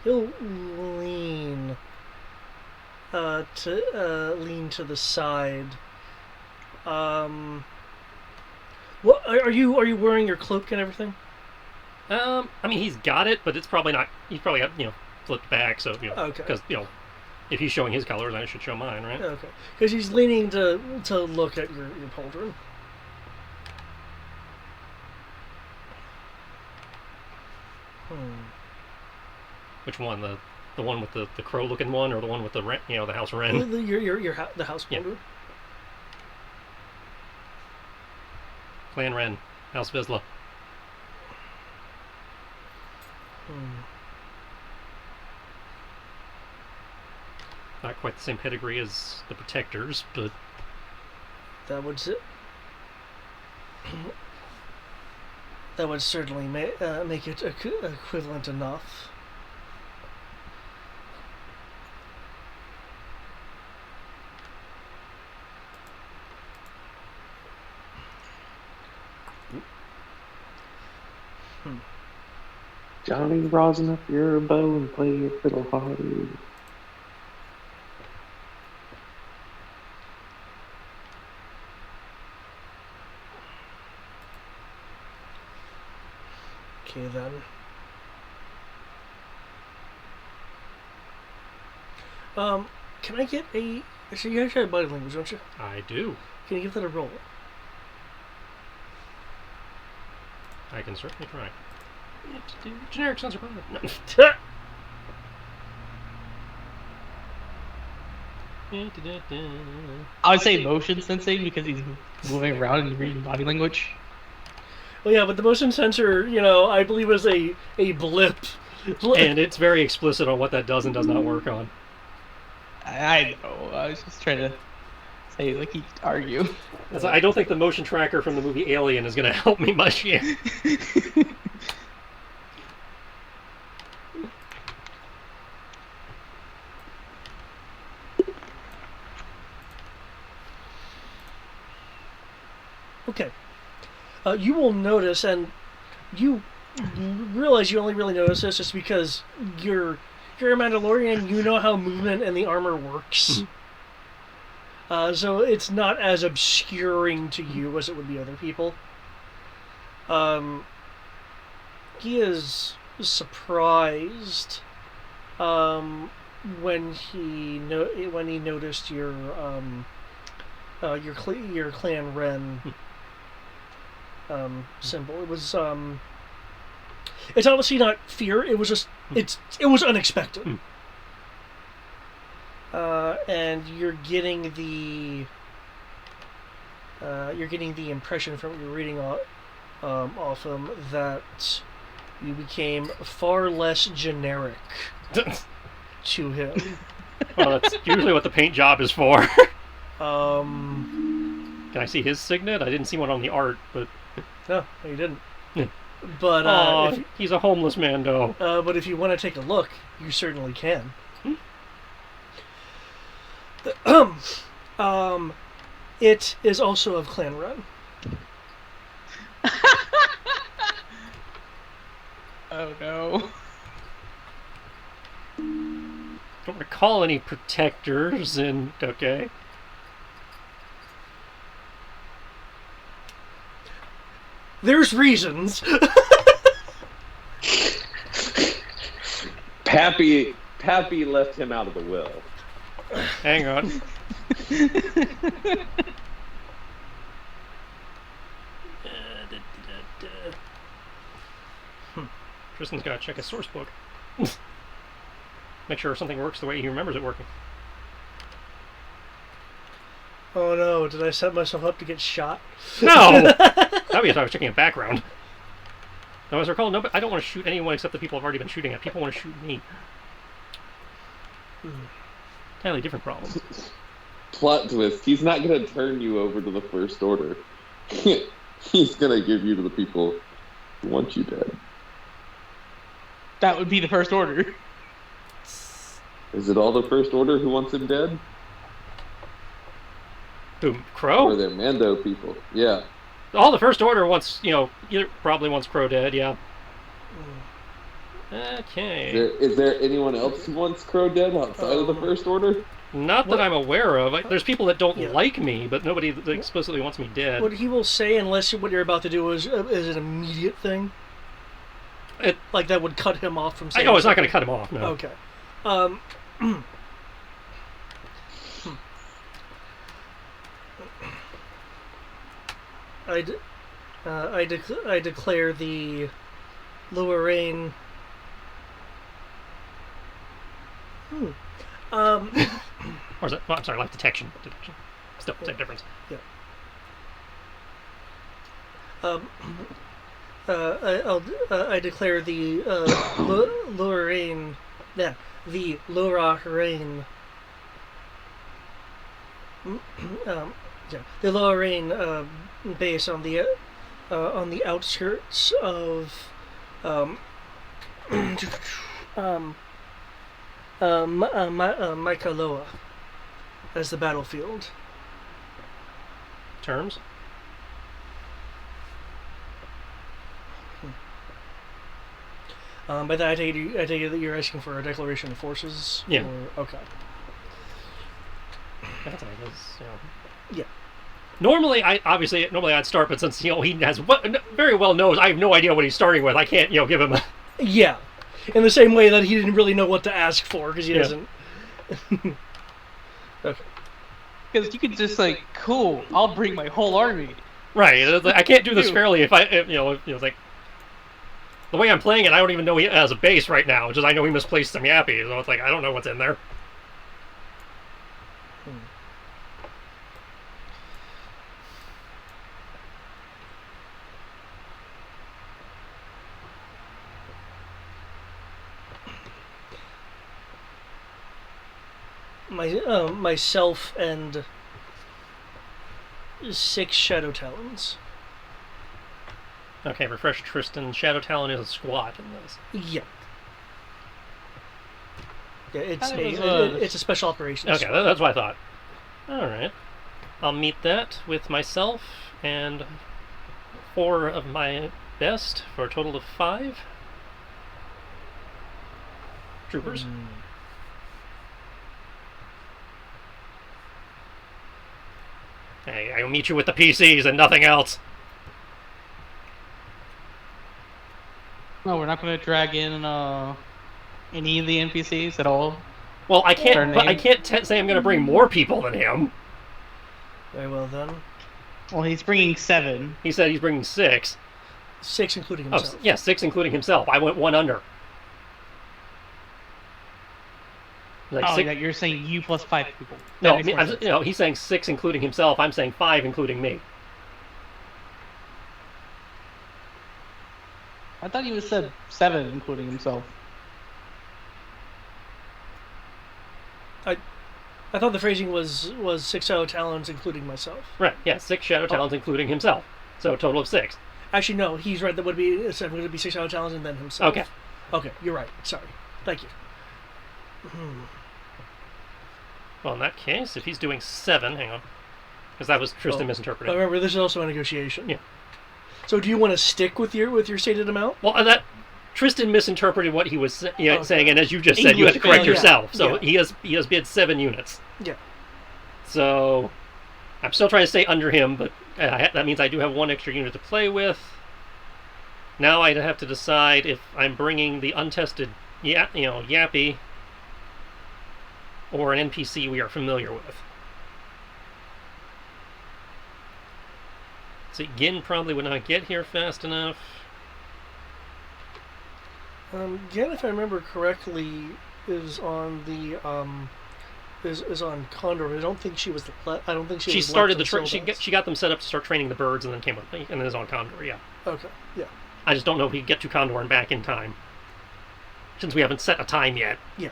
He'll lean to the side. What are you wearing your cloak and everything? I mean, he's got it, but it's probably not. He's probably got flipped back, so Okay. because if he's showing his colors, I should show mine, right? Okay, because he's leaning to look at your pauldron. Which one? The one with the crow looking one, or the one with the the house wren? The house pauldron. Clan Wren, House Vizsla. Not quite the same pedigree as the Protectors, but That would certainly make it equivalent enough. Johnny, rosin up your bow and play your fiddle hard. Okay then. Can I get a... So you actually have body language, don't you? I do. Can you give that a roll? I can certainly try. Generic sensor problem. No. I would say motion sensing because he's moving around and reading body language. Well, yeah, but the motion sensor, I believe is a blip. And it's very explicit on what that does and does not work on. I know. I was just trying to say, like, he argue. I don't think the motion tracker from the movie Alien is going to help me much here. Okay. You will notice, and you realize you only really notice this just because you're a Mandalorian, you know how movement and the armor works. So it's not as obscuring to you as it would be other people. He is surprised when he noticed your clan Ren symbol. It was it's obviously not fear. It was just it was unexpected. And you're getting the impression from what you're reading off him that you became far less generic to him. Well, that's usually what the paint job is for. Can I see his signet? I didn't see one on the art, but... No, you didn't. Yeah. But he's a homeless Mando. But if you want to take a look, you certainly can. It is also of Clan Ren. Oh no. Don't recall any protectors, and okay. There's reasons. Pappy left him out of the will. Hang on. Tristan's got to check his source book. Make sure something works the way he remembers it working. Oh no, did I set myself up to get shot? No! That'd be if I was checking a background. Now, as I recall, I don't want to shoot anyone except the people I've already been shooting at. People want to shoot me. Entirely different problem. Plot twist, he's not going to turn you over to the First Order. He's going to give you to the people who want you dead. That would be the First Order. Is it all the First Order who wants him dead? Who, Crow? Or they're Mando people, yeah. All the First Order wants, probably wants Crow dead, yeah. Okay. Is there anyone else who wants Crow dead outside of the First Order? Not that I'm aware of. There's people that don't like me, but nobody that explicitly wants me dead. What he will say, unless what you're about to do is an immediate thing, like that would cut him off from saying it's not going to cut him off, no. Okay. I declare the Lorraine. Or is it? Well, I'm sorry, life detection. Still, same difference. Yeah. I declare the Lorraine. Yeah, the Lorraine. The Lorraine base on the outskirts of Maikaloa as the battlefield. Terms? By that, I take it that you're asking for a declaration of forces? Yeah. Okay. That's how it is, Yeah. Normally I'd start, but since he has very well knows I have no idea what he's starting with, I can't give him a... Yeah, in the same way that he didn't really know what to ask for because he doesn't. Okay. Because you could just like, cool, I'll bring my whole army. Right. It's like, I can't do this You. fairly if it's like the way I'm playing it. I don't even know he has a base right now. Just I know he misplaced some Yappy, so it's like I don't know what's in there. Myself and 6 Shadow Talons. Okay, refresh Tristan. Shadow Talon is a squad in this. Yeah. Yeah, Kind of it's a special operations. Okay, that's what I thought. All right, I'll meet that with myself and 4 of my best for a total of 5 troopers. Hey, I'll meet you with the PCs and nothing else. No, we're not going to drag in any of the NPCs at all. Well, I can't. Their But I name? can't say I'm going to bring more people than him. Very well then. Well, he's bringing 7. He said he's bringing 6. 6 including Oh, himself. yeah, 6 including himself. I went 1 under. Like Oh, 6, yeah, you're saying you plus 5 people. no, That makes more sense. he's saying 6 including himself. I'm saying 5 including me. I thought he was said 7, including himself. I thought the phrasing was 6 Shadow Talons including myself. Right? Yeah, 6 Shadow Talons including himself. So a total of 6. Actually, no, he's right. That would be it's going to be 6 Shadow Talons and then himself. Okay. Okay, you're right. Sorry. Thank you. Well, in that case, if he's doing 7, hang on, because that was Tristan But misinterpreting. remember, this is also a negotiation. Yeah. So, do you want to stick with your stated amount? Well, that Tristan misinterpreted what he was Okay. saying, and as you just said, you had to English correct failure. yourself. So Yeah. he has bid 7 units. Yeah. So I'm still trying to stay under him, but that means I do have 1 extra unit to play with. Now I'd have to decide if I'm bringing the untested, Yappy, or an NPC we are familiar with. So Gin probably would not get here fast enough. Again, if I remember correctly, is on the is on Condor. I don't think she was I don't think she. She was started the left she until got them set up to start training the birds, and then came with me, and then is on Condor. Yeah, Okay. Yeah. I just don't know if we can get to Condor and back in time, since we haven't set a time yet. Yeah.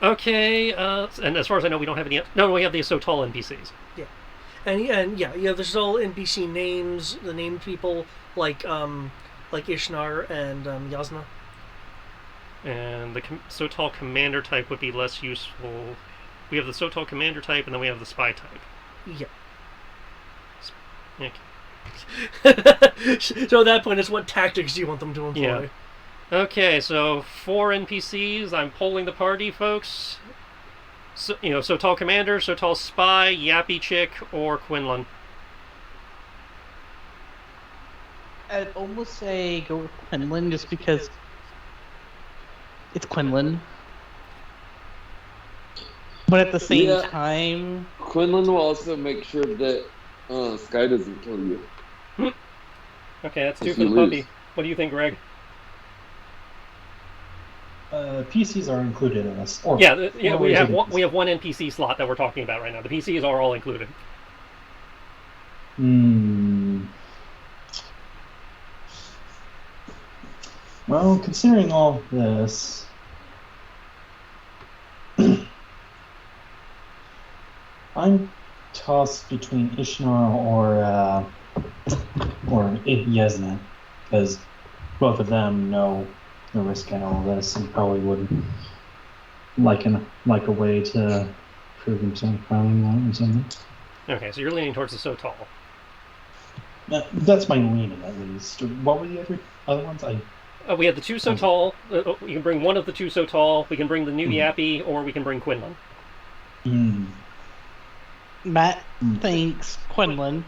Okay, and as far as I know, we don't have any. No, we have the So Tall NPCs. And there's all NPC names, the named people like Ishnar and Yasna. And the So Tall Commander type would be less useful. We have the So Tall Commander type, and then we have the Spy type. Yeah. Okay. So at that point, it's what tactics do you want them to employ? Yeah. Okay, so 4 NPCs. I'm polling the party, folks. So, So Tall Commander, So Tall Spy, Yappy Chick, or Quinlan. I'd almost say go with Quinlan just because it's Quinlan. But at the same Yeah. time, Quinlan will also make sure that Sky doesn't kill you. Okay, that's 2 If for the you puppy. lose. What do you think, Greg? PCs are included in this. Or, Yeah, or we have included. we have 1 NPC slot that we're talking about right now. The PCs are all included. Well, considering all this, I'm tossed between Ishnar or Yezna, because both of them know the risk in all this and probably would like a way to prove himself probably or something. Okay, so you're leaning towards the So Tall. That's my leaning, at least. What were the other ones? We have the 2 So Tall. We can bring 1 of the 2 So Tall. We can bring the new Yappy, or we can bring Quinlan. Matt thinks Quinlan.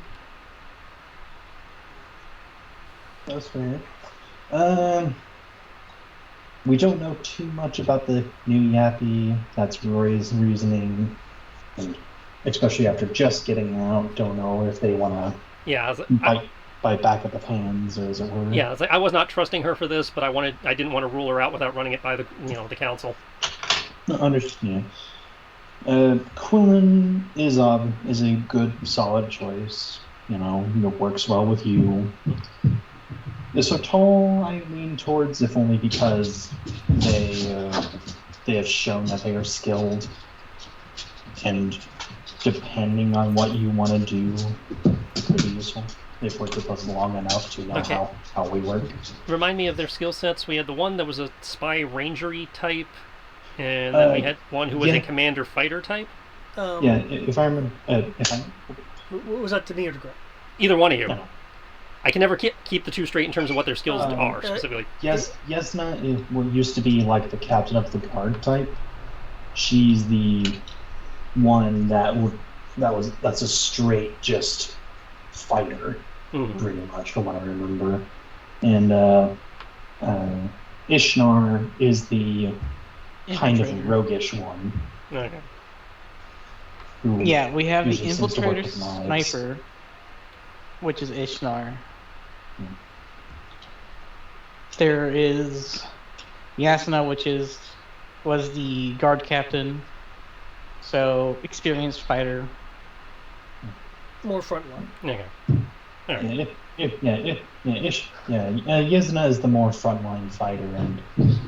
That's fair. we don't know too much about the new Yappy. That's Roy's reasoning, and especially after just getting out, don't know if they want to Yeah, I was, bite back at the fans, as it were. yeah, I was like, I was not trusting her for this, but I didn't want to rule her out without running it by the the council. No, understand. Quillen is a good, solid choice. Works well with you. The Sotol I lean towards, if only because they have shown that they are skilled, and depending on what you want to do, it could be useful. They've worked with us long enough to know how we work. Remind me of their skill sets. We had the one that was a spy rangery type, and then we had one who was a commander fighter type. If I remember, What was that to me or to Greg? Either one of you. No. I can never keep the two straight in terms of what their skills are specifically. Yes, Yesna is what used to be like the captain of the guard type. She's the one that's a straight just fighter, pretty much from what I remember. And Ishnar is the kind of roguish one. Okay. Yeah, we have the infiltrator sniper, which is Ishnar. There is Yasna, which was the guard captain, so experienced fighter. More frontline. Okay. Right. Yasna is the more frontline fighter, and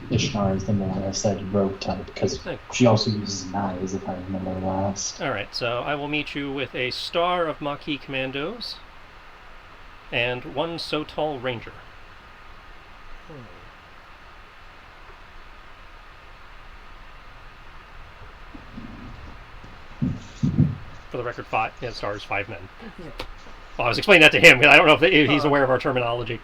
Ishnar is the more, I said, rogue type, because she also uses knives, if I remember last. Alright, so I will meet you with a star of Maquis commandos and one Sotol ranger. For the record, stars, 5 men. Yeah. Well, I was explaining that to him, because I don't know if he's aware of our terminology.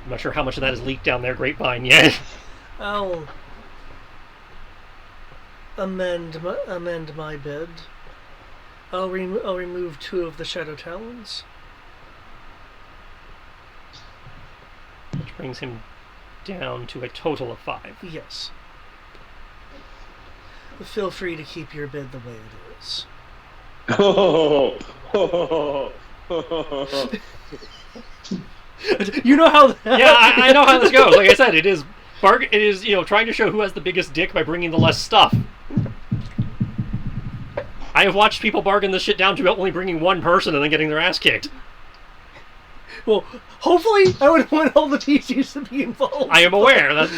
I'm not sure how much of that is leaked down their grapevine yet. I'll amend my bid. I'll remove 2 of the Shadow Talons. Which brings him down to a total of 5. Yes. Feel free to keep your bid the way it is. You know how. Yeah, I know how this goes. Like I said, it is trying to show who has the biggest dick by bringing the less stuff. I have watched people bargain this shit down to only bringing one person and then getting their ass kicked. Well, hopefully, I would want all the PCs to be involved. I am aware.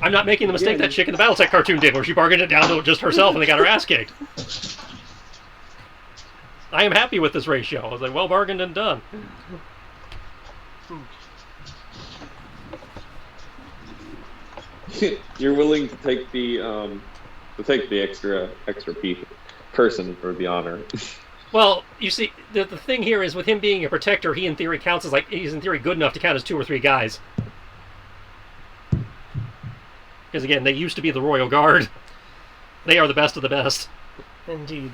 I'm not making the mistake that chick in the Battletech cartoon did, where she bargained it down to just herself and they got her ass kicked. I am happy with this ratio. I was like, well bargained and done. You're willing to take the extra person for the honor. Well, you see, the thing here is with him being a protector, he in theory counts as he's in theory good enough to count as 2 or 3 guys. Because again, they used to be the Royal Guard. They are the best of the best. Indeed.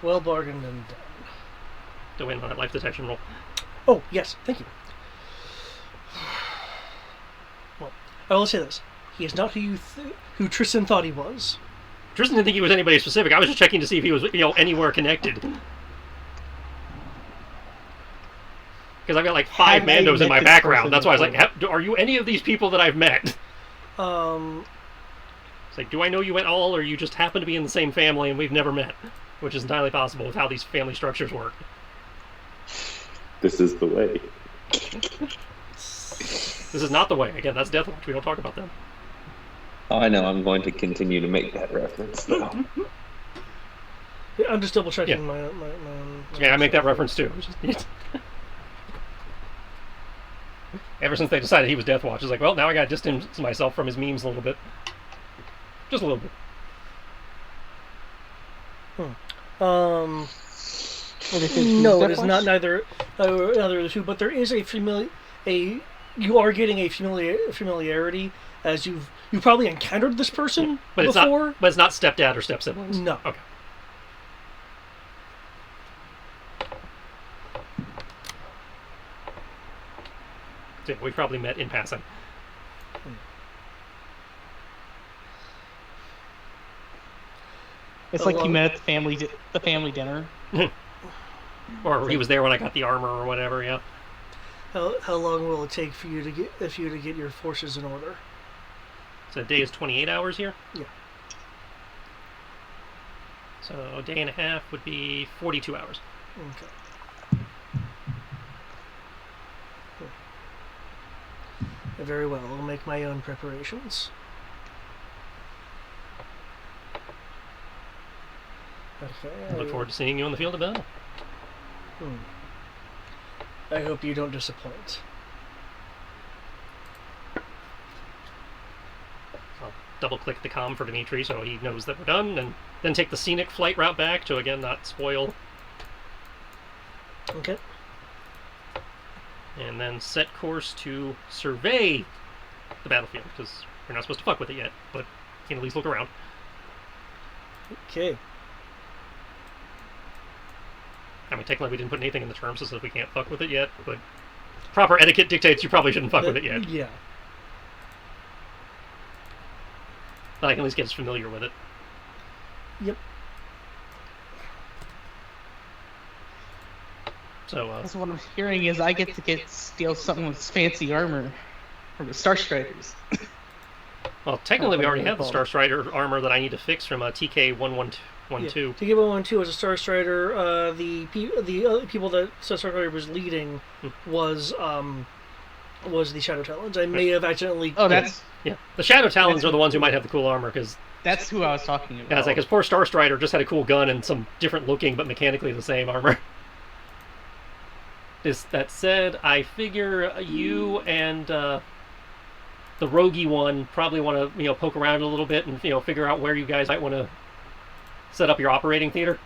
Well bargained and done. To win on that life detection roll. Oh, yes. Thank you. Well, I will say this. He is not who Tristan thought he was. Tristan didn't think he was anybody specific. I was just checking to see if he was, anywhere connected. Because I've got like 5 Mandos in my background. That's why I was like, are you any of these people that I've met? It's like, do I know you at all, or you just happen to be in the same family and we've never met? Which is entirely possible with how these family structures work. This is the way. This is not the way. Again, that's Deathwatch. We don't talk about them. Oh, I know. I'm going to continue to make that reference, though. I'm just double checking my Yeah, I make that reference too. Ever since they decided he was Deathwatch, it's like, well, now I got to distance myself from his memes a little bit. Just a little bit. No, it is not neither of the two, but there is you are getting a familiarity as you probably encountered this person but before. But it's not stepdad or stepsiblings. No. Okay. So we've probably met in passing. It's How like you long- met at the family dinner. Or he was there when I got the armor or whatever. Yeah. How long will it take for you to get your forces in order? So a day is 28 hours here. Yeah. So a day and a half would be 42 hours. Okay. Very well. I'll make my own preparations. Okay. I look forward to seeing you on the field of battle. I hope you don't disappoint. I'll double click the comm for Dimitri so he knows that we're done, and then take the scenic flight route back to again not spoil, Okay. and then set course to survey the battlefield because we're not supposed to fuck with it yet, but you can at least look around. Okay. I mean, technically we didn't put anything in the terms that says we can't fuck with it yet, but proper etiquette dictates you probably shouldn't fuck with it yet. Yeah. But I can at least get us familiar with it. Yep. So, That's what I'm hearing is I get to steal something with fancy armor from the Star Striders. well, technically we already have the Cool. Star Strider armor that I need to fix from TK1112. Yeah. TK112 was a Star Strider. The other people that Star Strider was leading was the Shadow Talons. I may have accidentally. Oh, that's Yeah, the Shadow Talons are the ones who might have the cool armor because who I was talking about. yeah, it's like his poor Star Strider just had a cool gun and some different looking but mechanically the same armor. That said, I figure you and the roguey one probably want to poke around a little bit and figure out where you guys might want to set up your operating theater.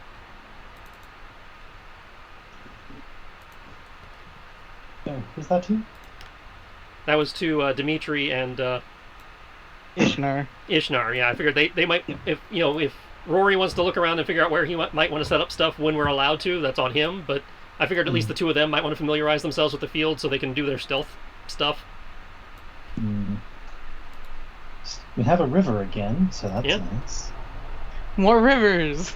Who's that to? That was to Dimitri and Ishnar. Ishnar. Yeah, I figured they might if Rory wants to look around and figure out where he might want to set up stuff when we're allowed to. That's on him, but I figured at least the two of them might want to familiarize themselves with the field so they can do their stealth stuff. We have a river again, so that's Yeah. nice. More rivers.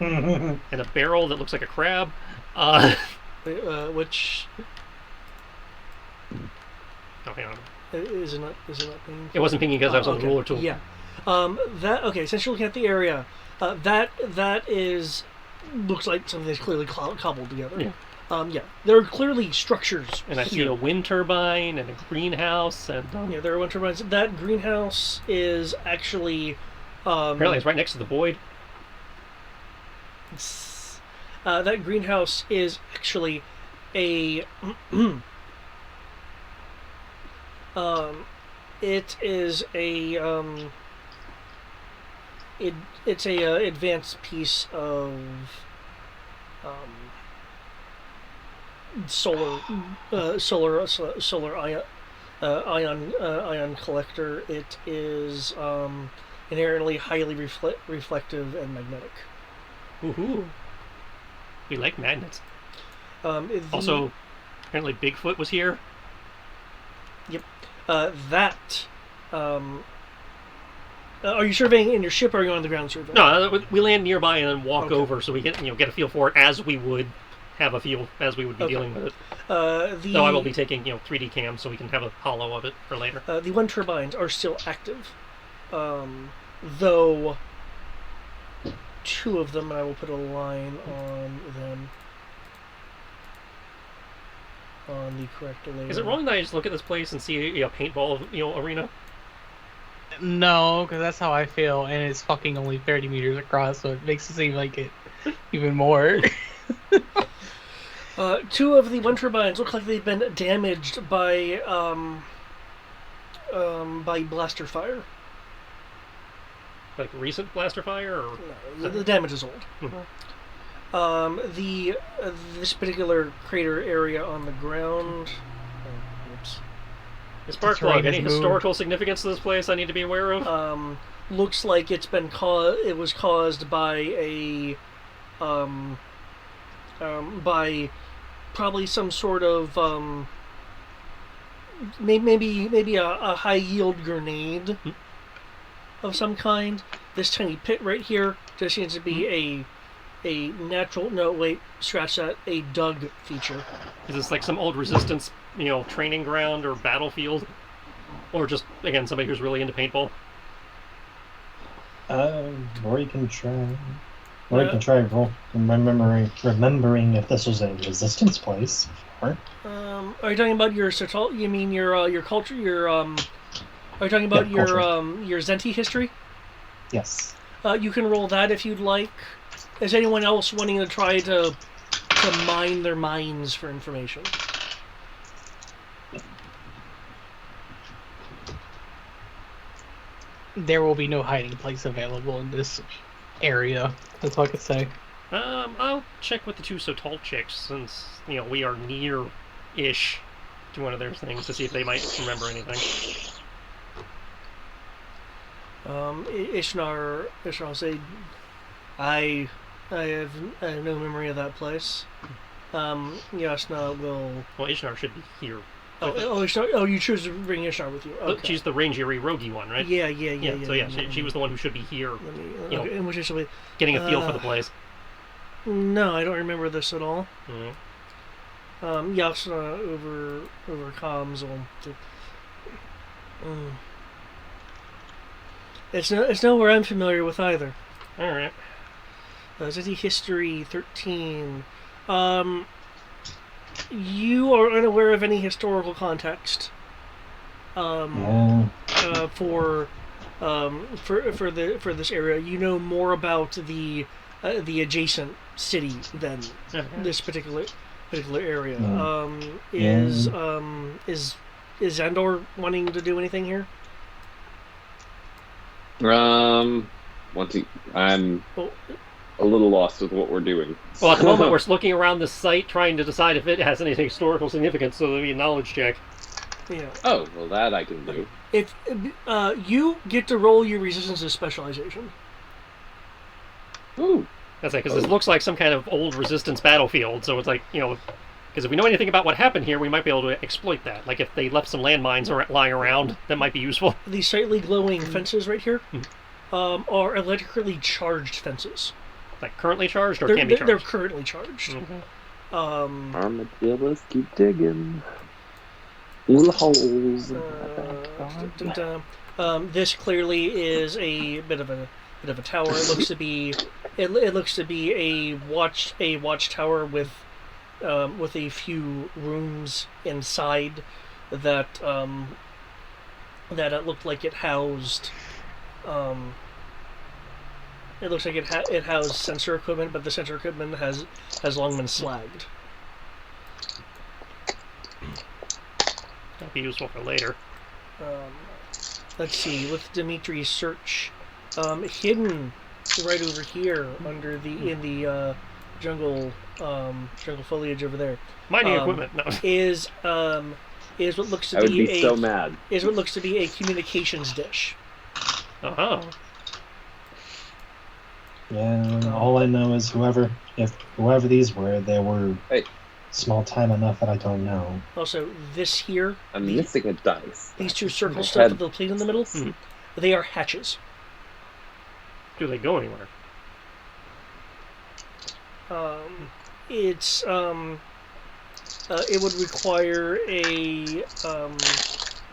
And a barrel that looks like a crab. Which Oh, hang on. is it not being? It wasn't pinging because I was on the okay. ruler tool. Yeah. Since you're looking at the area, that looks like something that's clearly cobbled together. Yeah. There are clearly structures. And I see here. a wind turbine and a greenhouse and Yeah, there are wind turbines. That greenhouse is actually. apparently it's right next to the void. That greenhouse is actually a. It is a. It's a advanced piece of. Solar ion collector. It is inherently highly reflective and magnetic. Woohoo! We like magnets. Also, apparently Bigfoot was here. Yep. Are you surveying in your ship, or are you on the ground surveying? No, we land nearby and then walk Okay. over, so we get a feel for it as we would have a feel as we would be Okay. dealing with it. So I will be taking 3D cams so we can have a hollow of it for later. The wind turbines are still active, though two of them, and I will put a line on them on the correct layer. Is it wrong that I just look at this place and see a paintball arena? No, because that's how I feel, and it's fucking only 30 meters across, so it makes it seem like it even more. Two of the wind turbines look like they've been damaged by blaster fire. Like recent blaster fire, or No, the damage is old. This particular crater area on the ground. Oops. is Sparkplug any historical significance to this place I need to be aware of? Looks like it's been it was caused by a by probably some sort of maybe a high yield grenade. of some kind. This tiny pit right here just seems to be a natural. No, wait, scratch that. A dug feature. Is this like some old resistance, training ground or battlefield? Or just, again, somebody who's really into paintball? Or you can try. Or you can try remembering if this was a resistance place. Or, Are you talking about your You mean your culture? Are you talking about your Zenti history? yes. You can roll that if you'd like. Is anyone else wanting to try to mine their minds for information? There will be no hiding place available in this area. That's all I could say. I'll check with the two so tall chicks since, we are near-ish to one of their things to see if they might remember anything. Ishnar will say, I have no memory of that place. Yasna will... Well, Ishnar should be here. Ishnar, you choose to bring Ishnar with you. Okay. She's the rangery roguey one, right? Yeah. So she was the one who should be here, In which case, getting a feel for the place. No, I don't remember this at all. Mm-hmm. Yasna over comms will... It's nowhere I'm familiar with either. All right. Zeti History 13. You are unaware of any historical context. For this area. You know more about the adjacent city than this particular area. Is Zandor wanting to do anything here? I'm a little lost with what we're doing. Well, at the moment we're looking around the site trying to decide if it has any historical significance, so there'll be a knowledge check. Yeah. Oh, well, that I can do. If you get to roll your resistance to specialization. Ooh. That's like, because this looks like some kind of old resistance battlefield, so it's like, because if we know anything about what happened here, we might be able to exploit that. Like if they left some landmines lying around, that might be useful. These slightly glowing fences right here are electrically charged fences. Like currently charged or can be charged? They're currently charged. Mm-hmm. Armadillos keep digging. Little holes. This clearly is a bit of a tower. It looks to be a watchtower with a few rooms inside that it looked like it housed. It looks like it housed sensor equipment, but the sensor equipment has long been slagged. That'll be useful for later. Let's see. With Dimitri's search, hidden right over here under in the jungle foliage over there. Mining equipment. No. Is what looks to I would be be so mad. Is what looks to be a communications dish. Uh-huh. Yeah, all I know is whoever these were, they were small time enough that I don't know. Also, this here... I'm missing a dice. These two circles stuff with the plate in the middle, they are hatches. Do they go anywhere? It would require a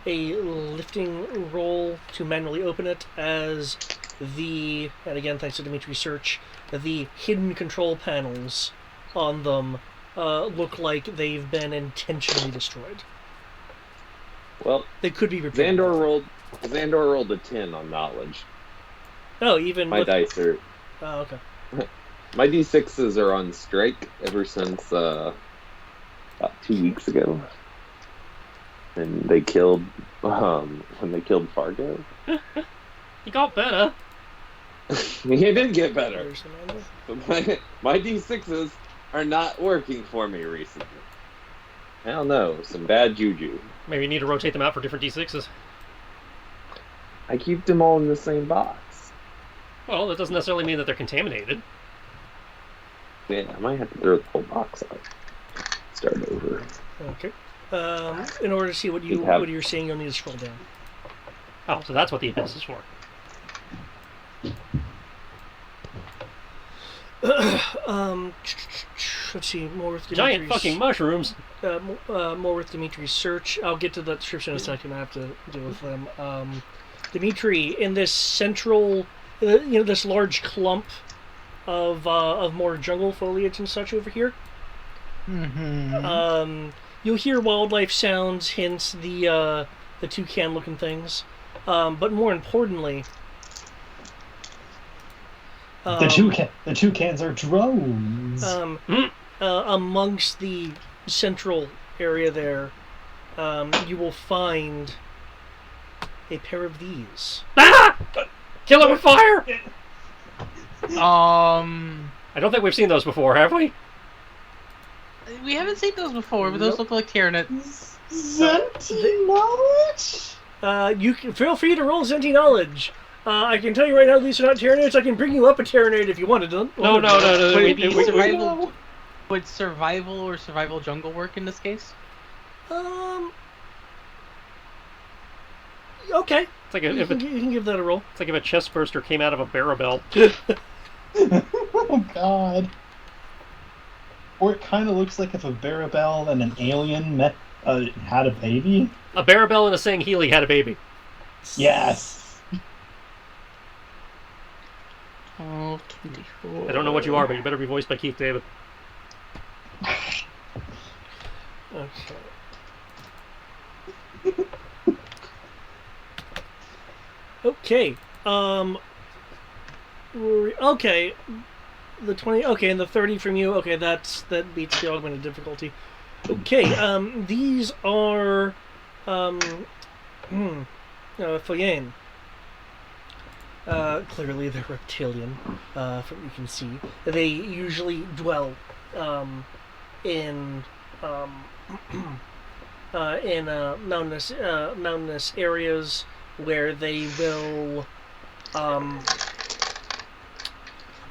lifting roll to manually open it, as and again thanks to Dimitri's search, the hidden control panels on them look like they've been intentionally destroyed. Well, they could be repaired. Xandor rolled a 10 on knowledge. Oh, even my dice are... Oh, okay. My D6s are on strike ever since about 2 weeks ago. And they killed... when they killed Fargo. He got better. He did get better. But my D6s are not working for me recently. I don't know. Some bad juju. Maybe you need to rotate them out for different D6s. I keep them all in the same box. Well, that doesn't necessarily mean that they're contaminated. Yeah, I might have to throw the whole box out. Start over. Okay. In order to see what you're seeing, you'll need to scroll down. Oh, so that's what the abyss is for. Let's see. More with Giant Dimitri's, fucking mushrooms. more with Dimitri's search. I'll get to that description in a second. I have to deal with them. Dimitri, in this central, this large clump of more jungle foliage and such over here. Mm-hmm. You'll hear wildlife sounds, hence the toucan-looking things. But more importantly, The toucans are drones. Amongst the central area there, you will find a pair of these. Ah! Kill it with fire! We I don't think we've seen those before, have we? haven't seen those before, but those look like Tyranids. Zenti knowledge? You can feel free to roll Zenti knowledge. I can tell you right now, these are not Tyranids. I can bring you up a Tyranid if you wanted to. No. Would it be we- survival? Would survival or survival jungle work in this case? Okay. It's like You can give that a roll. it's like if a chest burster came out of a barrel. Oh god. Or it kind of looks like if a Barabel and an alien had a baby. A Barabel and a Sang Healy had a baby. Yes. Oh, 24. I don't know what you are, but you better be voiced by Keith David. Okay. Okay. Okay. The 20. Okay, and the 30 from you. Okay, that beats the augmented difficulty. Okay. These are Foyane. Clearly they're reptilian, from what you can see. They usually dwell in mountainous areas where they will.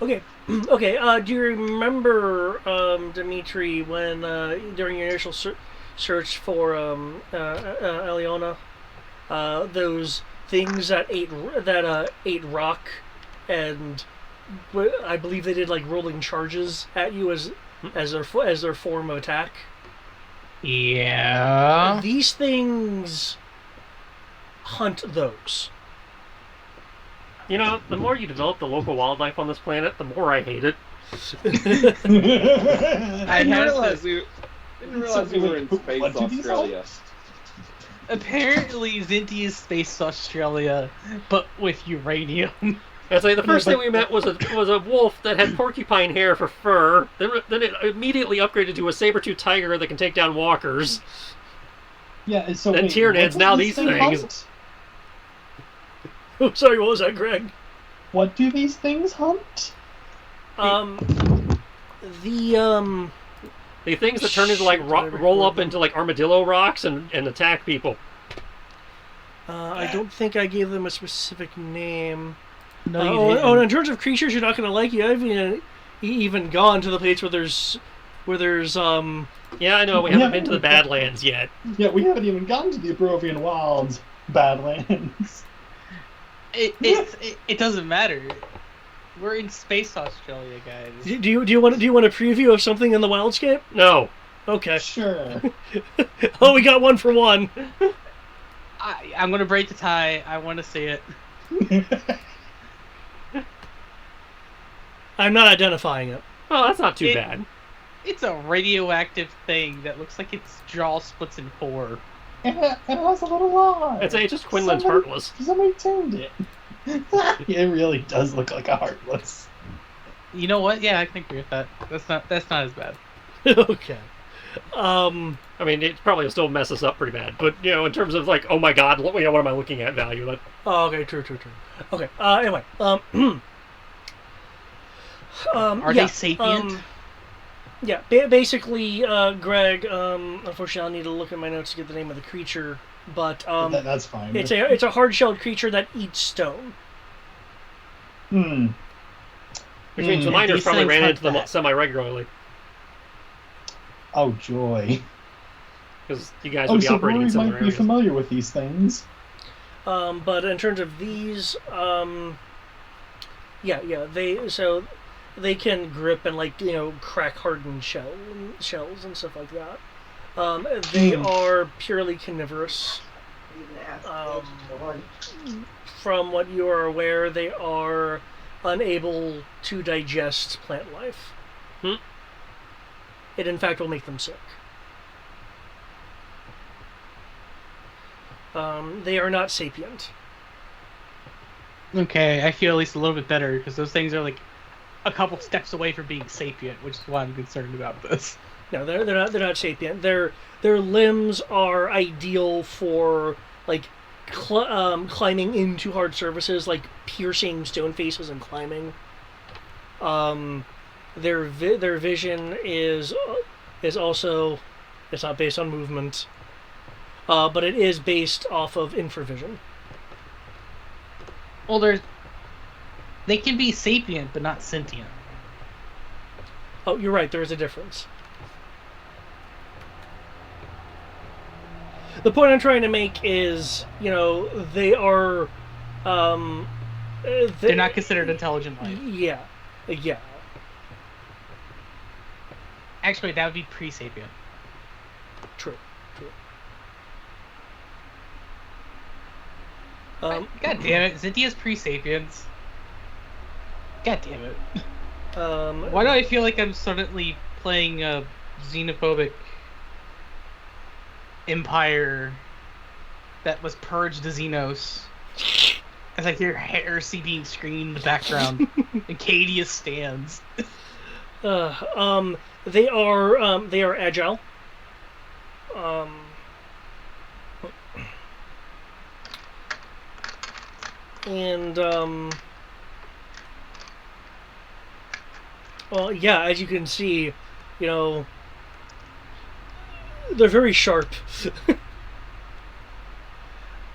Okay. Do you remember, Dimitri, when during your initial search for Eliona, those things that ate rock, and I believe they did like rolling charges at you as their form of attack? Yeah. These things hunt those. You know, the more you develop the local wildlife on this planet, the more I hate it. I didn't realize we were in space What do these Australia. Apparently, Zinti is Space Australia, but with uranium. It's like the first thing we met was a wolf that had porcupine hair for fur. Then it immediately upgraded to a saber-tooth tiger that can take down walkers. Yeah, so Then wait, Tyranids, what do now these things. hunt? Oh, sorry, what was that, Greg? What do these things hunt? The things that turn into like roll up into like armadillo rocks and attack people. I don't think I gave them a specific name. No, you didn't. In terms of creatures you're not gonna like, you haven't even gone to the place where there's Yeah, I know, we haven't been to the Badlands yet. Yeah, we haven't even gotten to the Abrovian Wilds Badlands. It doesn't matter. We're in Space Australia, guys. Do you want a preview of something in the wildscape? No. Okay. Sure. Oh, we got one for one. I'm gonna break the tie. I want to see it. I'm not identifying it. Oh, that's not too bad. It's a radioactive thing that looks like its jaw splits in four. It has a little eye. It's just Quinlan's Heartless. Somebody tuned it. It really does look like a Heartless. You know what? Yeah, I can agree with that. That's not as bad. Okay. I mean, it probably will still mess us up pretty bad, but in terms of like, oh my god, what am I looking at value? Oh, okay, true. Okay. Anyway. Are they sapient? Yeah. Basically, Greg. Unfortunately, I'll need to look at my notes to get the name of the creature, but that's fine. it's a hard-shelled creature that eats stone. Hmm. Which means the miners These probably things ran hunt into them that. semi-regularly, Oh joy. because you guys would be so operating Rory in similar might be areas. familiar with these things. But in terms of these, yeah. they can grip and crack hardened shells and stuff like that. They are purely carnivorous. From what you are aware, they are unable to digest plant life. It in fact will make them sick. They are not sapient. Okay, I feel at least a little bit better because those things are like a couple steps away from being sapient, which is why I'm concerned about this. No, they're not sapient. Their limbs are ideal for climbing into hard surfaces, like piercing stone faces and climbing. Their vision is also, it's not based on movement, but it is based off of infravision. Well, they can be sapient but not sentient. Oh, you're right. There is a difference. The point I'm trying to make is, they are. They're not considered intelligent life. Yeah. Actually, that would be pre-sapient. True. God damn it, Zintia's pre-sapiens. God damn it. Why do I feel like I'm suddenly playing a xenophobic empire that was purged to Xenos? As I hear heresy being screamed in the background, and Cadia stands. They are agile. And well, yeah, as you can see, they're very sharp.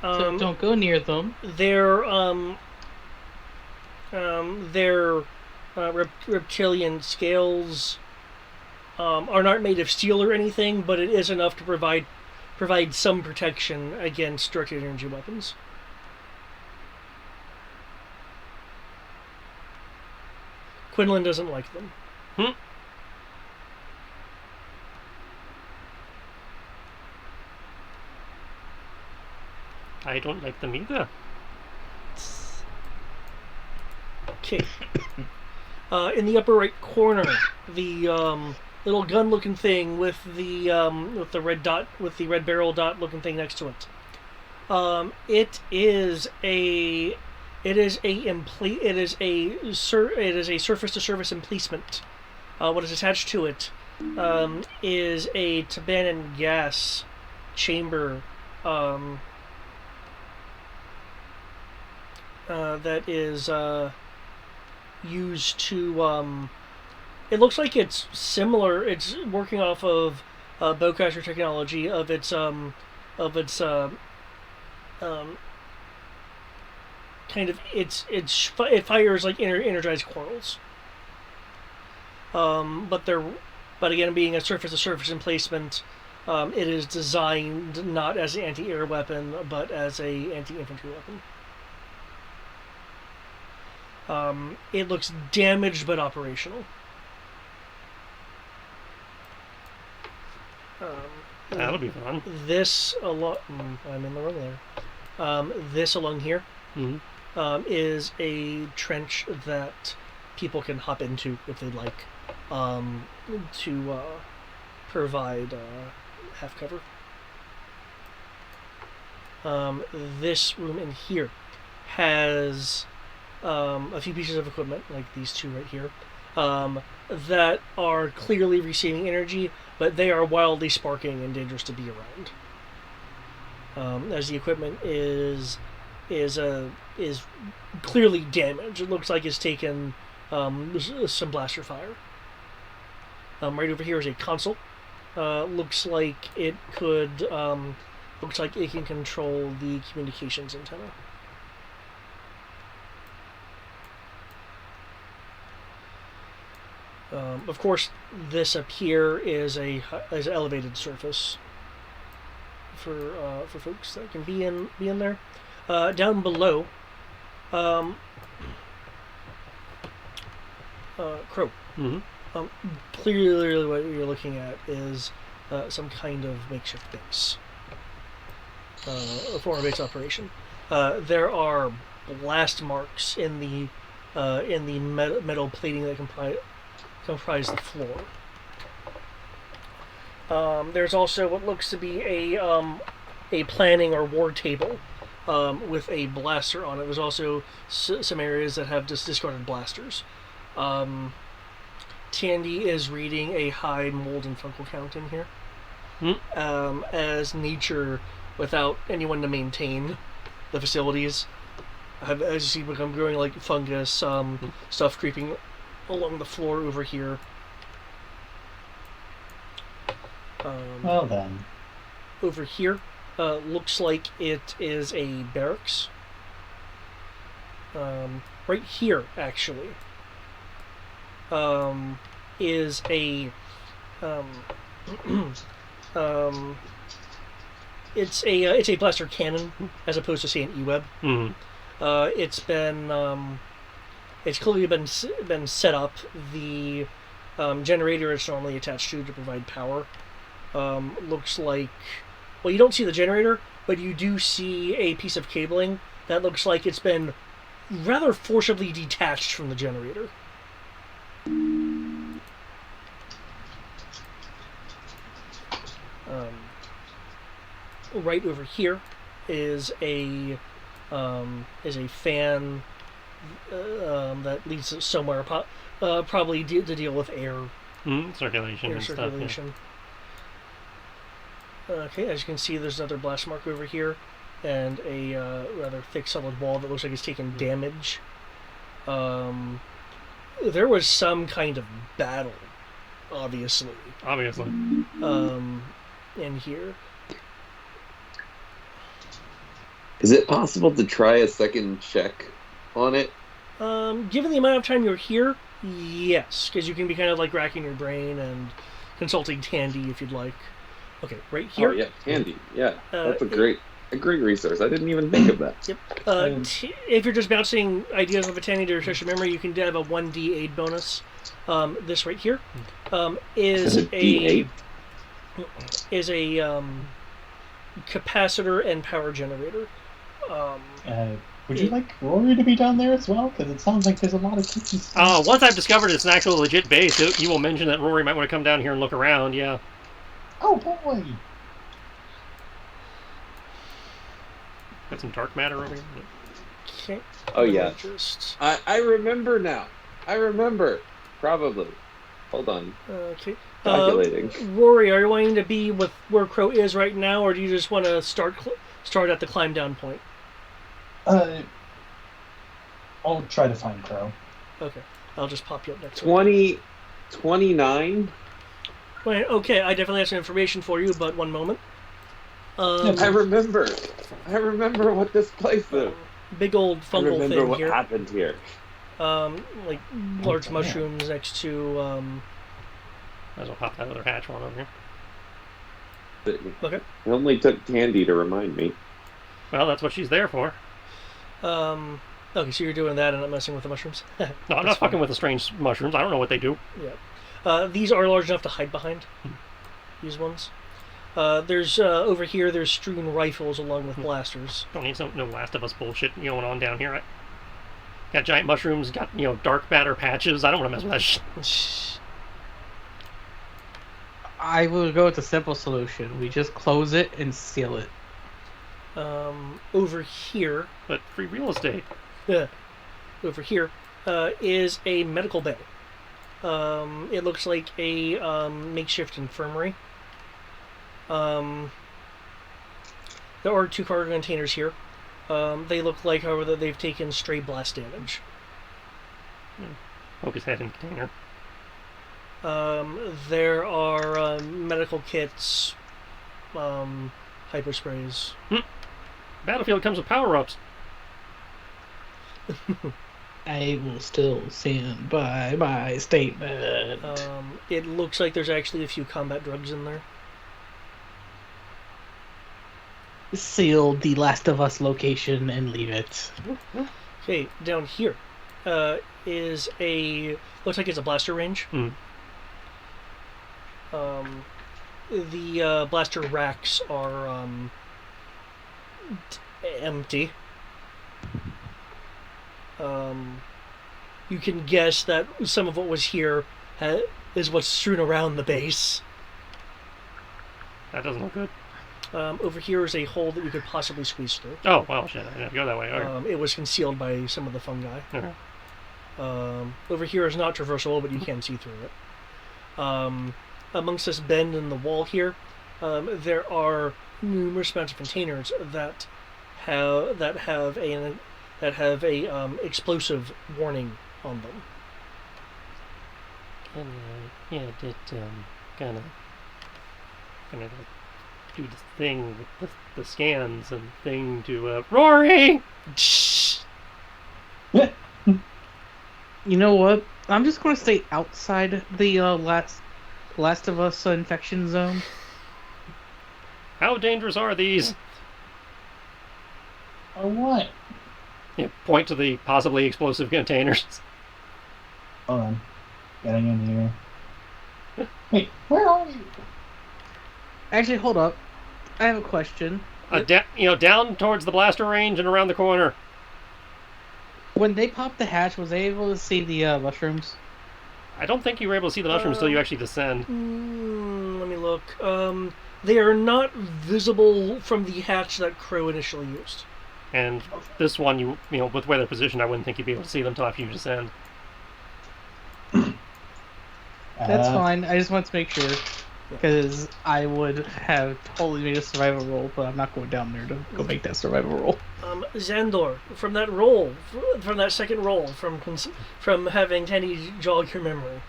So don't go near them. Their reptilian scales are not made of steel or anything, but it is enough to provide some protection against directed energy weapons. Quinlan doesn't like them. I don't like them either. Okay. In the upper right corner, the little gun-looking thing with the red dot, with the red barrel dot-looking thing next to it. It is a surface-to-surface emplacement. What is attached to it is a Tibetan gas chamber that is used to. It looks like it's similar. It's working off of bowcaster technology of its kind of it fires like energized quarrels. But again, being a surface-to-surface emplacement, it is designed not as an anti-air weapon, but as a anti-infantry weapon. It looks damaged but operational. That'll be fun. This along, I'm in the wrong there. This along here is a trench that people can hop into if they'd like, to provide half cover. This room in here has a few pieces of equipment, like these two right here, that are clearly receiving energy, but they are wildly sparking and dangerous to be around. As the equipment is clearly damaged. It looks like it's taken some blaster fire. Right over here is a console. Looks like it could. Looks like it can control the communications antenna. Of course, this up here is an elevated surface for folks that can be in there. Down below, Crow. Mm-hmm. Clearly what you're looking at is some kind of makeshift base. A former base operation. There are blast marks in the metal plating that comprise the floor. There's also what looks to be a planning or war table with a blaster on it. There's also some areas that have discarded blasters. Tandy is reading a high mold and fungal count in here. As nature, without anyone to maintain the facilities, as you see, become growing like fungus, stuff creeping along the floor over here. Well then. Over here, looks like it is a barracks. Right here, actually, is a it's a blaster cannon as opposed to say an E-web. It's clearly been set up. The generator it's normally attached to provide power. Looks like, well, you don't see the generator, but you do see a piece of cabling that looks like it's been rather forcibly detached from the generator. Right over here is a fan that leads somewhere, probably to deal with air circulation and circulation. stuff. Yeah. Okay, as you can see, there's another blast mark over here, and a rather thick solid wall that looks like it's taken damage. There was some kind of battle, obviously. In here. Is it possible to try a second check on it? Given the amount of time you're here, yes, because you can be kind of like racking your brain and consulting Tandy if you'd like. Okay, right here. Oh yeah, Tandy. Yeah, that's a great resource. I didn't even think of that. Yep. If you're just bouncing ideas off of Tandy to refresh your memory, you can have a 1d aid bonus. This right here is a capacitor and power generator. Would you like Rory to be down there as well? Because it sounds like there's a lot of cookies. Once I've discovered it's an actual legit base, you will mention that Rory might want to come down here and look around, yeah. Oh boy! Got some dark matter over here. Okay. Oh yeah. I remember now. I remember. Probably. Hold on. Okay. Calculating. Rory, are you wanting to be with where Crow is right now, or do you just want to start at the climb down point? I'll try to find Crow. Okay. I'll just pop you up next. 29. Okay, I definitely have some information for you, but one moment. I remember what this place is. Big old fungal thing here. I remember what happened here. Like large mushrooms next to. Might as well pop that other hatch one over here. Okay. It only took Tandy to remind me. Well, that's what she's there for. Okay, so you're doing that and not messing with the mushrooms? No, I'm not fucking with the strange mushrooms. I don't know what they do. Yeah. These are large enough to hide behind. These ones. There's over here. There's strewn rifles along with blasters. Don't need no Last of Us bullshit going on down here. Got giant mushrooms. Got dark matter patches. I don't want to mess with that shit. I will go with the simple solution. We just close it and seal it. Over here. But free real estate. Yeah. Over here is a medical bay. It looks like a makeshift infirmary. There are 2 cargo containers here. They look like, however, that they've taken stray blast damage. Poke his head in the container. There are medical kits, hyper sprays. Battlefield comes with power-ups. I will still stand by my statement. It looks like there's actually a few combat drugs in there. Seal the Last of Us location and leave it. Okay, down here is a looks like it's a blaster range. Mm. The blaster racks are empty. You can guess that some of what was here is what's strewn around the base. That doesn't look good. Over here is a hole that you could possibly squeeze through. Oh, well, shit. I didn't go that way. Okay. It was concealed by some of the fungi. Okay. Over here is not traversable, but you can see through it. Amongst this bend in the wall here, there are numerous amounts of containers that have a explosive warning on them. And kind of do this thing with the scans and thing to Rory. You know what? I'm just going to stay outside the Last of Us infection zone. How dangerous are these? Or what? You point to the possibly explosive containers. Hold on. Getting in here. Wait, where are you? Actually, hold up. I have a question. Down towards the blaster range and around the corner. When they popped the hatch, was I able to see the mushrooms? I don't think you were able to see the mushrooms until you actually descend. Let me look. They are not visible from the hatch that Crow initially used. And this one, you know, with where they're positioned, I wouldn't think you'd be able to see them until after you descend. That's fine. I just want to make sure. Because I would have totally made a survival roll, but I'm not going down there to go make that survival roll. Xandor, from that roll, from that second roll, from having Tenny jog your memory.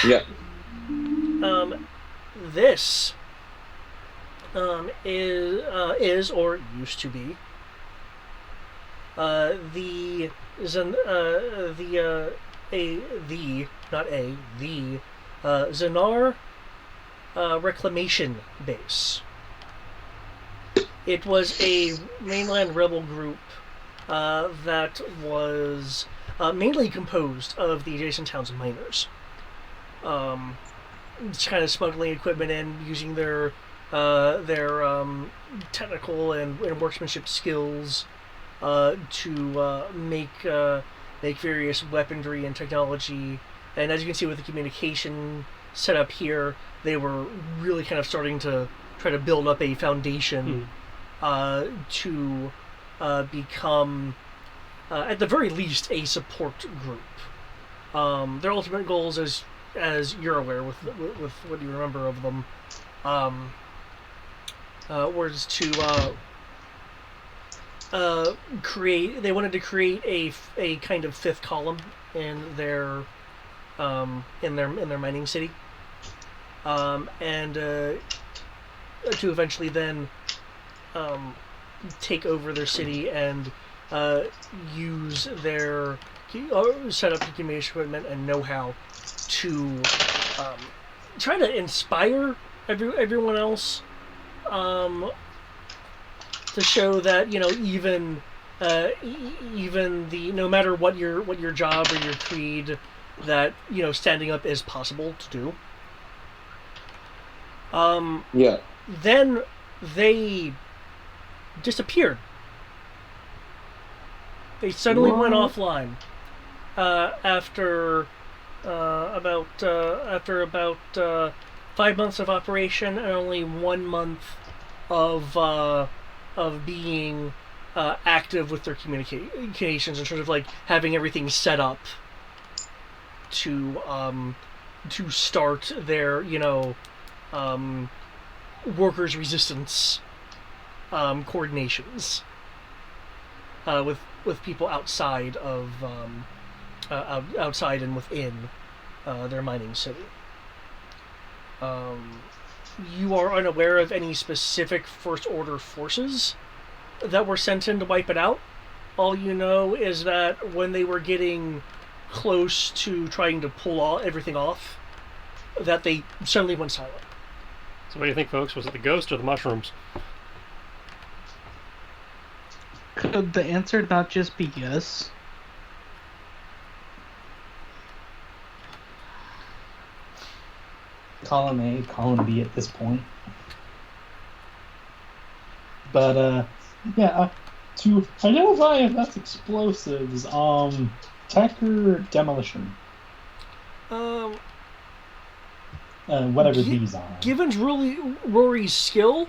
Yeah. This is or used to be the Zenar reclamation base. It was a mainland rebel group that was mainly composed of the adjacent town's miners. Just kind of smuggling equipment in, using their technical and workmanship skills to make various weaponry and technology. And as you can see with the communication setup here, they were really kind of starting to try to build up a foundation to become, at the very least, a support group. Their ultimate goals, as you're aware with what you remember of them, was to create. They wanted to create a kind of fifth column in their mining city, and to eventually then take over their city and use their set up the communication equipment and know-how to try to inspire everyone else, to show that even the no matter what your job or your creed, that standing up is possible to do. Yeah. Then they disappeared. They suddenly went offline after about 5 months of operation and only 1 month of being active with their communications in terms of like having everything set up to start their workers' resistance coordinations with people outside of outside and within their mining city. You are unaware of any specific First Order forces that were sent in to wipe it out. All you know is that when they were getting close to trying to pull everything off, that they suddenly went silent. So what do you think, folks? Was it the ghost or the mushrooms? Could the answer not just be yes? column A, column B at this point. But to identify if that's explosives, tech or demolition. Whatever these are. Given Rory's skill,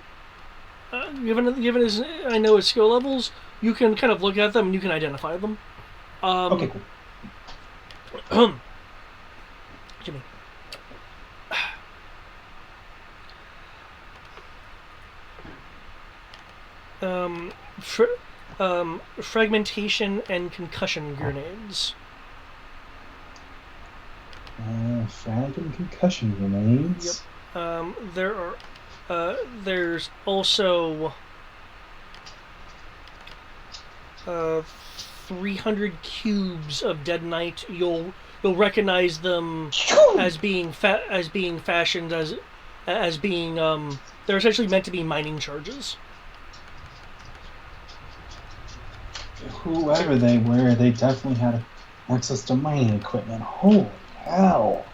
given his I know his skill levels, you can kind of look at them and you can identify them. Okay, cool. Jimmy. Fragmentation and concussion grenades. Frag and concussion grenades. Yep. There are. There's also 300 cubes of detonite. You'll recognize them as being fashioned as being they're essentially meant to be mining charges. Whoever they were, they definitely had access to mining equipment. Holy hell!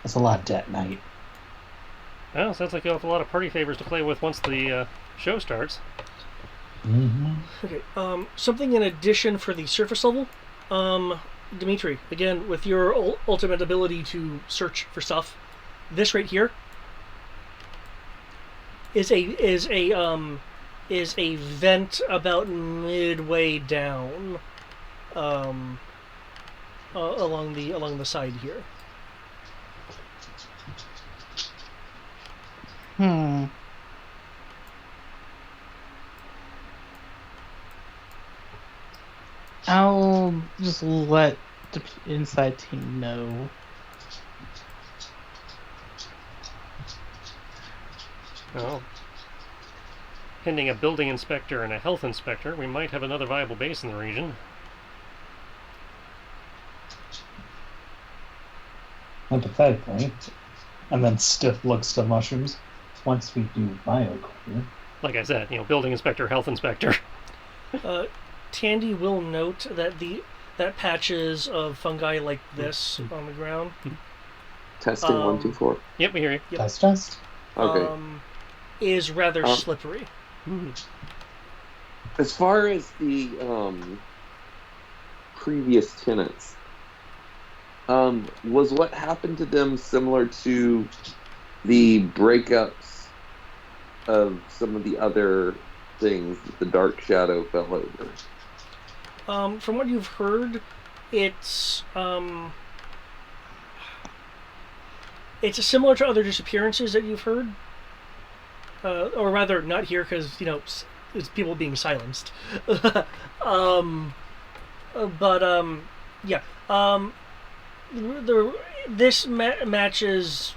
That's a lot of detonite. Well, sounds like you'll have a lot of party favors to play with once the show starts. Mm-hmm. Okay. Something in addition for the surface level. Dimitri, again, with your ultimate ability to search for stuff, this right here is a vent about midway down, along the side here. I'll just let the inside team know. Well, pending a building inspector and a health inspector, we might have another viable base in the region. Hypothetically. And then Stiff looks to mushrooms once we do BioClear. Like I said, building inspector, health inspector. Tandy will note that patches of fungi like this on the ground. Testing 1, 2, 4. Yep, we hear you. Yep. Test. Okay. Is rather slippery. As far as the previous tenants, was what happened to them similar to the breakups of some of the other things that the Dark Shadow fell over? From what you've heard, it's similar to other disappearances that you've heard, or rather, not here because it's people being silenced. This matches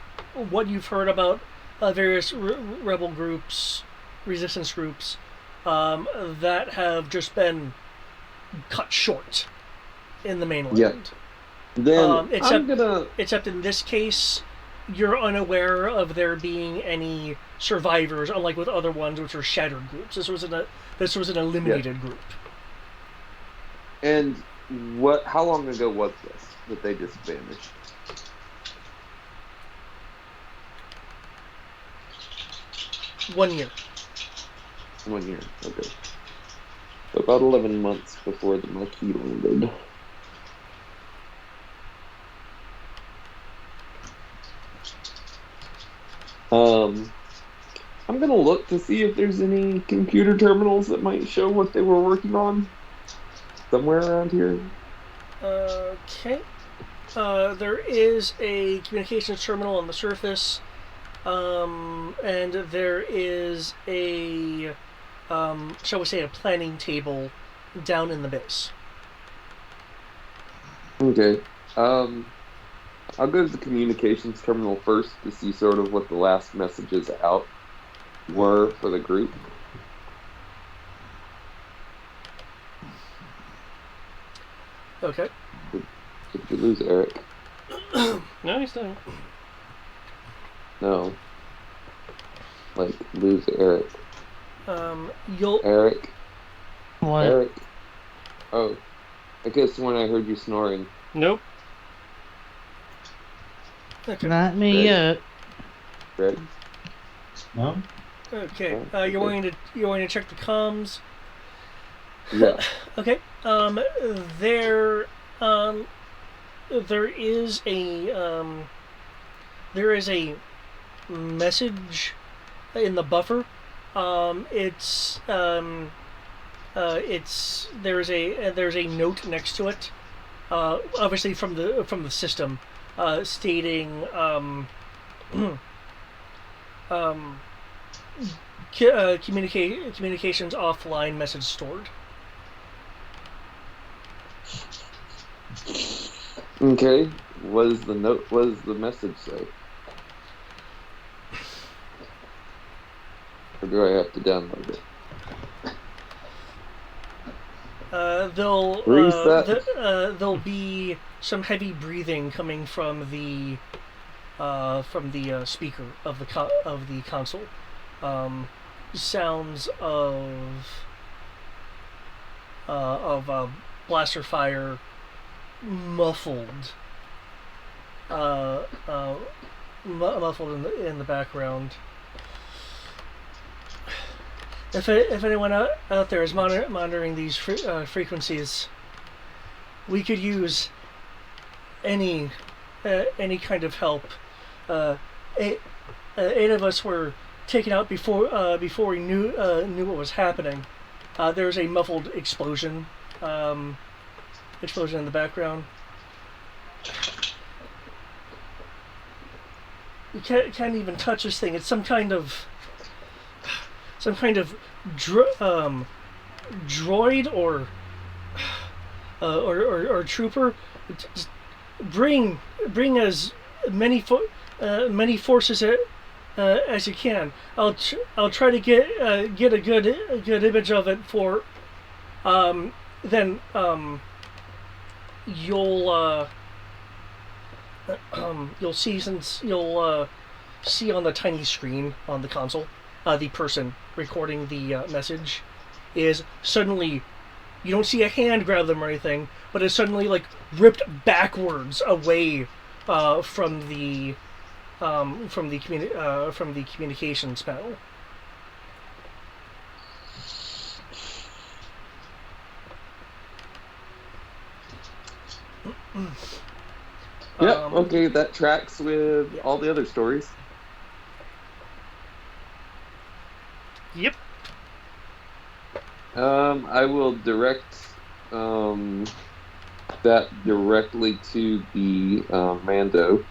what you've heard about various rebel groups, resistance groups, that have just been cut short in the mainland. Yeah. Then except in this case, you're unaware of there being any survivors, unlike with other ones, which are shattered groups. This was an eliminated group. And how long ago was this that they just vanished? One year. 1 year, okay. So about 11 months before the Maquis landed. I'm gonna look to see if there's any computer terminals that might show what they were working on somewhere around here. Okay. There is a communications terminal on the surface, and there is a, shall we say, a planning table down in the base. Okay. I'll go to the communications terminal first to see sort of what the last messages out were for the group. Okay. Did you lose Eric? No, he's still. No. Like, lose Eric. Eric? What? Eric? Oh. I could have sworn I heard you snoring. Nope. Okay. Not me Great. yet. Ready? No? Okay. You're wanting to check the comms. Yeah. Okay. There is a message in the buffer. There's a note next to it, obviously from the system, stating communications offline, message stored. Okay. What does the note? What does the message say? Or do I have to download it? There'll be some heavy breathing coming from the speaker of the console. Sounds of blaster fire, muffled in the background. If anyone out there is monitoring these frequencies, we could use any kind of help. Eight of us were taken out before we knew what was happening. There's a muffled explosion in the background. You can't even touch this thing. It's some kind of droid or trooper. Just bring as many forces as you can. I'll try to get a good image of it for then you'll see on the tiny screen on the console, the person recording the message is suddenly, you don't see a hand grab them or anything, but it's suddenly like ripped backwards away from the communications panel. Yep. Okay, that tracks with all the other stories. Yep. I will direct that directly to the Mando's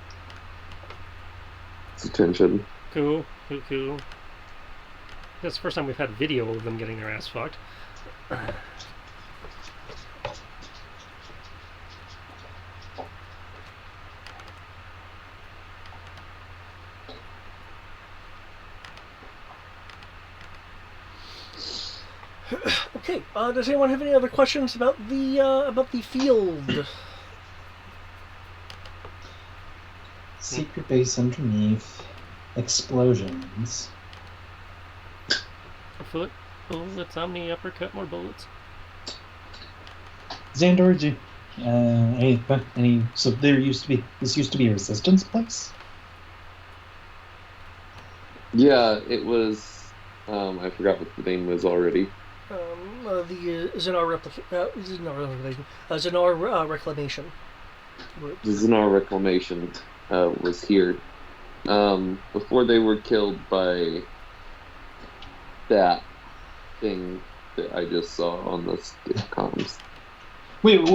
attention. Cool. That's the first time we've had video of them getting their ass fucked. Okay. Does anyone have any other questions about the field? Secret base underneath. Explosions. Foot bullets, Omni uppercut, more bullets. Xandor, so this used to be a resistance place? Yeah, it was. I forgot what the name was already. The Xenar Reclamation group. The Xenar Reclamation was here before they were killed by that thing that I just saw on the comms. Wait!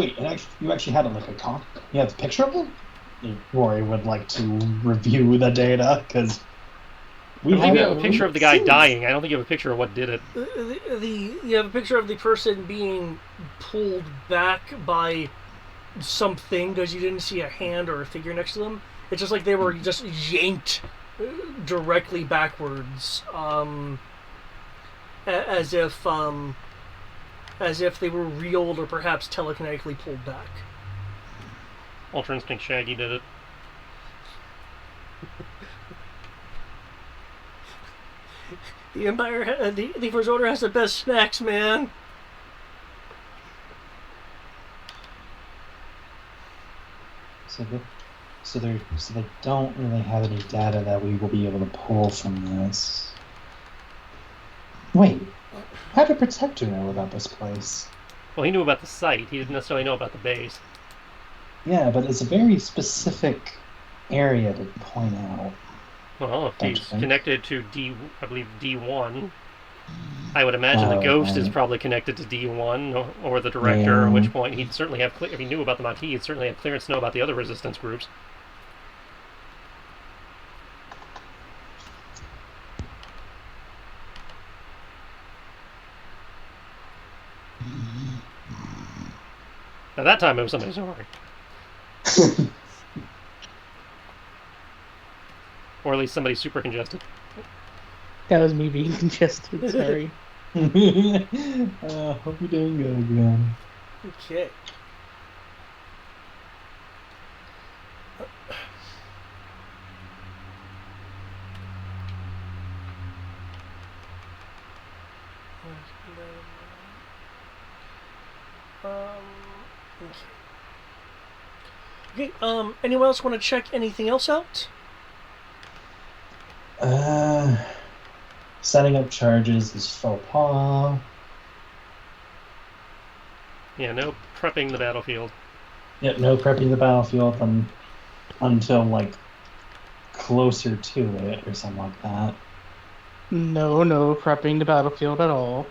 You actually had like a comp? You have a picture of them? Rory would like to review the data because I think you have a picture of the guy dying. I don't think you have a picture of what did it. You have a picture of the person being pulled back by something because you didn't see a hand or a figure next to them. It's just like they were just yanked directly backwards, as if they were reeled or perhaps telekinetically pulled back. Ultra Instinct Shaggy did it. The Empire, the First Order has the best snacks, man. So So they don't really have any data that we will be able to pull from this. Wait, how did Protector know about this place? Well, he knew about the site. He didn't necessarily know about the base. Yeah, but it's a very specific area to point out. Well, if Don't he's you think? connected to I believe D1, I would imagine the Ghost is right. probably connected to D1 or the Director. Yeah. At which point he'd certainly have, if he knew about the Maquis, he'd certainly have clearance to know about the other resistance groups. At that time, it was somebody's story. Or at least somebody super congested. That was me being congested. Sorry. Hope you're doing good again. Okay. Okay. Anyone else want to check anything else out? Setting up charges is faux pas. Yeah, no prepping the battlefield. Yep, no prepping the battlefield until like closer to it or something like that. No prepping the battlefield at all.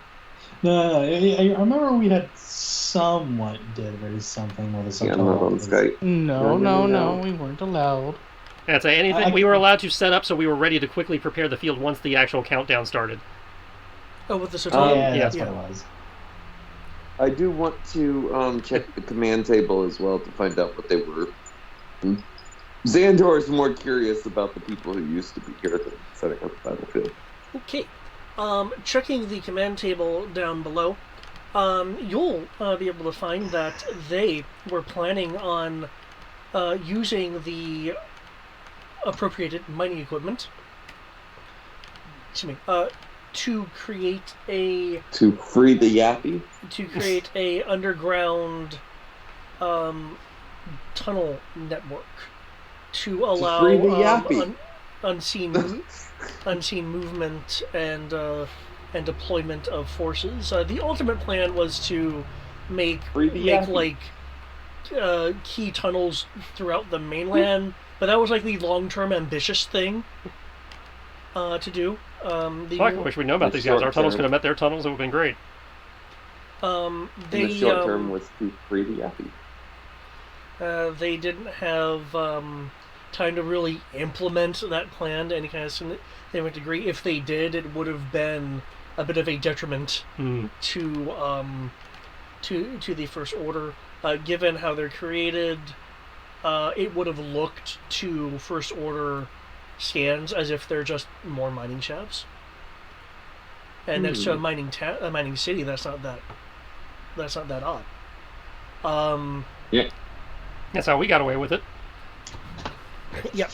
No, I remember we had somewhat did or something with a Yeah, I'm not on Skype. No, we weren't allowed. That's anything. We were allowed to set up so we were ready to quickly prepare the field once the actual countdown started. Oh, with the Sotol? Yeah, that's what it was. I do want to check the command table as well to find out what they were. Xandor is more curious about the people who used to be here than setting up the battlefield. Okay. Checking the command table down below, you'll be able to find that they were planning on using the appropriated mining equipment to create a... To free the Yappy? To create a underground tunnel network to allow free the Yappy. unseen movement and deployment of forces. The ultimate plan was to make key tunnels throughout the mainland, but that was like the long-term ambitious thing to do. I wish we'd known about these guys. Our tunnels could have met their tunnels. It would have been great. The short term was to free the Yappy. They didn't have time to really implement that plan to any kind of significant degree. If they did, it would have been a bit of a detriment to the First Order. Given how they're created, it would have looked to First Order scans as if they're just more mining shafts. And next to a mining city, that's not that odd. Yeah. That's how we got away with it. Yep.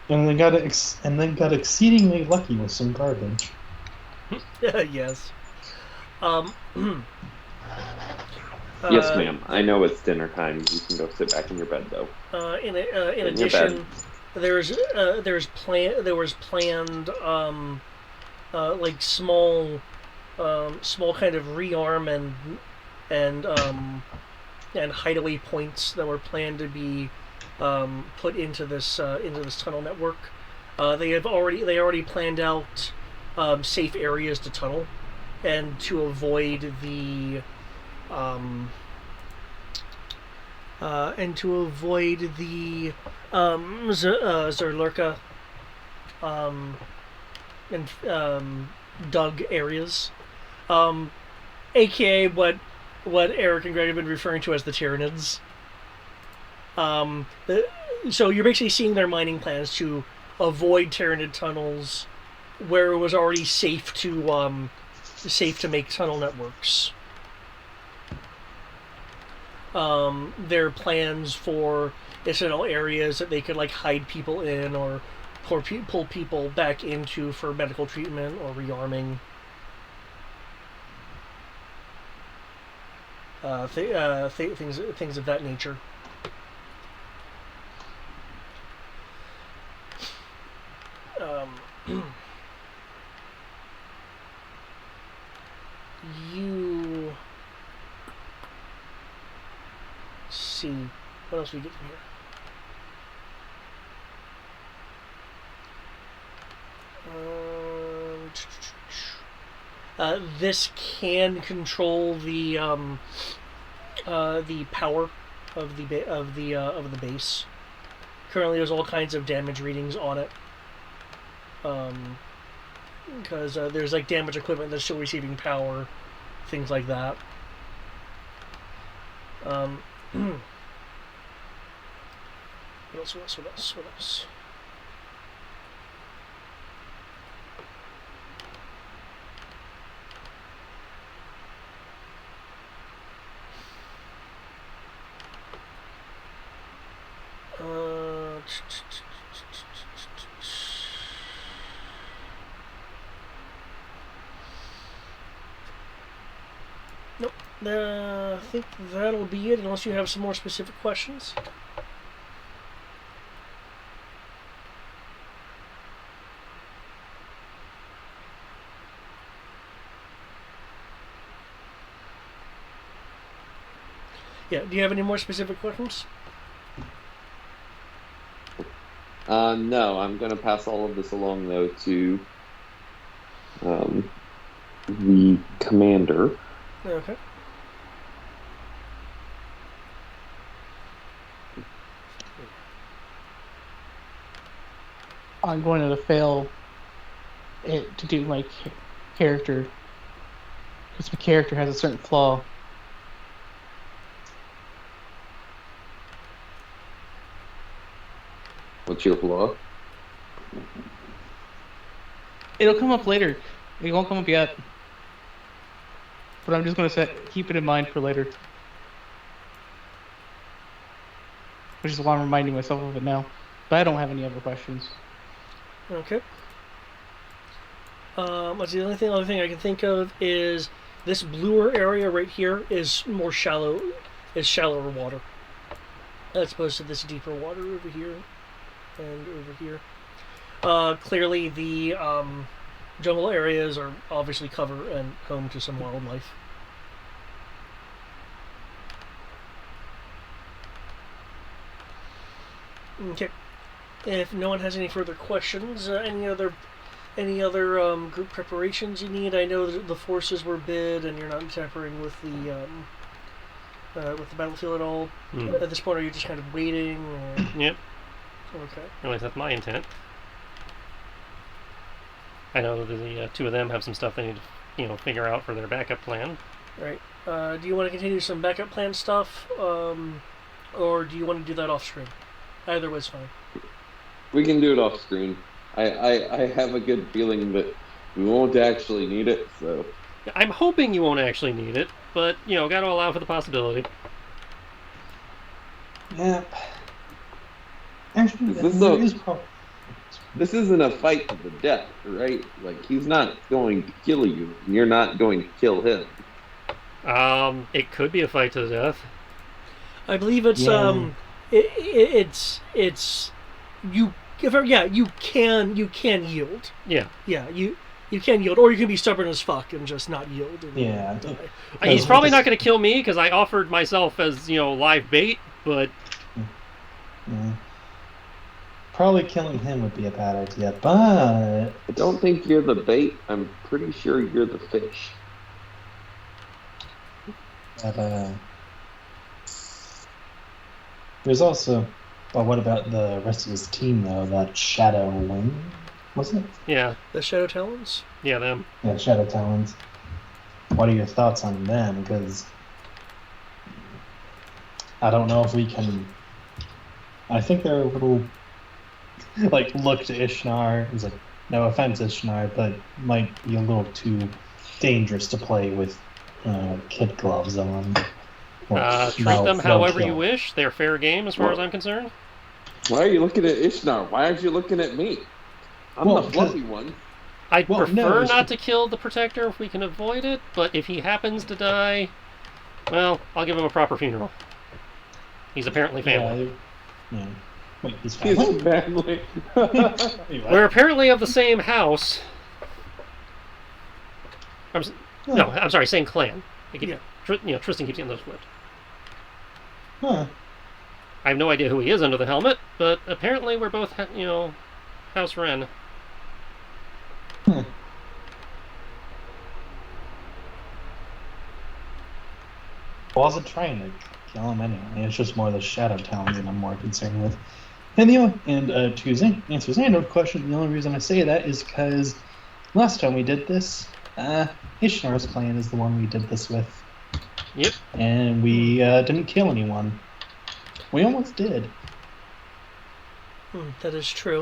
And then got exceedingly lucky with some garbage. Yes. Yes, ma'am. I know it's dinner time. You can go sit back in your bed, though. In addition, there was planned like small kind of rearm and hideaway points that were planned to be put into this tunnel network. They already planned out safe areas to tunnel and to avoid the Zerlurka and dug areas, aka what Eric and Greg have been referring to as the Tyranids. So you're basically seeing their mining plans to avoid Tyranid tunnels where it was already safe to make tunnel networks. Their plans for incidental areas that they could like hide people in or pull people back into for medical treatment or rearming. things of that nature. You see what else we get from here. This can control the power of the base. Currently, there's all kinds of damage readings on it. Because there's like damaged equipment that's still receiving power, things like that. What else? Nope. I think that'll be it, unless you have some more specific questions. Yeah, do you have any more specific questions? No, I'm going to pass all of this along, though, to the commander. Okay. I'm going to fail it to do my character, because my character has a certain flaw. What's your flaw? It'll come up later. It won't come up yet. But I'm just going to keep it in mind for later. Which is why I'm reminding myself of it now. But I don't have any other questions. Okay. Let's see, the other thing I can think of is this bluer area right here is shallower water, as opposed to this deeper water over here and over here. Clearly, the jungle areas are obviously cover and home to some wildlife. Okay. If no one has any further questions, any other group preparations you need? I know that the forces were bid, and you're not tampering with the battlefield at all. At this point, are you just kind of waiting? Or... Yep. Okay. At least that's my intent. I know that the two of them have some stuff they need to, figure out for their backup plan. Right. Do you want to continue some backup plan stuff, or do you want to do that off screen? Either way's fine. We can do it off screen. I have a good feeling that we won't actually need it, so... I'm hoping you won't actually need it, but, got to allow for the possibility. Yeah. Actually, this isn't a fight to the death, right? Like, he's not going to kill you, and you're not going to kill him. It could be a fight to the death. I believe it's, you can yield. Yeah. Yeah, you can yield, or you can be stubborn as fuck and just not yield. Yeah. He's probably not going to kill me because I offered myself as live bait, but probably killing him would be a bad idea. But I don't think you're the bait. I'm pretty sure you're the fish. But there's also. But what about the rest of his team, though? That Shadow Wing, was it? Yeah. The Shadow Talons? Yeah, them. Yeah, Shadow Talons. What are your thoughts on them? Because I don't know if we can... I think they're a little... look to Ishnar. It's like, no offense, Ishnar, but might be a little too dangerous to play with kid gloves on. Treat them however you wish. They're fair game as far as I'm concerned. Why are you looking at Ishnar? Why aren't you looking at me? I'm the fluffy one. I'd prefer not to kill the Protector if we can avoid it, but if he happens to die, Well, I'll give him a proper funeral. He's apparently family. Yeah. Wait, he's He's family? family. We're apparently of the same house. No, I'm sorry, same clan. Tristan keeps getting those flipped. Huh. I have no idea who he is under the helmet, but apparently we're both, House Wren. Huh. I wasn't trying to kill him anyway. It's just more the shadow talons that I'm more concerned with. And to answer Xander's question, the only reason I say that is because last time we did this, Ishnar's clan is the one we did this with. Yep. And we didn't kill anyone. We almost did. That is true.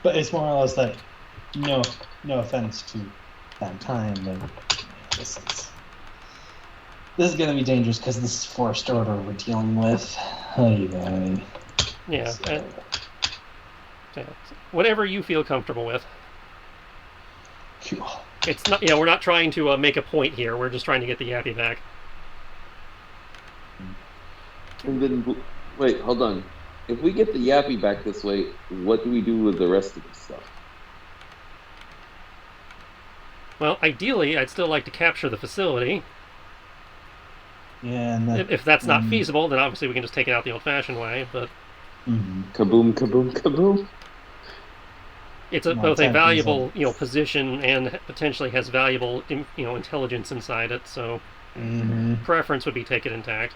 But it's more or less that, no offense to that time, but this is going to be dangerous because this is Forest Order we're dealing with. Yeah. Whatever you feel comfortable with. Cool. It's not. We're not trying to make a point here. We're just trying to get the Yappy back. And then, wait, hold on. If we get the Yappy back this way, what do we do with the rest of the stuff? Well, ideally, I'd still like to capture the facility. Yeah, and if that's not feasible, then obviously we can just take it out the old-fashioned way. But kaboom, kaboom, kaboom. It's both a valuable, position and potentially has valuable, intelligence inside it. So, preference would be take it intact.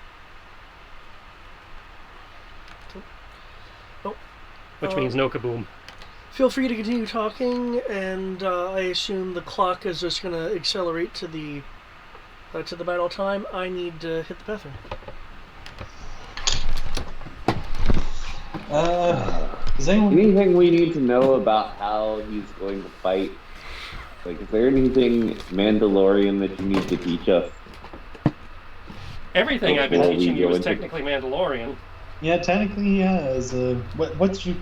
Which means no kaboom. Feel free to continue talking, and I assume the clock is just going to accelerate to the battle time. I need to hit the bathroom. Anything we need to know about how he's going to fight? Like, is there anything Mandalorian that you need to teach us? Everything I've been teaching you is technically Mandalorian. Yeah, technically, yeah. As what'd you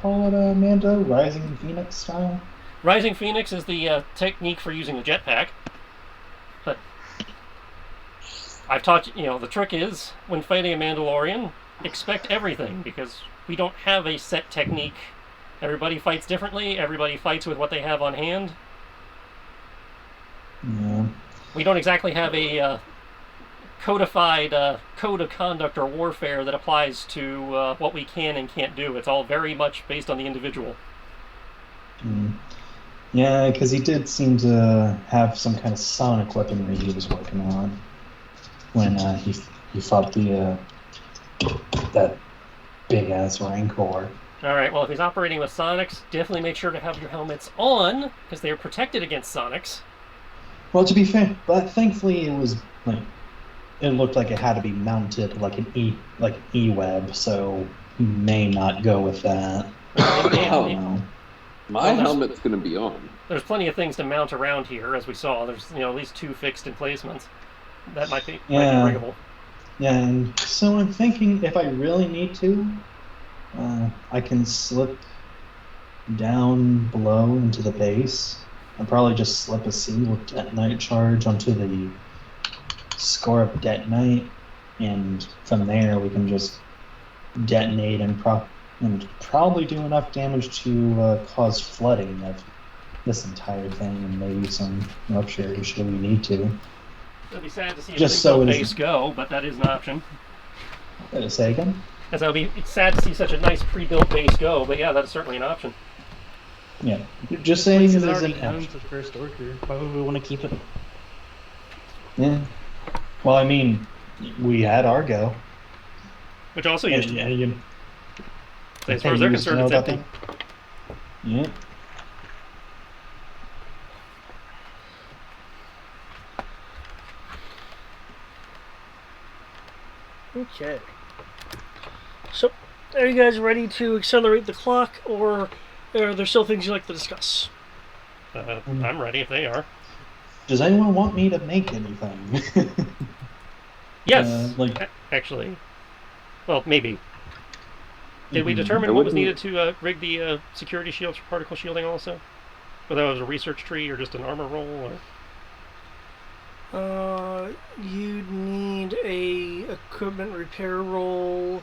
call it, Mando? Rising Phoenix style? Rising Phoenix is the technique for using the jetpack. But I've taught you, the trick is, when fighting a Mandalorian, expect everything, because we don't have a set technique. Everybody fights differently, everybody fights with what they have on hand. Yeah. We don't exactly have a codified code of conduct or warfare that applies to what we can and can't do. It's all very much based on the individual. Yeah, because he did seem to have some kind of sonic weaponry he was working on when he fought that big ass Rancor. All right. Well, if he's operating with sonics, definitely make sure to have your helmets on because they are protected against sonics. Well, to be fair, but thankfully it was it looked like it had to be mounted like an E-web, so he may not go with that. My helmet's going to be on. There's plenty of things to mount around here, as we saw. There's at least 2 fixed emplacements. That might be riggable. Yeah, and so I'm thinking if I really need to, I can slip down below into the base. I'll probably just slip a single detonite charge onto the Scorp detonite, and from there we can just detonate and probably do enough damage to cause flooding of this entire thing, and maybe some rupture should we need to. It'll be sad to see just a base go, but that is an option. Say again? As it would be sad to see such a nice pre-built base go, but yeah, that's certainly an option. Yeah, just saying This it is is already an owns the First Order. Why would we want to keep it? Yeah. Well, I mean, we had Argo. Which also used to be. As far and as they're used to concerned, know it's about empty. Yeah. Okay. So, are you guys ready to accelerate the clock, or are there still things you'd like to discuss? I'm ready if they are. Does anyone want me to make anything? Yes. Actually. Well, maybe. Did we determine what was needed to rig the security shields for particle shielding also? Whether that was a research tree or just an armor roll? You'd need a equipment repair roll,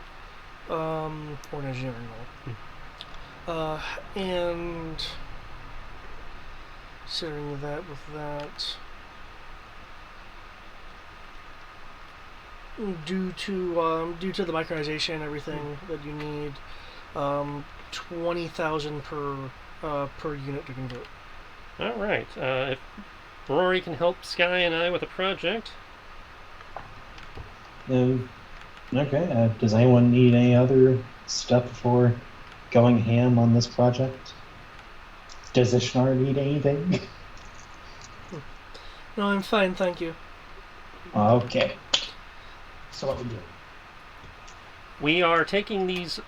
or an engineering roll. And considering that with that, due to the micronization and everything that you need, 20,000 per unit to convert. All right. If Rory can help Sky and I with a project. Okay. Does anyone need any other stuff before going ham on this project? Does Ishnar need anything? No, I'm fine, thank you. Okay. So what we do? We are taking these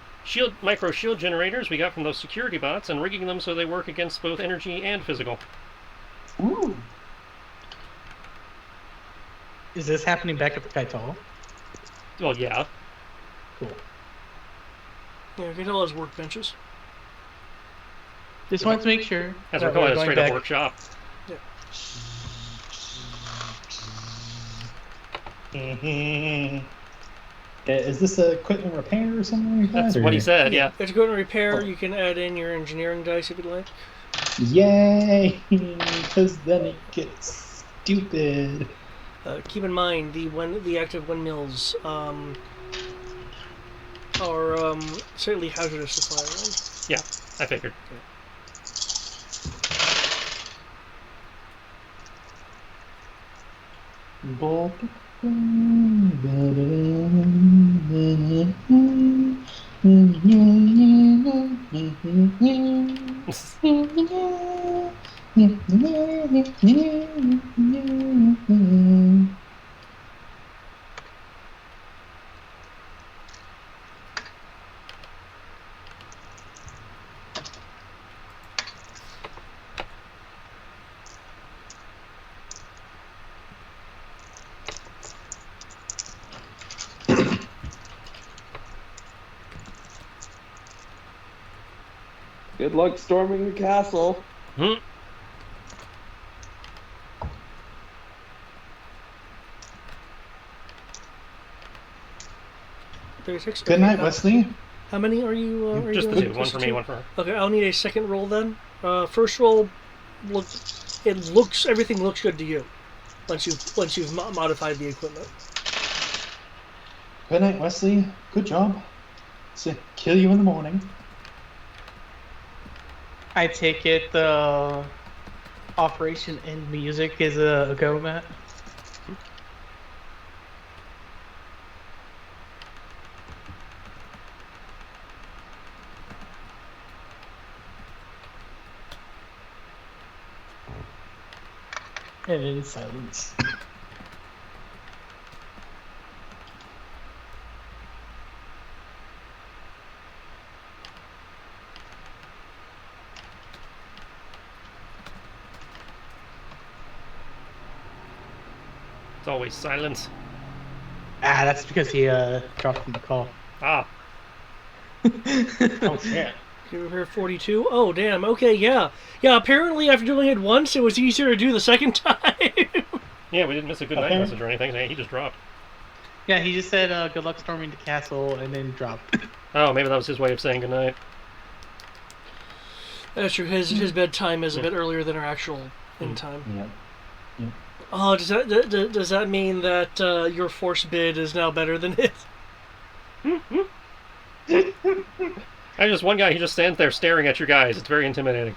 micro shield generators we got from those security bots and rigging them so they work against both energy and physical. Ooh. Is this happening back at the Kaital? Well, yeah. Cool. Yeah, get all those workbenches. Just wanted to make sure. As that we're calling it a going straight up back. workshop. Is this a equipment repair or something like that? That's what he said, yeah. If you go to repair, you can add in your engineering dice if you'd like. Yay! Because then it gets stupid. Keep in mind, the active windmills are slightly hazardous to fly around. Yeah, I figured. Good luck storming the castle. Hmm. Good night, Wesley. How many are you? Are Just you the doing? two. One for me, one for her. Okay, I'll need a second roll then. First roll, everything looks good to you. Once you've modified the equipment. Good night, Wesley. Good job. So, kill you in the morning. I take it the Operation End Music is a go, Matt? And it is silence. It's always silence. Ah, that's because he dropped from the call. Ah. Oh, shit. You were 42? Oh, damn. Okay, yeah. Yeah, apparently after doing it once, it was easier to do the second time. Yeah, we didn't miss a good night Okay. message or anything. He just dropped. Yeah, he just said good luck storming the castle and then dropped. Oh, maybe that was his way of saying goodnight. That's true. His bedtime is a bit earlier than our actual end time. Yep. Oh, does that mean that your force bid is now better than his? I just one guy, he just stands there staring at your guys. It's very intimidating.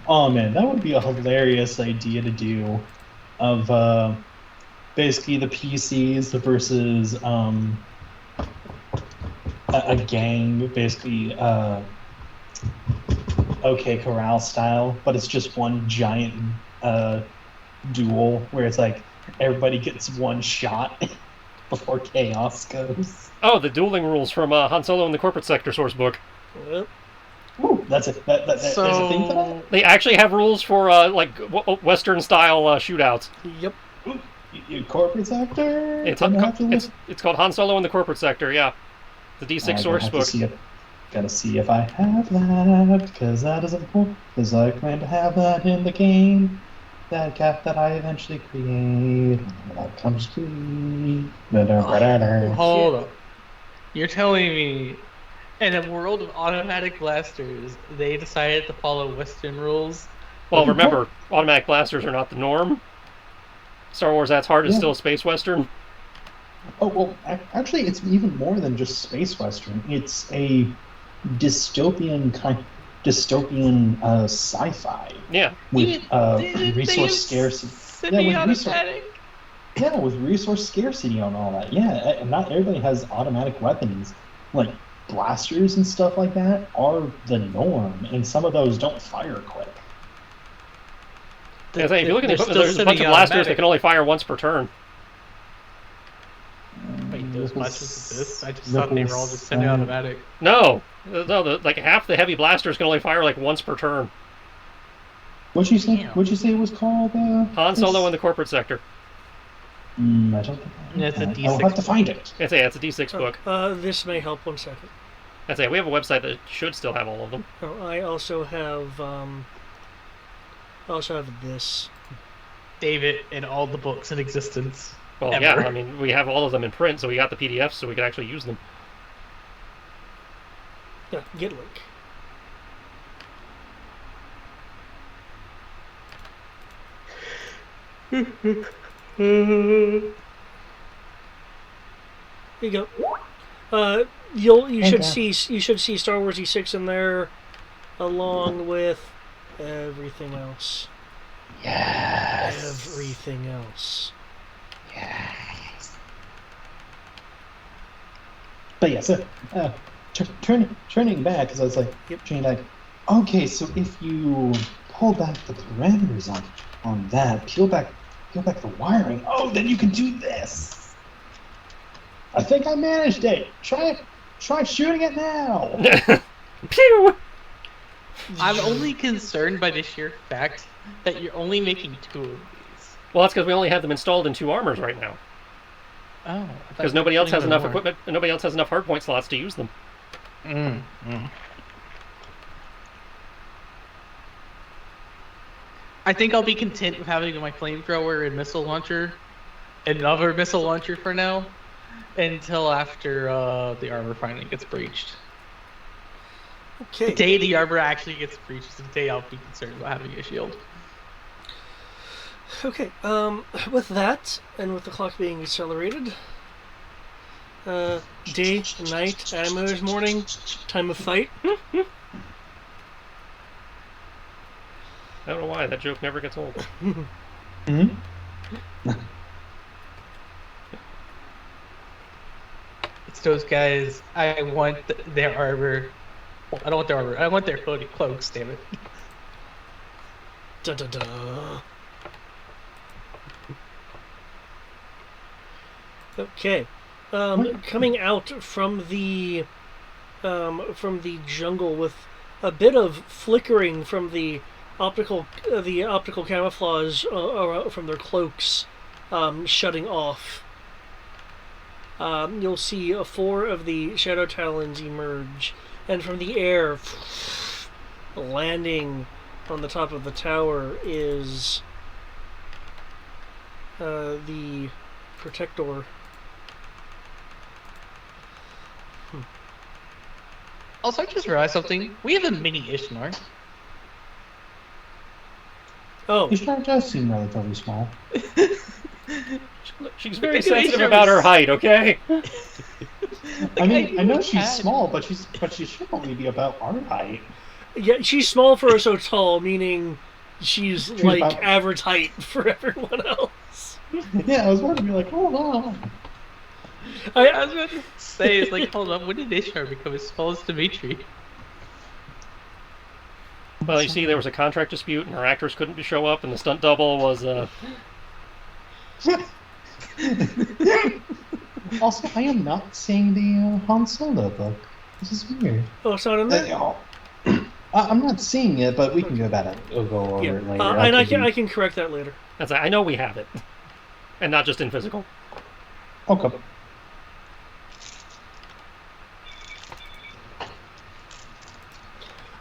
Oh man, that would be a hilarious idea to do, of basically the PCs versus a gang, basically OK Corral style, but it's just one giant duel where it's like everybody gets one shot before chaos goes. Oh, the dueling rules from Han Solo in the Corporate Sector source book. Yep. Ooh, that's it. There's a thing for that? They actually have rules for Western style shootouts. Yep. Corporate sector? It's called Han Solo in the Corporate Sector. Yeah, the D6 I don't source have to book. see it. Gotta see if I have that, because that is important, because I plan to have that in the game. That gap that I eventually create, that comes free. Hold up. You're telling me, in a world of automatic blasters, they decided to follow Western rules? Well, remember, automatic blasters are not the norm. Star Wars That's Hard is still a space western. Oh, well, actually, it's even more than just space western. It's a dystopian sci-fi. Yeah. With resource scarcity. Yeah, with resource scarcity and all that. Yeah, and not everybody has automatic weapons. Like, blasters and stuff like that are the norm, and some of those don't fire quick. If you look at there's a bunch of blasters that can only fire once per turn. Wait, those blasters exist? I just thought they were all just semi-automatic. No, like half the heavy blasters can only fire like once per turn. What'd you say? What'd you say it was called? Han Solo in the Corporate Sector. I don't think it's a D6. I'll have to find it. It's a D6 book. This may help. 1 second. We have a website that should still have all of them. Oh, I also have this. David and all the books in existence. Well, ever. yeah, I mean, we have all of them in print, so we got the PDFs so we could actually use them. Yeah, get link. Here you go. You should see Star Wars E6 in there, along with everything else. Yes. Everything else. Yes. But yeah, so turning back, because I was like, turning back. Okay, so if you pull back the parameters on that, peel back the wiring. Oh, then you can do this. I think I managed it. Try shooting it now. Pew! I'm only concerned by the sheer fact that you're only making 2 of these. Well, that's because we only have them installed in 2 armors right now. Oh. Because nobody else has enough equipment, and nobody else has enough hardpoint slots to use them. I think I'll be content with having my flamethrower and missile launcher, and another missile launcher for now, until after the armor finally gets breached. Okay. The day the armor actually gets breached is the day I'll be concerned about having a shield. Okay, with that, and with the clock being accelerated, day, night, animators morning, time of fight. I don't know why, that joke never gets old. It's those guys, I want their armor. Well, I don't want their armor, I want their cloaks, damn it. Da da da. Okay, coming out from the jungle with a bit of flickering from the optical camouflage from their cloaks, shutting off. You'll see 4 of the Shadow Talons emerge, and from the air, landing on the top of the tower is the Protector. Also, I just realized something. We have a mini Ishnar. Oh. Ishnar does seem relatively small. She's very sensitive about her height, okay? I mean, I know she's small, but she should only be about our height. Yeah, she's small for her so tall, meaning she's like about average height for everyone else. Yeah, I was about to be like, hold on. I was about to say, it's like, hold on, when did Ishnar become as small as Dimitri? Well, you see, there was a contract dispute, and her actors couldn't show up, and the stunt double was, Also, I am not seeing the Han Solo book. This is weird. Oh, it's not in there? I'm not seeing it, but we can go about it. We'll go over it later. And I can correct that later. I know we have it. And not just in physical. Okay.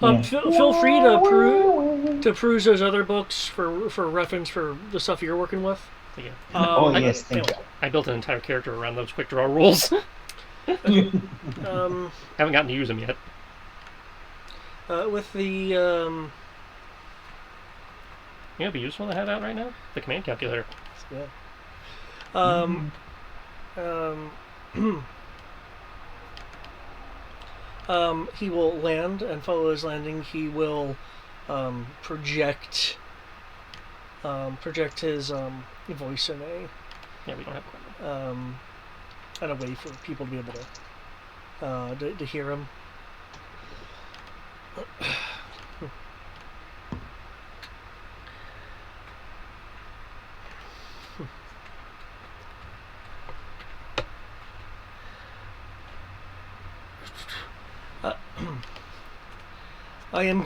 Feel free to peruse those other books for reference for the stuff you're working with. Yeah. Yes, thank you. I built an entire character around those quick draw rules. Haven't gotten to use them yet. With the It'd be useful to have out right now. The command calculator. Yeah. He will land, and follow his landing. He will project his voice in a we don't have equipment. in a way for people to be able to hear him. I am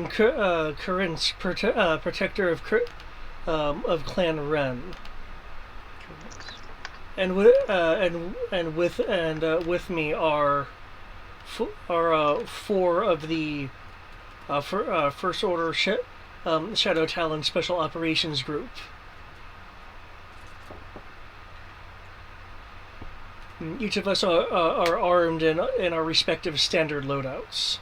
Corinne's protector of Clan Ren, and with me are four of the First Order Shadow Talon Special Operations Group. Each of us are armed in our respective standard loadouts.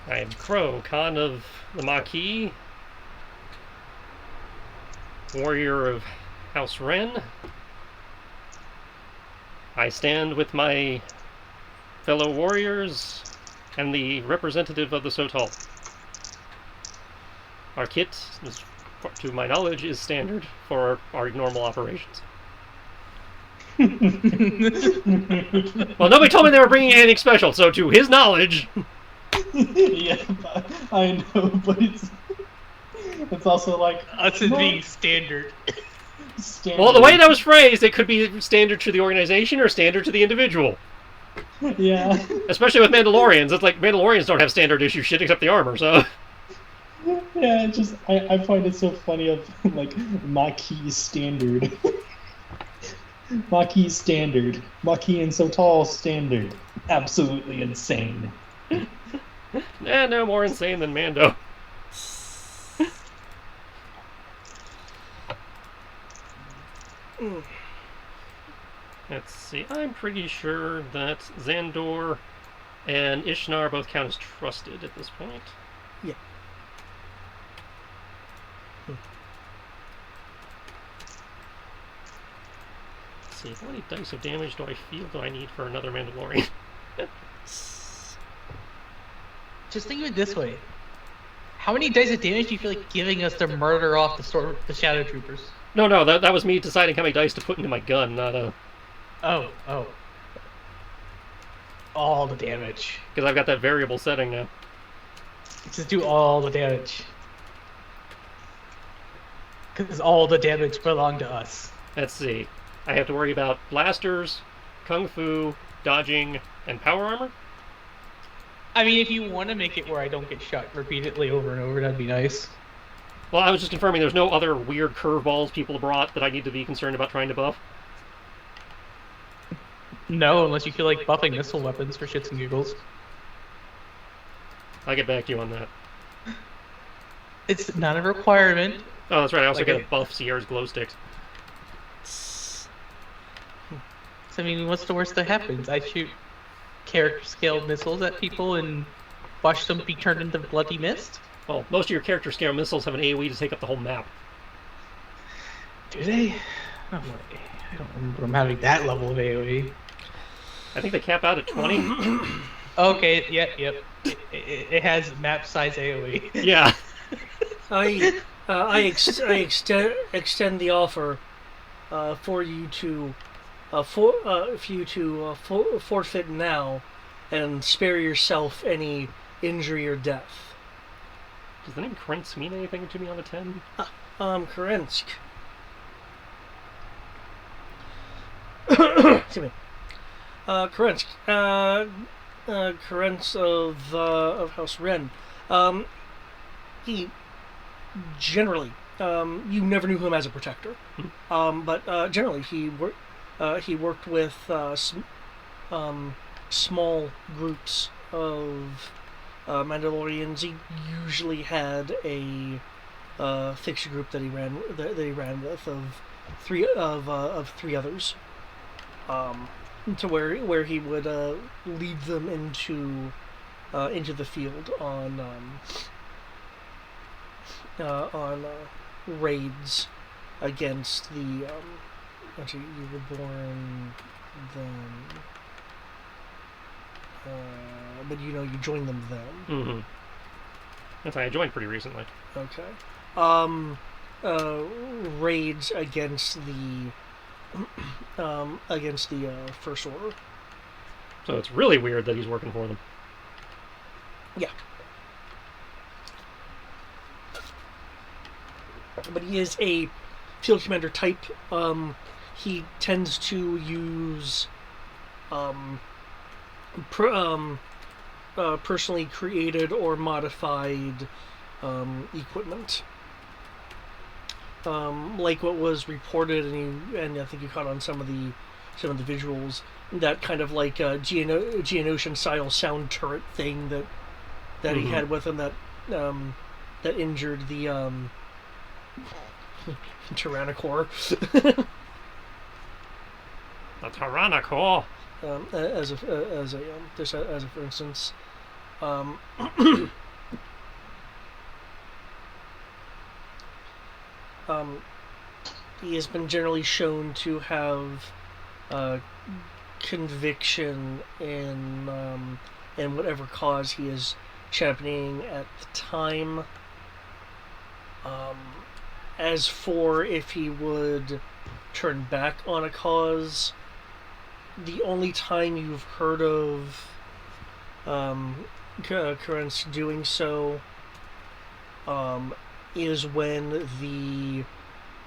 I am Crow, Khan of the Maquis, warrior of House Ren. I stand with my fellow warriors and the representative of the Sotal. Our kit, to my knowledge, is standard for our normal operations. Well, nobody told me they were bringing anything special, so to his knowledge... Yeah, I know, but it's also like... Us as being standard. Well, the way that was phrased, it could be standard to the organization or standard to the individual. Yeah. Especially with Mandalorians. It's like Mandalorians don't have standard issue shit except the armor, so... Yeah, I find it so funny of, like, Maquis standard. Maquis standard. Maquis and Sotal standard. Absolutely insane. No more insane than Mando. Let's see. I'm pretty sure that Xandor and Ishnar both count as trusted at this point. Yeah. Let's see. How many dice of damage do I need for another Mandalorian? Just think of it this way. How many dice of damage do you feel like giving us to murder off the Shadow Troopers? No, that was me deciding how many dice to put into my gun, not a... Oh. All the damage. Because I've got that variable setting now. Just do all the damage. Because all the damage belong to us. Let's see. I have to worry about blasters, kung fu, dodging, and power armor? I mean, if you want to make it where I don't get shot repeatedly over and over, that'd be nice. Well, I was just confirming there's no other weird curveballs people brought that I need to be concerned about trying to buff. No, unless you feel like buffing missile weapons for shits and giggles. I'll get back to you on that. It's not a requirement. Oh, that's right. I also Like got to buff Sierra's glow sticks. So, I mean, what's the worst that happens? I shoot character scale missiles at people and watch them be turned into bloody mist? Well, most of your character scale missiles have an AoE to take up the whole map. Do they? Oh, I don't remember them having that level of AoE. I think they cap out at 20. Okay, yep. It has map size AoE. Yeah. I extend the offer for you to forfeit now and spare yourself any injury or death. Does the name Krentz mean anything to me on the 10? Karensk. Excuse me. Karensk. Karensk of House Ren. He generally you never knew him as a protector. But generally, he worked with small groups of Mandalorians. He usually had a fixed group that he ran with of three others, to where he would lead them into the field on raids against the. Actually, you were born then, but you joined them then. Mm-hmm. That's why I joined pretty recently. Okay. Raids against the First Order. So it's really weird that he's working for them. Yeah. But he is a field commander type. He tends to use personally created or modified equipment. Like what was reported, and I think you caught on some of the visuals, that kind of like Geonosian style sound turret thing that he had with him that injured the Tyrannosaur. The Tyrannosaur. As a for instance. He has been generally shown to have conviction in whatever cause he is championing at the time. As for if he would turn back on a cause, the only time you've heard of Currents doing so is when the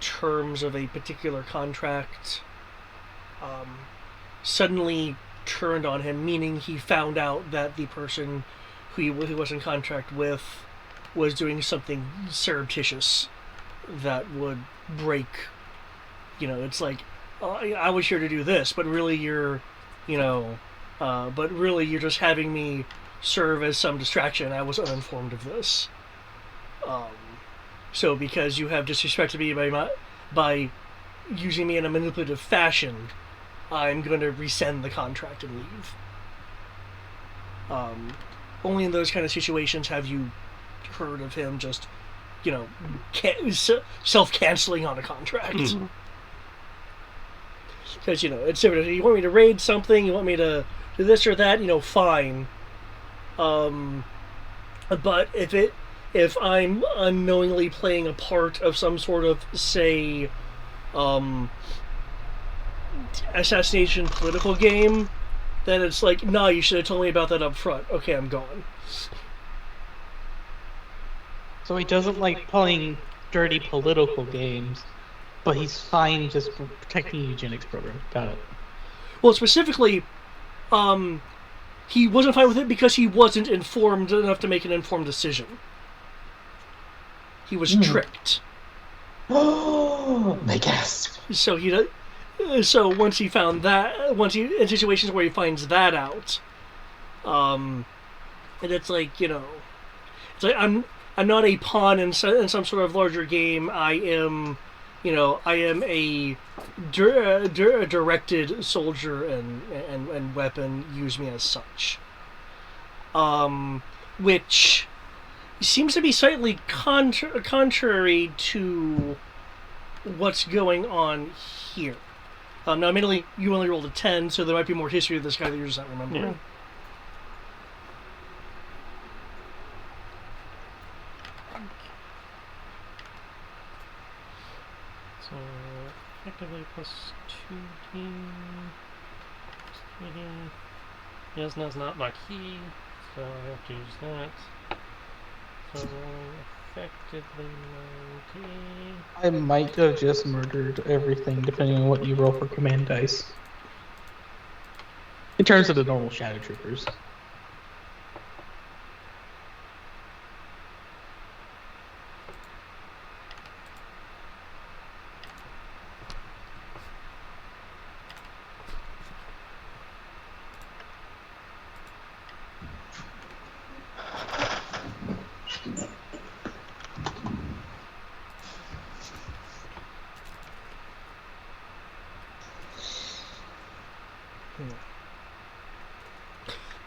terms of a particular contract suddenly turned on him, meaning he found out that the person who he was in contract with was doing something surreptitious that would break, it's like, I was here to do this, but really you're just having me serve as some distraction. I was uninformed of this. So because you have disrespected me by using me in a manipulative fashion, I'm going to rescind the contract and leave. Only in those kind of situations have you heard of him just, self-canceling on a contract. Mm-hmm. Because, it's different. You want me to raid something, you want me to do this or that, fine. But if I'm unknowingly playing a part of some sort of, say, assassination political game, then it's like, nah, you should have told me about that up front. Okay, I'm gone. So he doesn't like playing dirty political games, but he's fine just protecting the eugenics program. Got it. Well, specifically, he wasn't fine with it because he wasn't informed enough to make an informed decision. He was tricked. Oh, they gasp. So once he found that, in situations where he finds that out, and it's like, it's like I'm not a pawn in some sort of larger game. I am a directed soldier and weapon. Use me as such. Which seems to be slightly contrary to what's going on here. Now, admittedly, you only rolled a 10, so there might be more history of this guy that you're just not remembering. Yeah. So, effectively plus 2D. Yes, no, it's not Maquis, so I have to use that. So, effectively 90. I might have just murdered everything, depending on what you roll for command dice. In terms of the normal Shadow Troopers.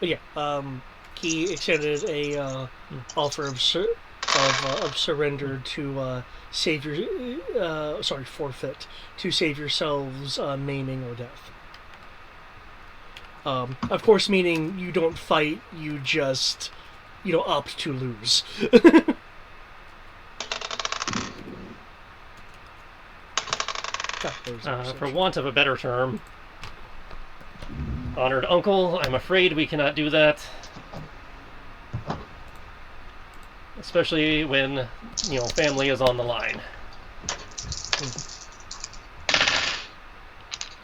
But yeah, he extended a offer of surrender to save your forfeit to save yourselves maiming or death. Of course, meaning you don't fight, you just opt to lose. For want of a better term, honored uncle, I'm afraid we cannot do that. Especially when, family is on the line.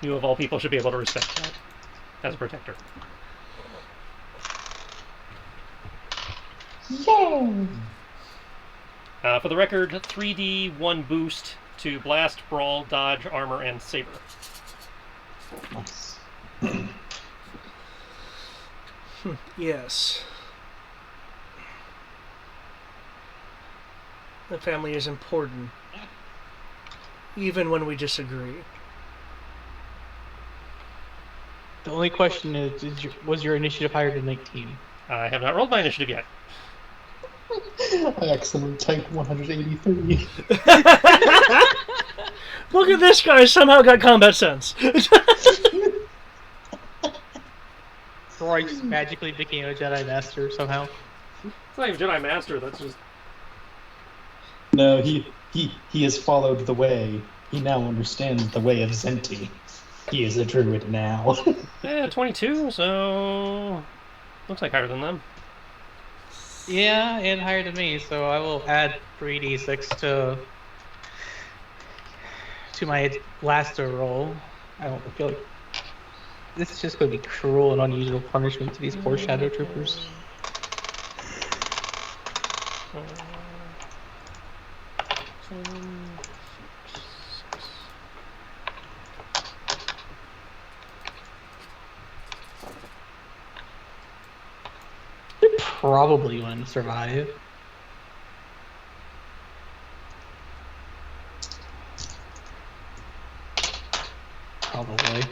You of all people should be able to respect that as a protector. Yay! For the record, 3D 1 boost to blast, brawl, dodge, armor, and saber. Nice. Yes. The family is important, even when we disagree. The only question is, was your initiative higher than 19? I have not rolled my initiative yet. I accidentally typed 183. Look at this guy, somehow got combat sense. Roy just magically became a Jedi Master somehow. It's not even Jedi Master, that's just... No, he has followed the way. He now understands the way of Zenti. He is a druid now. 22, so... Looks like higher than them. Yeah, and higher than me, so I will add 3d6 to my blaster roll. I don't feel like this is just going to be cruel and unusual punishment to these poor Shadow Troopers. They're probably going to survive. Probably.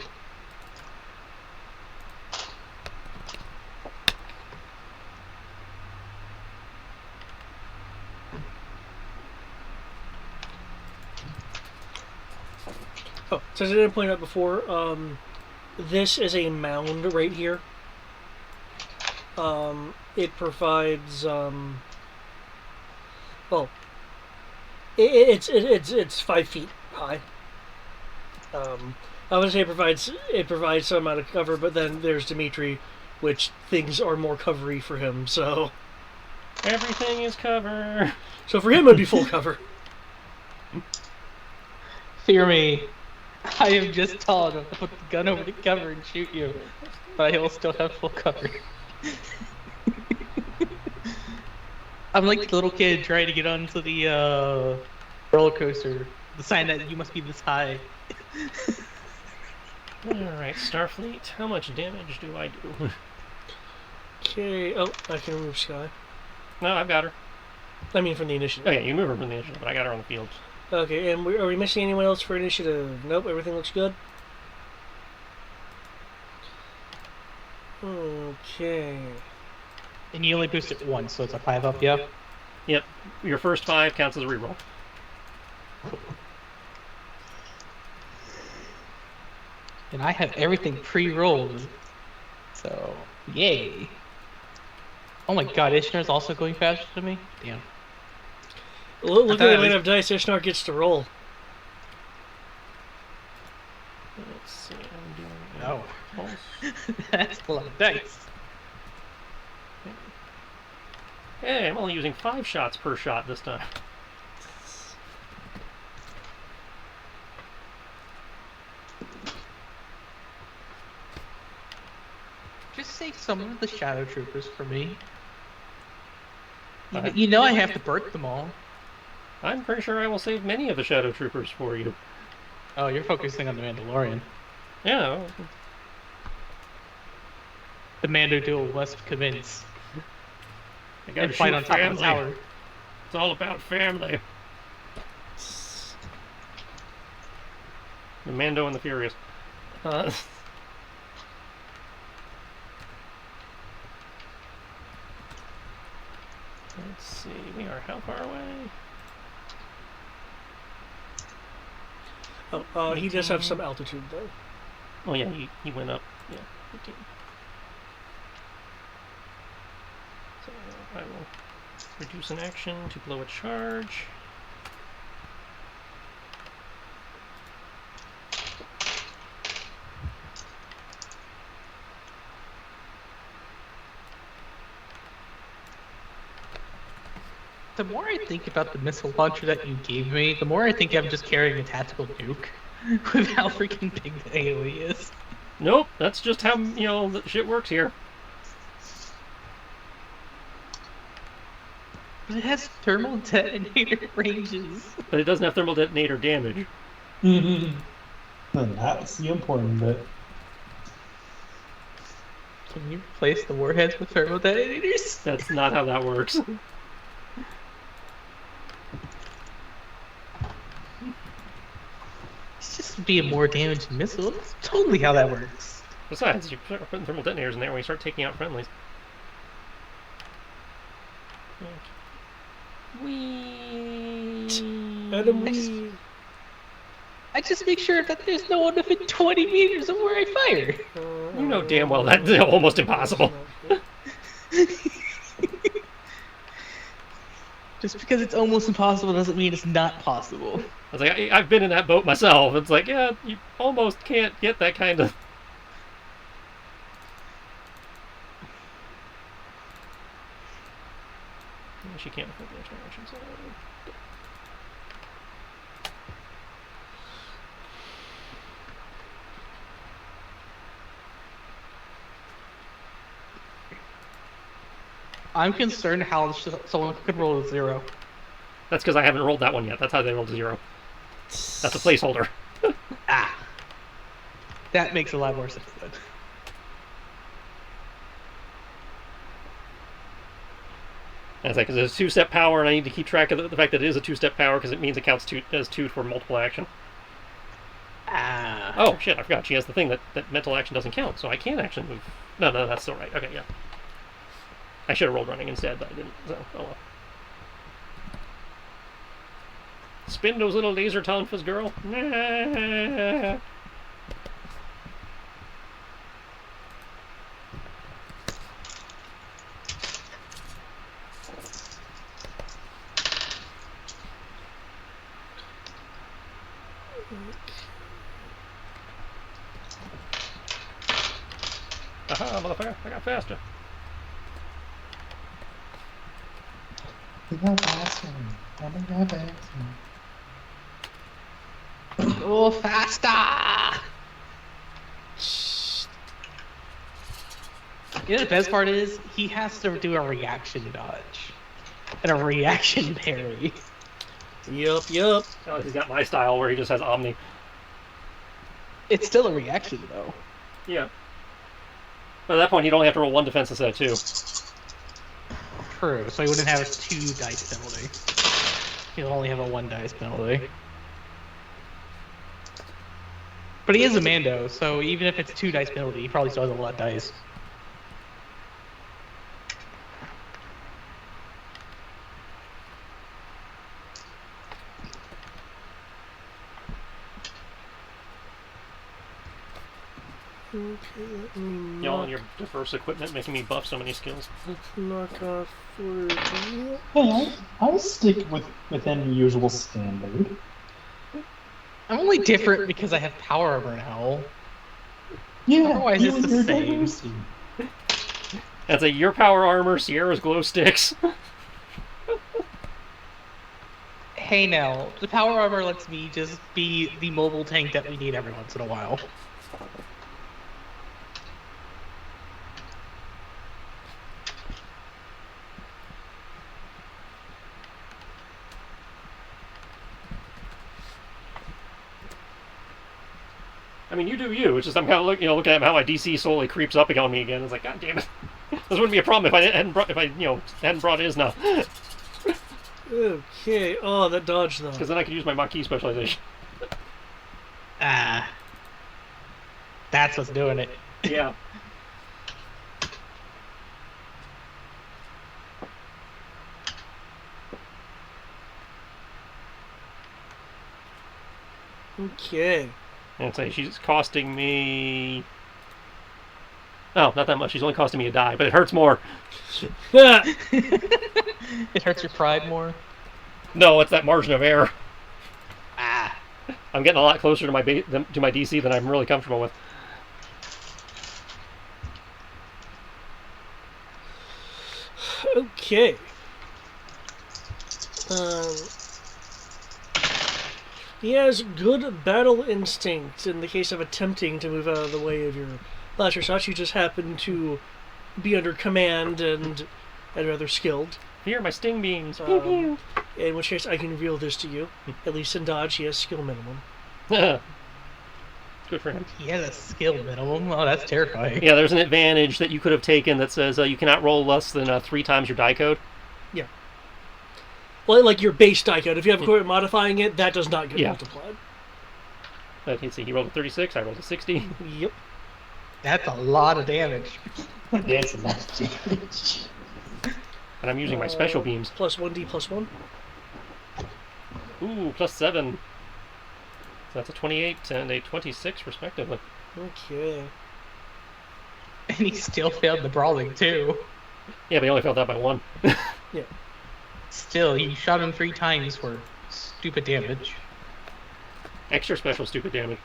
Oh, so as I didn't point out before, this is a mound right here. It provides, well, it's 5 feet high. I would say it provides some amount of cover, but then there's Dimitri, which things are more covery for him. So everything is cover. So for him, it would be full cover. Fear me, I am just tall enough to put the gun over the cover and shoot you, but I will still have full cover. I'm like the little kid trying to get onto the roller coaster. The sign that you must be this high. Alright, Starfleet, how much damage do I do? Okay, oh, I can remove Sky. No, I've got her. I mean from the initiative. Oh yeah, you move her from the initiative, but I got her on the field. Okay, and are we missing anyone else for initiative? Nope, everything looks good. Okay. And you only boost it once, so it's a 5 up, yeah? Yep, your first 5 counts as a reroll. And I have everything pre-rolled, so yay! Oh my god, Ishnar's also going faster than me? Damn. Look at the amount of dice Ishnar gets to roll. Let's see, I'm doing... No. That's a lot of dice. Hey, I'm only using 5 shots per shot this time. Just save some of the Shadow Troopers for me. You know I have to burn them all. I'm pretty sure I will save many of the Shadow Troopers for you. Oh, you're focusing on the Mandalorian. Yeah. The Mando duel must commence. I gotta And fight shoot on top of the family. tower. It's all about family. The Mando and the Furious. Let's see, we are how far away? Oh, he does have some altitude though. Oh yeah, he went up. Yeah, 15. So I will reduce an action to blow a charge. The more I think about the missile launcher that you gave me, the more I think I'm just carrying a tactical nuke with how freaking big the AoE is. Nope, that's just how, the shit works here. But it has thermal detonator ranges. But it doesn't have thermal detonator damage. And that's the important bit. Can you replace the warheads with thermal detonators? That's not how that works. It's just be a more damaging missile. That's totally how that works. Besides, you're putting thermal detonators in there when you start taking out friendlies. Adam, I just make sure that there's no one within 20 meters of where I fire. You know damn well that's almost impossible. Just because it's almost impossible doesn't mean it's not possible. I was like, I've been in that boat myself. It's like, yeah, you almost can't get that kind of... She can't afford the extra action, so... I'm concerned how someone could roll a 0. That's because I haven't rolled that one yet. That's how they rolled a 0. That's a placeholder. That makes a lot more sense then. And it's like, because it's a 2-step power, and I need to keep track of the fact that it is a 2-step power, because it means it counts as 2 for multiple action. Oh, shit, I forgot. She has the thing that mental action doesn't count, so I can actually move. No, that's still right. Okay, yeah. I should have rolled running instead, but I didn't, so, oh well. Spin those little laser tonfas, girl. Nah. Aha, motherfucker, I got faster. Go faster! You know the best part is, he has to do a reaction dodge. And a reaction parry. Yup. Oh, he's got my style where he just has Omni. It's still a reaction though. Yeah. But at that point, he'd only have to roll 1 defense instead of 2. True, so he wouldn't have a 2 dice penalty. He'll only have a 1 dice penalty. But he is a Mando, so even if it's 2 dice penalty, he probably still has a lot of dice. Y'all and your diverse equipment making me buff so many skills. Let's knock off 40. Well, I'll stick within the usual standard. I'm only different because I have power armor now. Yeah, Otherwise you it's and the your same. diversity. That's a your power armor, Sierra's glow sticks. Hey now, the power armor lets me just be the mobile tank that we need every once in a while. I mean, you do you. It's just I'm kind of looking at how my DC slowly creeps up on me again. It's like, God damn it, this wouldn't be a problem if I hadn't brought Isna. Okay. Oh, that dodge though. Because then I could use my Maquis specialization. That's what's doing it. Okay. And say she's costing me... Oh, not that much. She's only costing me a die, but it hurts more. It hurts your pride more. No, it's that margin of error. Ah. I'm getting a lot closer to my DC than I'm really comfortable with. Okay. He has good battle instinct in the case of attempting to move out of the way of your blaster shots. You just happen to be under command and rather skilled. Here, my sting beams. Pew, pew. In which case, I can reveal this to you. At least in dodge, he has skill minimum. Good for him. He has a skill minimum. Oh, that's terrifying. Yeah, there's an advantage that you could have taken that says you cannot roll less than 3 times your die code. Yeah. Well, like your base die code. If you have equipment modifying it, that does not get multiplied. Let's see, he rolled a 36, I rolled a 60. Yep. That's a lot of damage. That's a lot of damage. And I'm using my special beams. Plus 1d plus 1. Ooh, plus 7. So that's a 28 and a 26, respectively. Okay. And he still failed the brawling, too. Yeah, but he only failed that by 1. Yeah. Still, you shot him 3 times for stupid damage. Extra special stupid damage.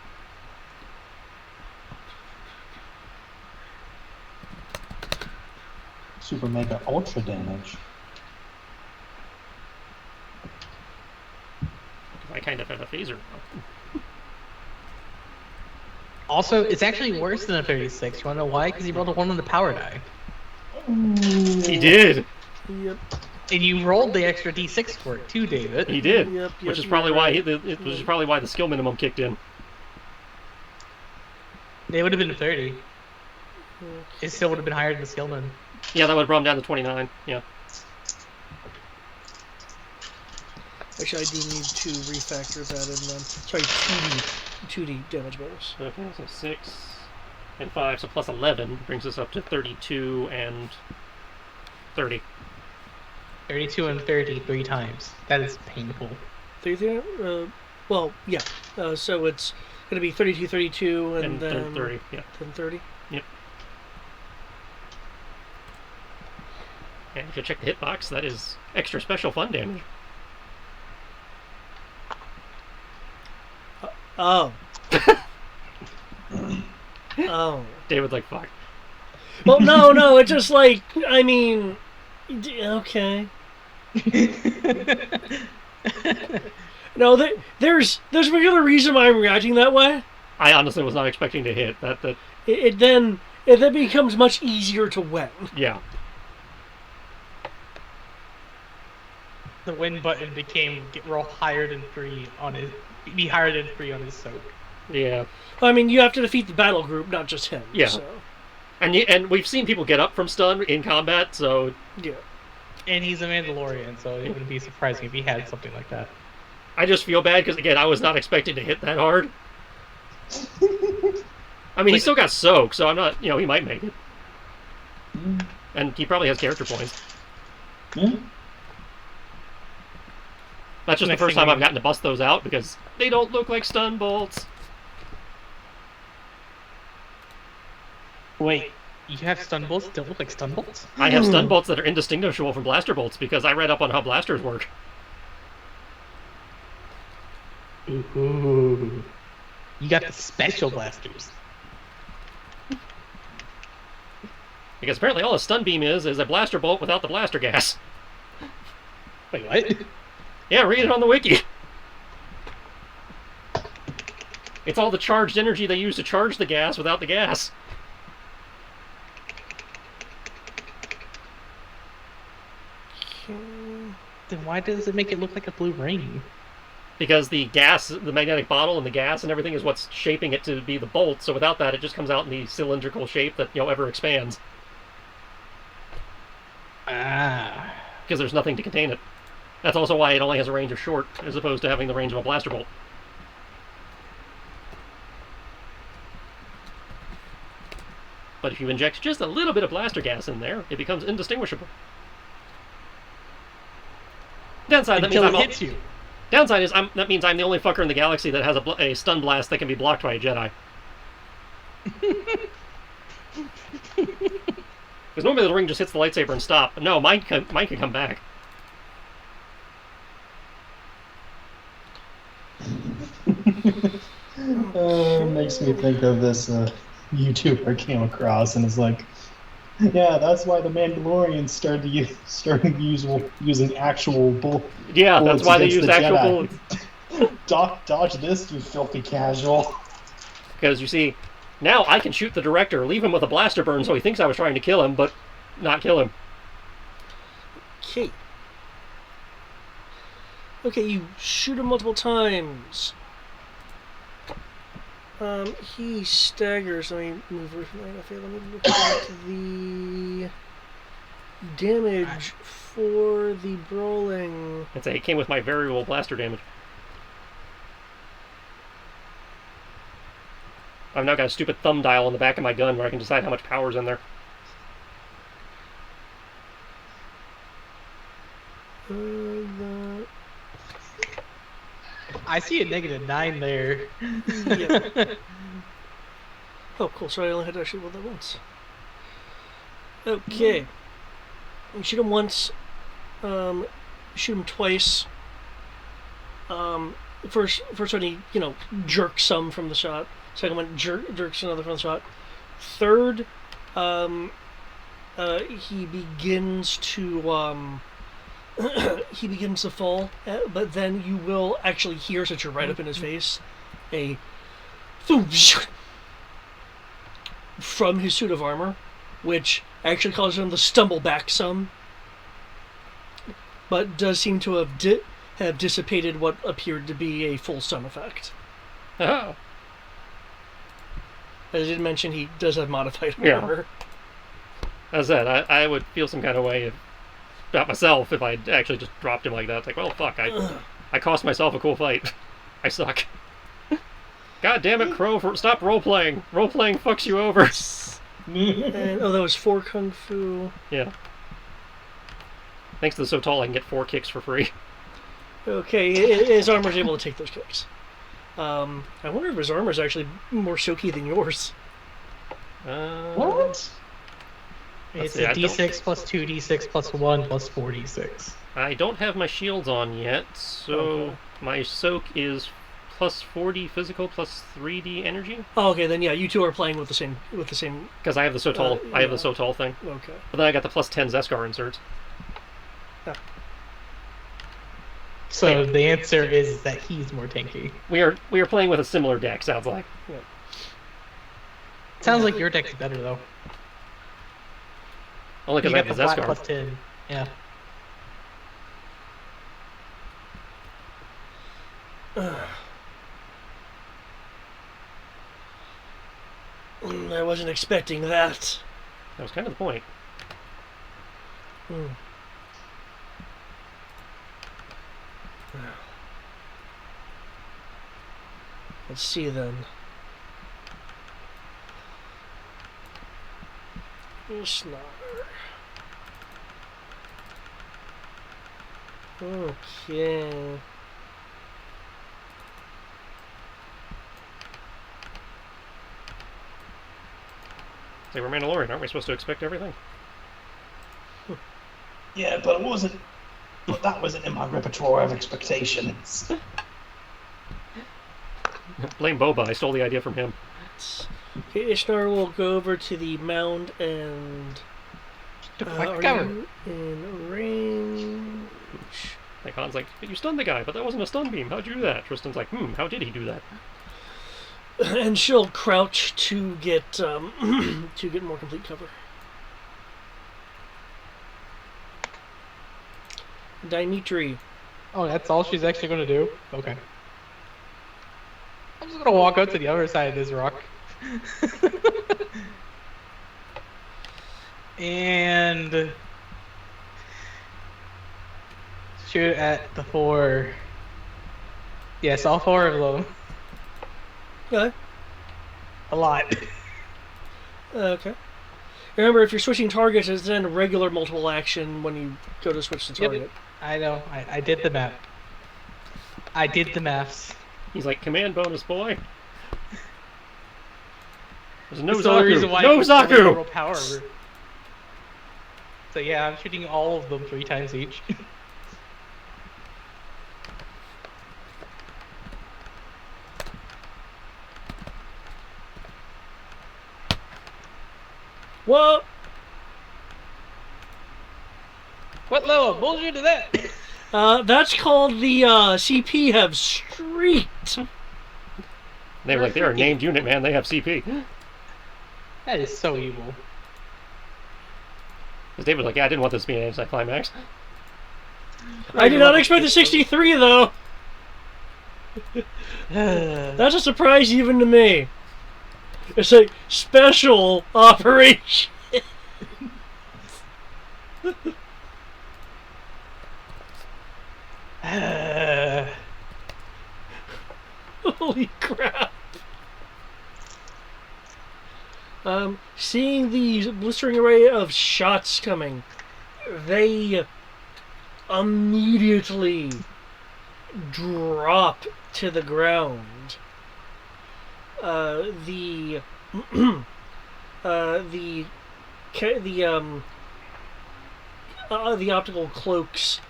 Super mega ultra damage. I kind of have a phaser. Also, it's actually worse than a 36. You want to know why? Because he rolled a 1 on the power die. He did! Yep. And you rolled the extra d6 for it too, David. He did! Yep, which is probably why which is probably why the skill minimum kicked in. It would have been 30. It still would have been higher than the skill min. Yeah, that would have brought him down to 29. Yeah. Actually, I do need to refactor that in then. Sorry, 2D damage bonus. Okay, so 6 and 5, so plus 11 brings us up to 32 and 30. 32 and 30 3 times. That is painful. 33? Well, yeah. So it's going to be 32, 32, and then 30. Yeah. Then 30? Yep. And if you check the hitbox, that is extra special fun damage. Oh. Oh. David's like, fuck. Well, no, it's just like, I mean, okay. No, there's a regular reason why I'm reacting that way. I honestly was not expecting to hit that. It then becomes much easier to win. Yeah. The win button became roll higher than 3 on his. Be higher than 3 on his soak. Yeah. I mean, you have to defeat the battle group, not just him. Yeah. So. And we've seen people get up from stun in combat, so yeah. And he's a Mandalorian, so it wouldn't be surprising if he had something like that. I just feel bad because again, I was not expecting to hit that hard. I mean, he still got soak, so I'm not. He might make it. And he probably has character points. That's just the first time I've gotten to bust those out because they don't look like stun bolts. Wait, you have stun bolts that look like stun bolts? I have stun bolts that are indistinguishable from blaster bolts because I read up on how blasters work. Ooh. You got the special blasters. Because apparently all a stun beam is a blaster bolt without the blaster gas. Wait, what? Yeah, read it on the wiki. It's all the charged energy they use to charge the gas without the gas. Then why does it make it look like a blue ring? Because the gas, the magnetic bottle and the gas and everything is what's shaping it to be the bolt, so without that it just comes out in the cylindrical shape that, ever expands. Ah. Because there's nothing to contain it. That's also why it only has a range of short, as opposed to having the range of a blaster bolt. But if you inject just a little bit of blaster gas in there, it becomes indistinguishable. Downside, that means Until it hits you. Downside is that means I'm the only fucker in the galaxy that has a stun blast that can be blocked by a Jedi. Because normally the ring just hits the lightsaber and stop. No, mine can come back. Makes me think of this YouTuber I came across, and it's like, yeah, that's why the Mandalorians started using actual bullets. Yeah, that's why they use actual Jedi. bullets. Dodge this, you filthy casual. Because you see, now I can shoot the director, leave him with a blaster burn, so he thinks I was trying to kill him, but not kill him. Okay. Okay, you shoot him multiple times. He staggers. Let me move away from that. Okay, let me look at the damage for the brawling. It came with my variable blaster damage. I've now got a stupid thumb dial on the back of my gun where I can decide how much power's in there. I see a -9 there. Yep. Oh, cool. So I only had to shoot one that once. Okay. You shoot him once. Shoot him twice. First one he, jerks some from the shot. Second one jerks another from the shot. Third, he begins to fall, but then you will actually hear, since you're right up in his face, a thump from his suit of armor, which actually causes him to stumble back some, but does seem to have dissipated what appeared to be a full stun effect. Oh. As I did mention, he does have modified armor. As I said, I would feel some kind of way about myself if I actually just dropped him like that. It's like, well, fuck, I cost myself a cool fight. I suck. God damn it, Crow, stop role-playing. Role-playing fucks you over. And, that was 4 Kung Fu. Yeah. Thanks to the So Tall, I can get 4 kicks for free. Okay, his armor's able to take those kicks. I wonder if his armor's actually more silky than yours. What? It's a d6 plus 2d6 plus 1 plus 4d6. I don't have my shields on yet, so my soak is plus 4d physical plus 3d energy. Oh, okay, then yeah, you two are playing with the same. Because I have the So Tall. I have the So Tall thing. Okay. But then I got the plus 10 Zeskar inserts. Yeah. So the answer is that he's more tanky. We are playing with a similar deck. Sounds like. Yeah. Sounds like your deck's better though. Only because You I got have the the black Zeskar. plus 10. Yeah. I wasn't expecting that. That was kind of the point. Let's see then. Ishnar. Okay. Say, we're Mandalorian. Aren't we supposed to expect everything? Yeah, but it wasn't. But that wasn't in my repertoire of expectations. Blame Boba. I stole the idea from him. Okay, Ishnar will go over to the mound and. Are you in range? Like Han's like, you stunned the guy, but that wasn't a stun beam. How'd you do that? Tristan's like, how did he do that? And she'll crouch to get to get more complete cover. Dimitri. Oh, that's all she's actually going to do? Okay. I'm just going to walk up to the other side of this rock. And shoot at the 4. Yes, all 4 of them. Okay. A lot. Okay. Remember, if you're switching targets, it's then a regular multiple action when you go to switch the target. I know. I did the map. I did the maths. He's like, command bonus, boy. There's no That's the only Zaku. reason why No I put so many total Zaku. power. So yeah, I'm shooting all of them 3 times each. Well, What level bullshit is that? that's called the CP have streaked. They were like, they're a named unit, man. They have CP. That is so evil. Because David was like, yeah, I didn't want this to be an anticlimax. I did not expect the 63 though. That's a surprise even to me. It's a special operation. Holy crap. Seeing the blistering array of shots coming, they immediately drop to the ground. The optical cloaks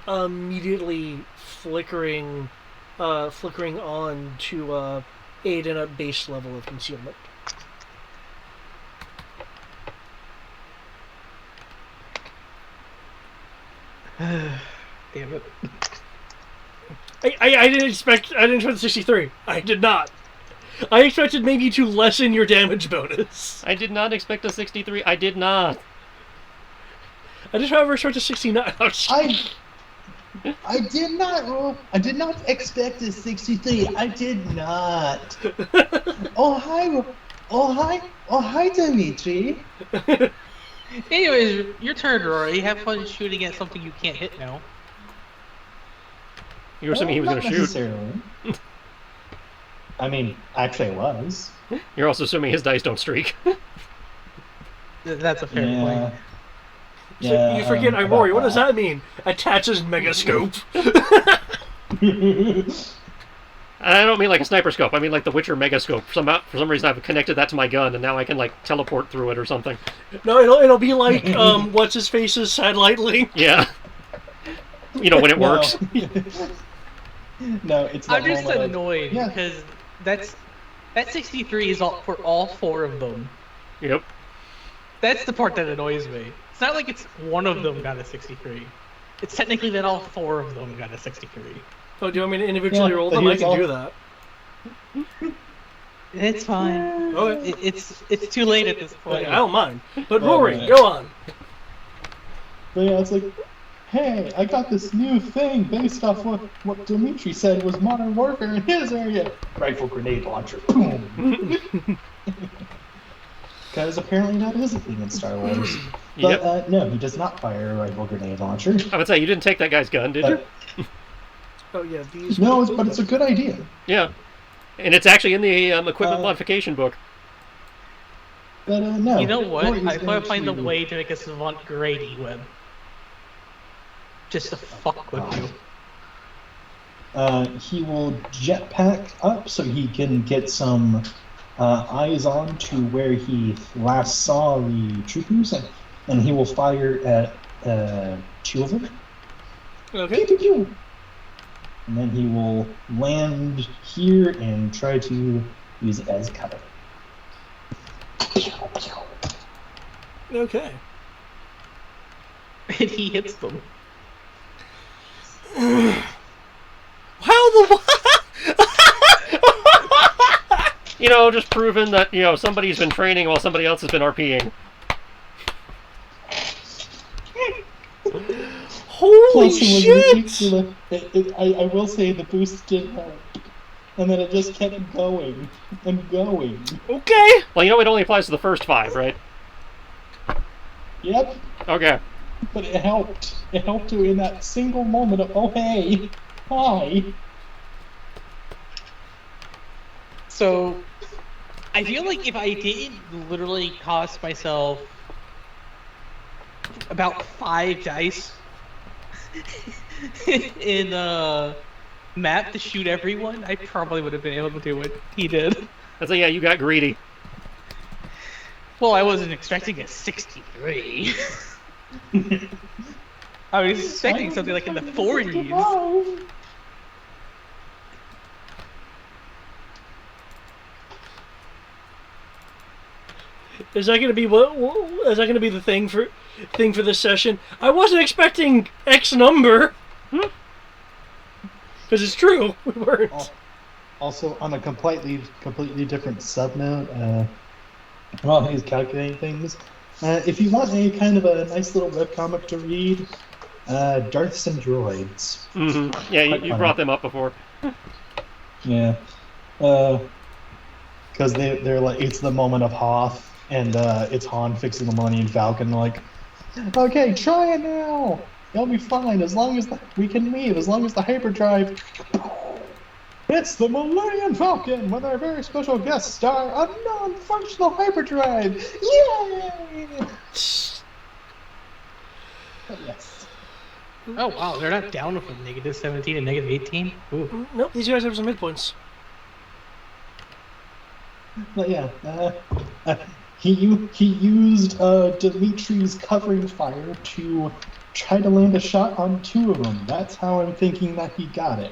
immediately flickering on to aid in a base level of concealment. Damn it. I didn't expect the 63. I did not. I expected maybe to lessen your damage bonus. I did not expect a 63. I did not. I just however expect a 69. I did not roll. I did not expect a 63. I did not. Oh hi, Dimitri. Anyways, your turn, Rory. Have fun shooting at something you can't hit now. You were assuming he was Not going to shoot. necessarily. I mean, actually, I was. You're also assuming his dice don't streak. That's a fair Yeah. point. So you forget, I'm about Rory. What does that mean? Attaches megascope. I don't mean like a sniper scope. I mean like the Witcher megascope. For some reason, I've connected that to my gun, and now I can like teleport through it or something. No, it'll be like what's his face's satellite link. Yeah. You know when it works. No, it's. I'm that just moment of- annoyed Yeah. because that 63 is all for all 4 of them. Yep. That's the part that annoys me. It's not like it's one of them got a 63. It's technically that all 4 of them got a 63. Oh, do you want me to individually Yeah, roll but them? I here's can all- do that. It's fine. Okay. It's too late at this point. Okay, I don't mind. But Oh, Rory, man. go on. But yeah, it's like, hey, I got this new thing based off what Dimitri said was modern warfare in his area. Rifle grenade launcher. Boom. Because apparently that is a thing in Star Wars. But Yep. no, he does not fire a rifle grenade launcher. I would say you didn't take that guy's gun, did you? Oh yeah, these. No, but it's a good idea. Yeah. And it's actually in the equipment modification book. But no. You know what? Rory's I'm gonna going find a to- way to make a savant Grady web. Just to fuck with you. He will jetpack up so he can get some eyes on to where he last saw the troopers, and he will fire at 2 of them. Okay. Pew, pew, pew. And then he will land here and try to use it as cover. Okay. And he hits them. How the You know, just proving that, you know, somebody's been training while somebody else has been RPing. Holy Plus, it was shit! ridiculous. I will say the boost did help. And then it just kept going and going. Okay. Well, you know, it only applies to the first 5, right? Yep, Okay. but it helped. It helped you in that single moment of, oh hey, hi. So, I feel like if I didn't literally cost myself about 5 dice in map to shoot everyone, I probably would have been able to do what he did. I say, yeah, you got greedy. Well, I wasn't expecting a 63. I was expecting something like in the 40s. Is that going to be what? Is that going to be the thing for this session? I wasn't expecting X number. Because it's true, we weren't. Also, on a completely different sub note, while he's calculating things, if you want a kind of a nice little webcomic to read, Darths and Droids. Mm-hmm. Yeah, you brought them up before. Yeah. Because they're like, it's the moment of Hoth, and it's Han fixing the Millennium Falcon, like, okay, try it now! It'll be fine, as long as we can leave, as long as the hyperdrive... It's the Millennium Falcon with our very special guest star, a non-functional hyperdrive! Yay! Yes. Oh wow, they're not down from -17 and -18? Ooh. Nope, these guys have some midpoints. But yeah, he used Dimitri's covering fire to try to land a shot on 2 of them. That's how I'm thinking that he got it.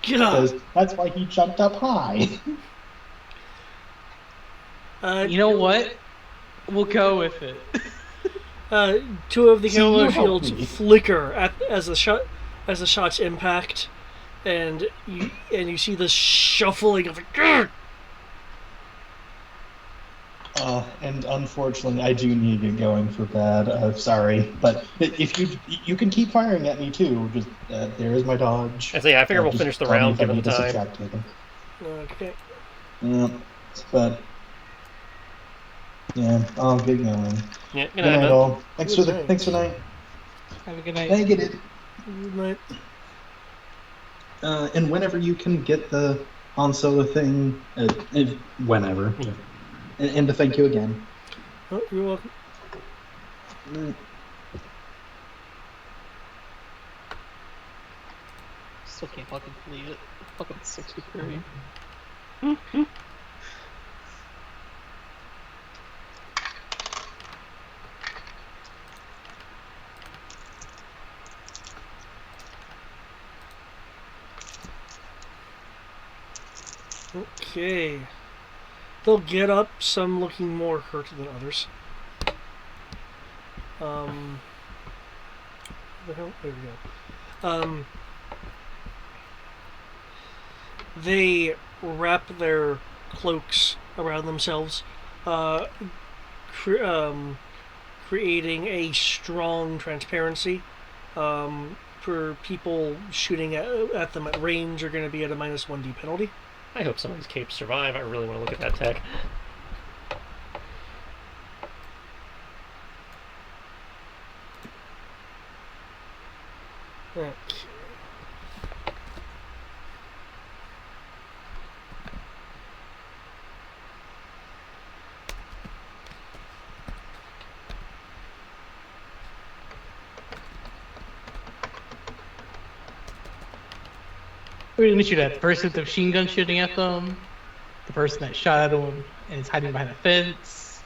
Because that's why he jumped up high. You know what? We'll go with it. 2 of the camo you helped shields me. flicker as the shots impact, and you see the shuffling of it. And unfortunately, I do need to get going for bed. Sorry, but if you can keep firing at me too. Just there is my dodge. I say, I figure we'll Just finish the tell me round if I given need the to time. subtract anything. Okay. But yeah, I'll get going. Yeah, good Good night, night, bud. all. Thanks Good for night. thanks for night. Have a good night. I get it. Good night. And whenever you can get the Han Solo thing, whenever. Yeah. And to thank you again. Oh, you're welcome. Still can't fucking believe it. Fucking 63. Okay. They'll get up, some looking more hurt than others. The hell? There we go. They wrap their cloaks around themselves, creating a strong transparency. For people shooting at them at range are going to be at a -1d penalty. I hope some of these capes survive. I really want to look at that tech. Okay. We're gonna shoot at the person with the machine gun shooting at them, the person that shot at them and is hiding behind a fence.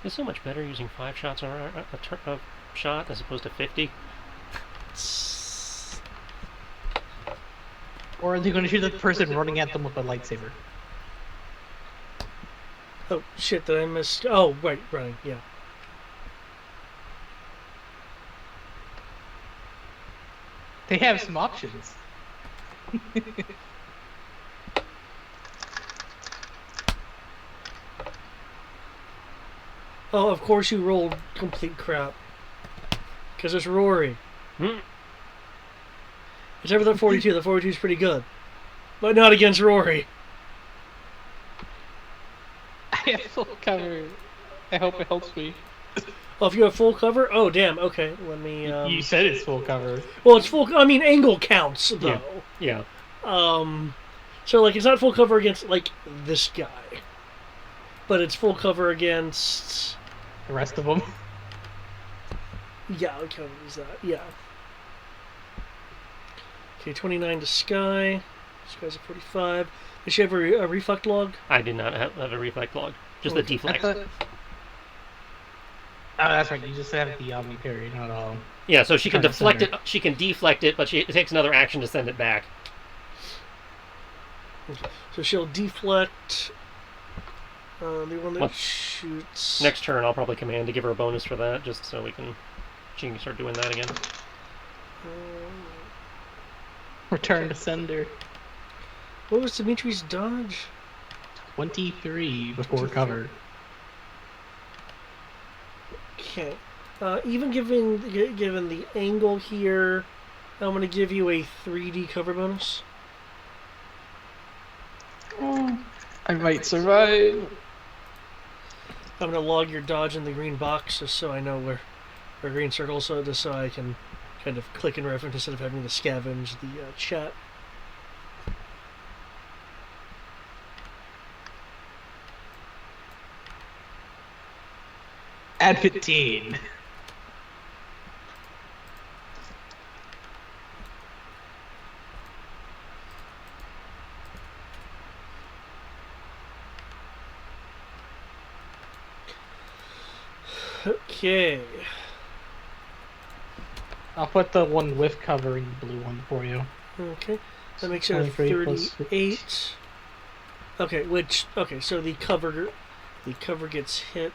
It's so much better using 5 shots a shot as opposed to 50. Or are they gonna shoot at the person running at them with a lightsaber? Oh shit! Did I miss? Oh right, running. Yeah. They have some options. Oh, of course you rolled complete crap. Because it's Rory. Except for the 42. The 42 is pretty good. But not against Rory. I have full cover. I hope it helps me. Oh, if you have full cover? Oh, damn. Okay, let me... You said it's full cover. Well, it's full... I mean, angle counts, though. Yeah. So, like, it's not full cover against, like, this guy. But it's full cover against... The rest of them. Yeah, I'll count it as that. Yeah. Okay, 29 to Sky. This guy's a 45. Does she have a reflect log? I did not have a reflect log. Just Okay. the deflect. Oh, that's right. You just have the parry, not all. Yeah, so she can Trying to deflect send it. She can deflect it, but it takes another action to send it back. So she'll deflect. The one that Well, shoots. Next turn, I'll probably command to give her a bonus for that, just so she can start doing that again. Return to sender. What was Dimitri's dodge? 23 before cover. Okay. Even given the angle here, I'm going to give you a 3D cover bonus. I might survive. I'm going to log your dodge in the green box just so I know where green circles, so just so I can kind of click and reference instead of having to scavenge the chat. Add 15. Okay. I'll put the one with cover in the blue one for you. Okay. That makes it a 23 plus 38. Okay, so the cover gets hit.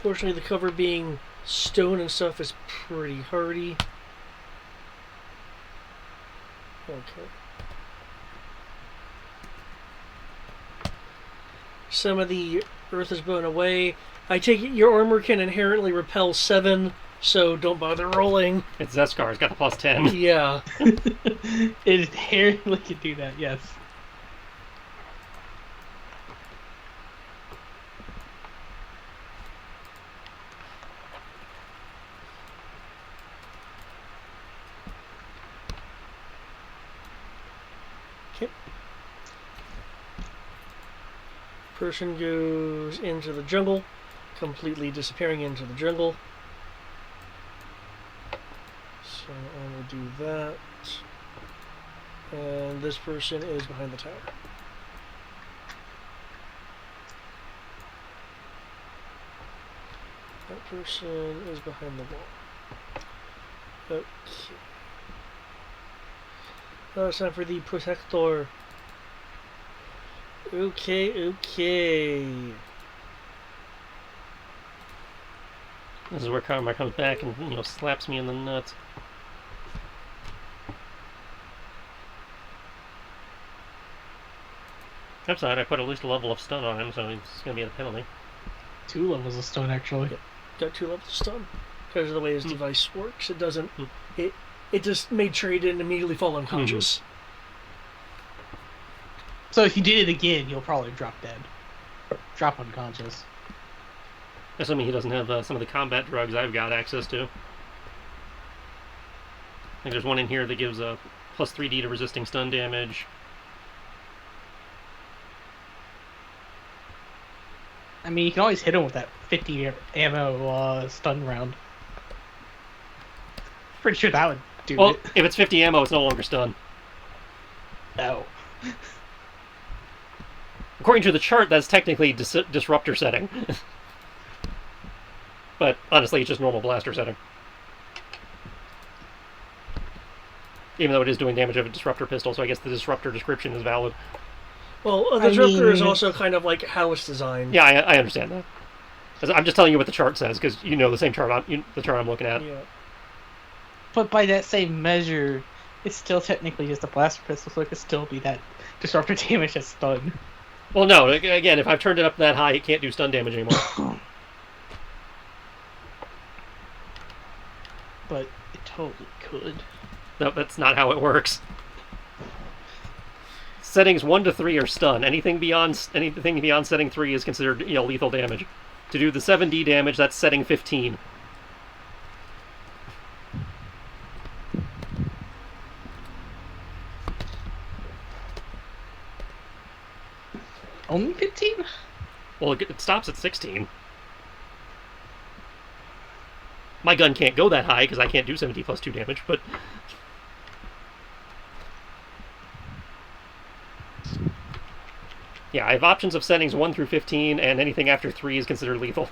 Fortunately, the cover being stone and stuff is pretty hardy. Okay. Some of the earth is blown away. I take it your armor can inherently repel 7, so don't bother rolling. It's Zeskar. It's got the plus 10. Yeah. It inherently can do that, yes. Okay. Person goes into the jungle, completely disappearing into the jungle. So I will do that. And this person is behind the tower. That person is behind the wall. Okay. Now it's time for the protector. Okay. This is where Karma comes back and slaps me in the nuts. Upside, I put at least a level of stun on him, so it's going to be a penalty. 2 levels of stun, actually. Yep. Got 2 levels of stun. Because of the way his device works, it doesn't... It just made sure he didn't immediately fall unconscious. So if you did it again, you'll probably drop dead. Or drop unconscious. Assuming he doesn't have some of the combat drugs I've got access to. I think there's one in here that gives a plus 3d to resisting stun damage. I mean, you can always hit him with that 50 ammo stun round. Pretty sure that would do Well, it. if it's 50 ammo, it's no longer stun. No. According to the chart, that's technically disruptor setting. But honestly, it's just normal blaster setting. Even though it is doing damage of a disruptor pistol, so I guess the disruptor description is valid. Well, the disruptor is also kind of like how it's designed. Yeah, I understand that. 'Cause I'm just telling you what the chart says, because you know the same chart the chart I'm looking at. Yeah. But by that same measure, it's still technically just a blaster pistol, so it could still be that disruptor damage as stun. Well, no, again, if I've turned it up that high, it can't do stun damage anymore. But it totally could. No, that's not how it works. Settings 1 to 3 are stun. Anything beyond setting 3 is considered lethal damage. To do the 7d damage, that's setting 15. Only 15? Well, it stops at 16. My gun can't go that high because I can't do 70 plus 2 damage, but... Yeah, I have options of settings 1 through 15, and anything after 3 is considered lethal.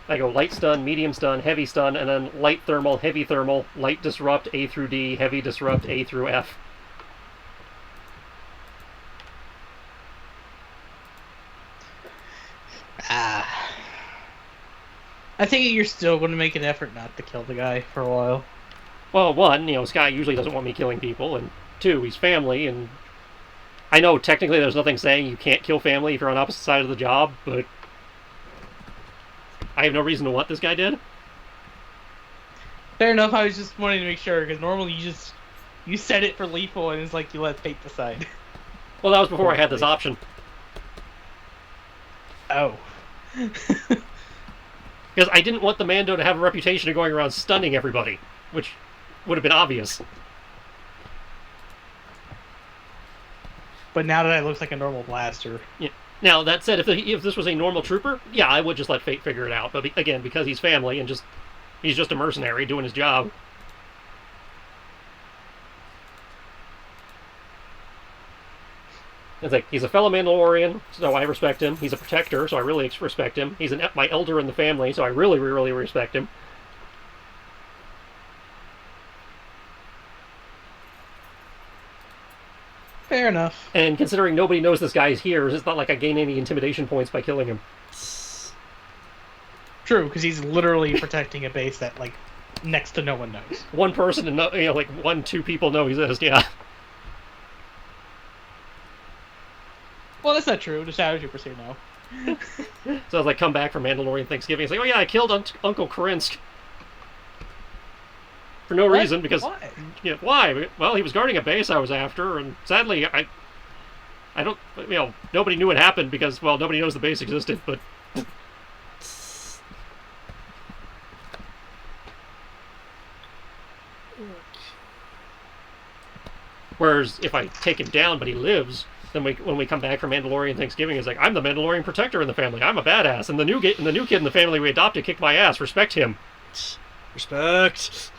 I go light stun, medium stun, heavy stun, and then light thermal, heavy thermal, light disrupt A through D, heavy disrupt A through F. I think you're still going to make an effort not to kill the guy for a while. Well, one, Sky usually doesn't want me killing people, and two, he's family, and I know technically there's nothing saying you can't kill family if you're on opposite side of the job, but I have no reason to want this guy dead. Fair enough, I was just wanting to make sure, because normally you set it for lethal and it's like you let fate decide. Well, that was before I had this option. Oh. Because I didn't want the Mando to have a reputation of going around stunning everybody, which would have been obvious. But now that it looks like a normal blaster. Yeah. Now, that said, if this was a normal trooper, yeah, I would just let fate figure it out. But again, because he's family and he's just a mercenary doing his job. It's like, he's a fellow Mandalorian, so I respect him. He's a protector, so I really respect him. He's my elder in the family, so I really, really respect him. Fair enough. And considering nobody knows this guy's here, it's not like I gain any intimidation points by killing him. True, because he's literally protecting a base that, like, next to no one knows. One person and, like, 1-2 people know exist, yeah. Well, that's not true. The Shadow Troopers here know. So I was like, come back from Mandalorian Thanksgiving. It's like, oh yeah, I killed Uncle Krinsk. For no reason, because... Why? Yeah, why? Well, he was guarding a base I was after, and sadly, I don't... nobody knew it happened because, well, nobody knows the base existed, but... Whereas, if I take him down, but he lives... Then when we come back from Mandalorian Thanksgiving, it's like, I'm the Mandalorian protector in the family. I'm a badass. And the new kid in the family we adopted kicked my ass. Respect him. Respect.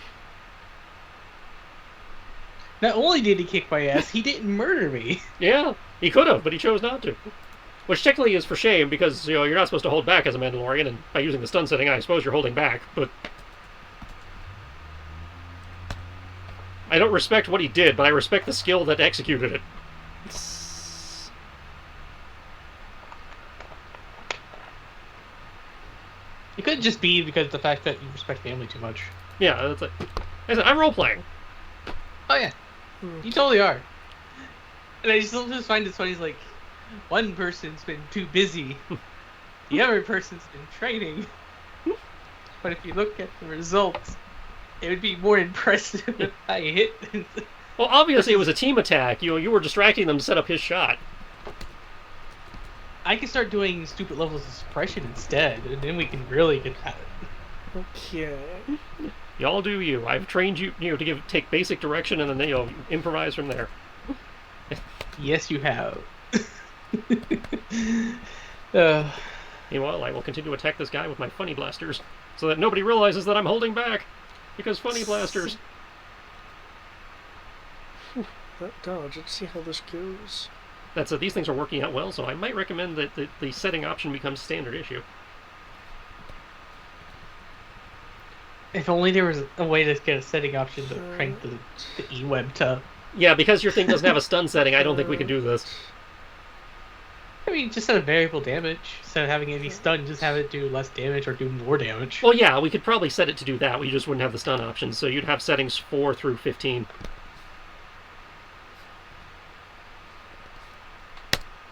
Not only did he kick my ass, he didn't murder me. Yeah, he could have, but he chose not to. Which technically is for shame, because you're not supposed to hold back as a Mandalorian, and by using the stun setting, I suppose you're holding back, but... I don't respect what he did, but I respect the skill that executed it. It could just be because of the fact that you respect family too much. Yeah, that's like... I'm role-playing. Oh yeah, you totally are. And I just find it funny, like, one person's been too busy, the other person's been training. But if you look at the results, it would be more impressive if I hit. Well, obviously it was a team attack. You were distracting them to set up his shot. I can start doing stupid levels of suppression instead, and then we can really get at it. Okay. Y'all do you. I've trained you, to take basic direction, and then improvise from there. Yes, you have. Meanwhile, I will continue to attack this guy with my funny blasters, so that nobody realizes that I'm holding back, because funny blasters. That dodge. Let's see how this goes. These things are working out well, so I might recommend that the setting option becomes standard issue. If only there was a way to get a setting option to crank the E-web to... Yeah, because your thing doesn't have a stun setting, I don't think we can do this. I mean, just set a variable damage. Instead of having it be stunned, just have it do less damage or do more damage. Well, yeah, we could probably set it to do that. We just wouldn't have the stun option, so you'd have settings 4 through 15.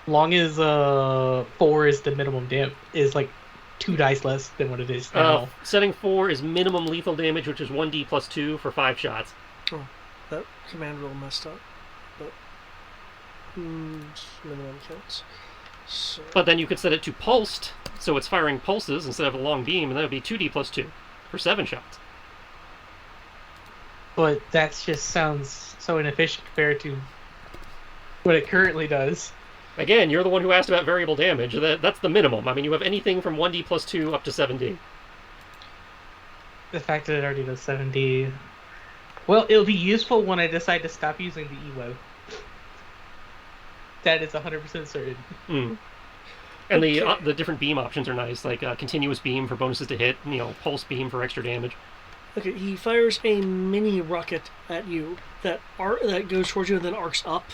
Long as 4 is the minimum is like 2 dice less than what it is now. Setting 4 is minimum lethal damage, which is 1d plus 2 for 5 shots. Oh, that command roll messed up. But minimum counts. So. But then you could set it to pulsed, so it's firing pulses instead of a long beam, and that would be 2d plus 2 for 7 shots. But that just sounds so inefficient compared to what it currently does. Again, you're the one who asked about variable damage. That's the minimum. I mean, you have anything from 1d plus 2 up to 7d. The fact that it already does 7D. Well, it'll be useful when I decide to stop using the EWO. That is 100% certain. Mm. And the different beam options are nice, like continuous beam for bonuses to hit, pulse beam for extra damage. Okay, he fires a mini rocket at you that goes towards you and then arcs up.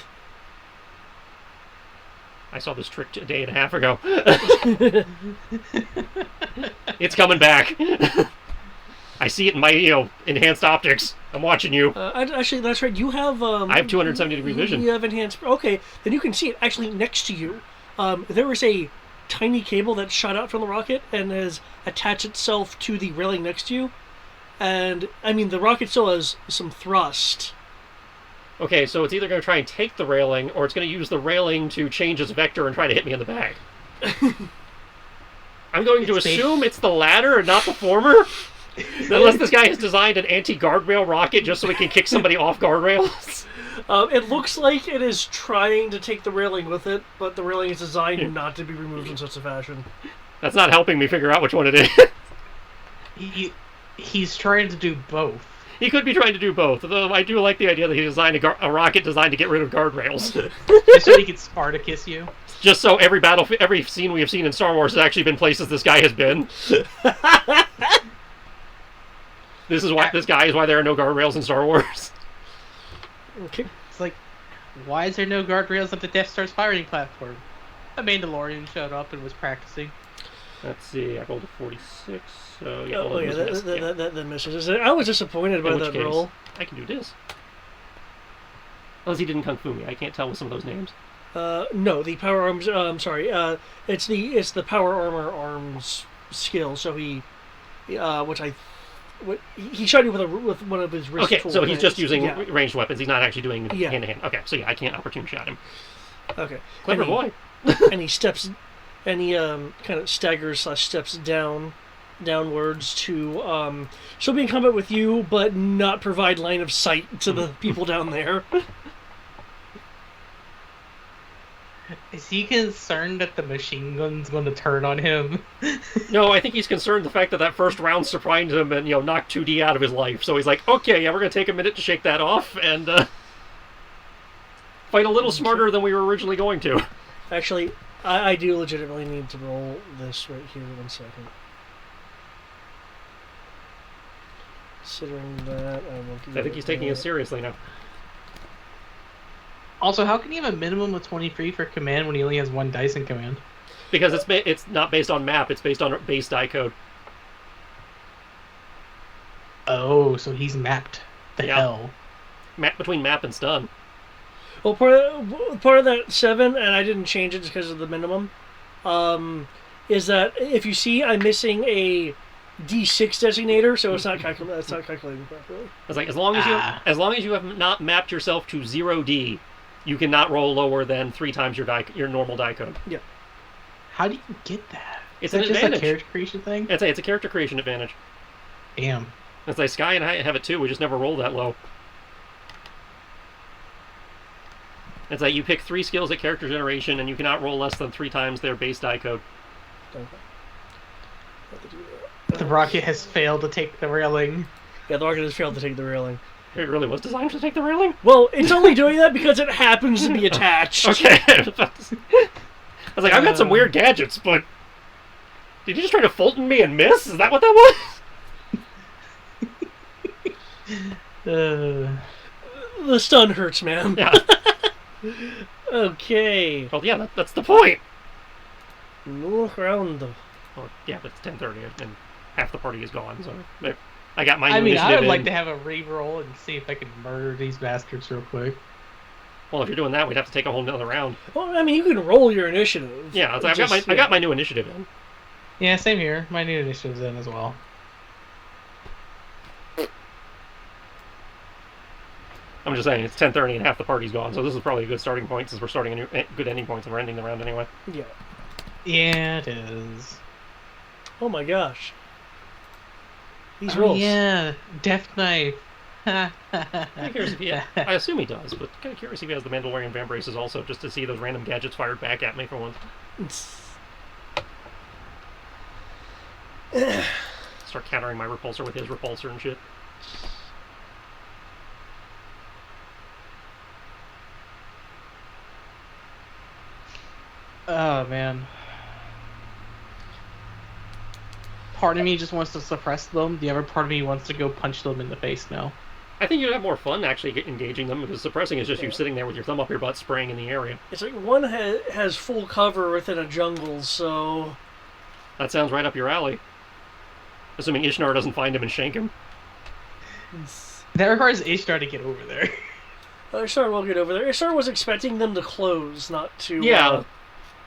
I saw this trick a day and a half ago. It's coming back. I see it in my enhanced optics. I'm watching you. Actually, that's right. You have. I have 270-degree vision. You have enhanced. Okay, then you can see it actually next to you. There is a tiny cable that shot out from the rocket and has attached itself to the railing next to you. And I mean, the rocket still has some thrust. Okay, so it's either going to try and take the railing, or it's going to use the railing to change its vector and try to hit me in the back. I'm going to assume it's the latter and not the former. Unless this guy has designed an anti-guardrail rocket just so he can kick somebody off guardrails. It looks like it is trying to take the railing with it, but the railing is designed not to be removed in such a fashion. That's not helping me figure out which one it is. He's trying to do both. He could be trying to do both, though I do like the idea that he designed a rocket designed to get rid of guardrails. Just so he could Spartacus you. Just so every scene we have seen in Star Wars has actually been places this guy has been. This guy is why there are no guardrails in Star Wars. Okay. It's like, why is there no guardrails at the Death Star's firing platform? A Mandalorian showed up and was practicing. Let's see, I rolled a 46, so yeah. Oh, yeah, that misses. I was disappointed by that roll. I can do this. Unless he didn't Kung Fu me. I can't tell with some of those names. No, the power arms. Sorry. It's the power armor arms skill. So he shot you with one of his wrist. Okay, so he's just using ranged weapons. He's not actually doing hand to hand. Okay, so yeah, I can't opportune shot him. Okay, clever boy. And he steps, and he kind of staggers / steps downwards to still be in combat with you, but not provide line of sight to the people down there. Is he concerned that the machine gun's going to turn on him? No, I think he's concerned the fact that first round surprised him and knocked 2D out of his life. So he's like, okay, yeah, we're going to take a minute to shake that off and fight a little smarter than we were originally going to. Actually, I do legitimately need to roll this right here. 1 second. Considering that, I won't do I think he's taking it seriously now. Also, how can he have a minimum of 23 for command when he only has 1 dice in command? Because it's not based on map, it's based on base die code. Oh, so he's mapped the hell. Between map and stun. Well, part of that 7, and I didn't change it just because of the minimum, is that if you see, I'm missing a D6 designator, so it's not calculating properly. It's like as long as you have not mapped yourself to 0D, you cannot roll lower than 3 times your normal die code. Yeah. How do you get that? It's an advantage. Just a character creation thing? It's a character creation advantage. Damn. It's like Sky and I have it too. We just never roll that low. It's like you pick 3 skills at character generation, and you cannot roll less than 3 times their base die code. The rocket has failed to take the railing. Yeah, the rocket has failed to take the railing. It really was designed to take the railing? Well, it's only doing that because it happens to be attached. Okay. I was like, I've got some weird gadgets, but did you just try to Fulton me and miss? Is that what that was? The stun hurts, man. Yeah. Okay. Well, yeah, that's the point. Look around. Well, yeah, but it's 10:30 and half the party is gone, so I got my I mean, initiative I would like to have a re-roll and see if I can murder these bastards real quick. Well, if you're doing that, we'd have to take a whole nother round. Well, I mean, you can roll your initiative. Yeah, I got my new initiative in. Yeah, same here. My new initiative's in as well. I'm just saying, it's 10:30 and half the party's gone, so this is probably a good starting point since we're starting a good ending point and we're ending the round anyway. Yeah. Yeah, it is. Oh my gosh. These rolls. Yeah, Death Knife. Kind of curious if he. I assume he does, but kind of curious if he has the Mandalorian van braces also, just to see those random gadgets fired back at me for once. Start countering my repulsor with his repulsor and shit. Oh man. Part of me just wants to suppress them. The other part of me wants to go punch them in the face now. I think you'd have more fun actually engaging them, because suppressing is just you sitting there with your thumb up your butt spraying in the area. It's like one has full cover within a jungle, so... That sounds right up your alley. Assuming Ishnar doesn't find him and shank him. That requires Ishtar to get over there. Ishtar will get over there. Ishtar was expecting them to close, not to... Yeah.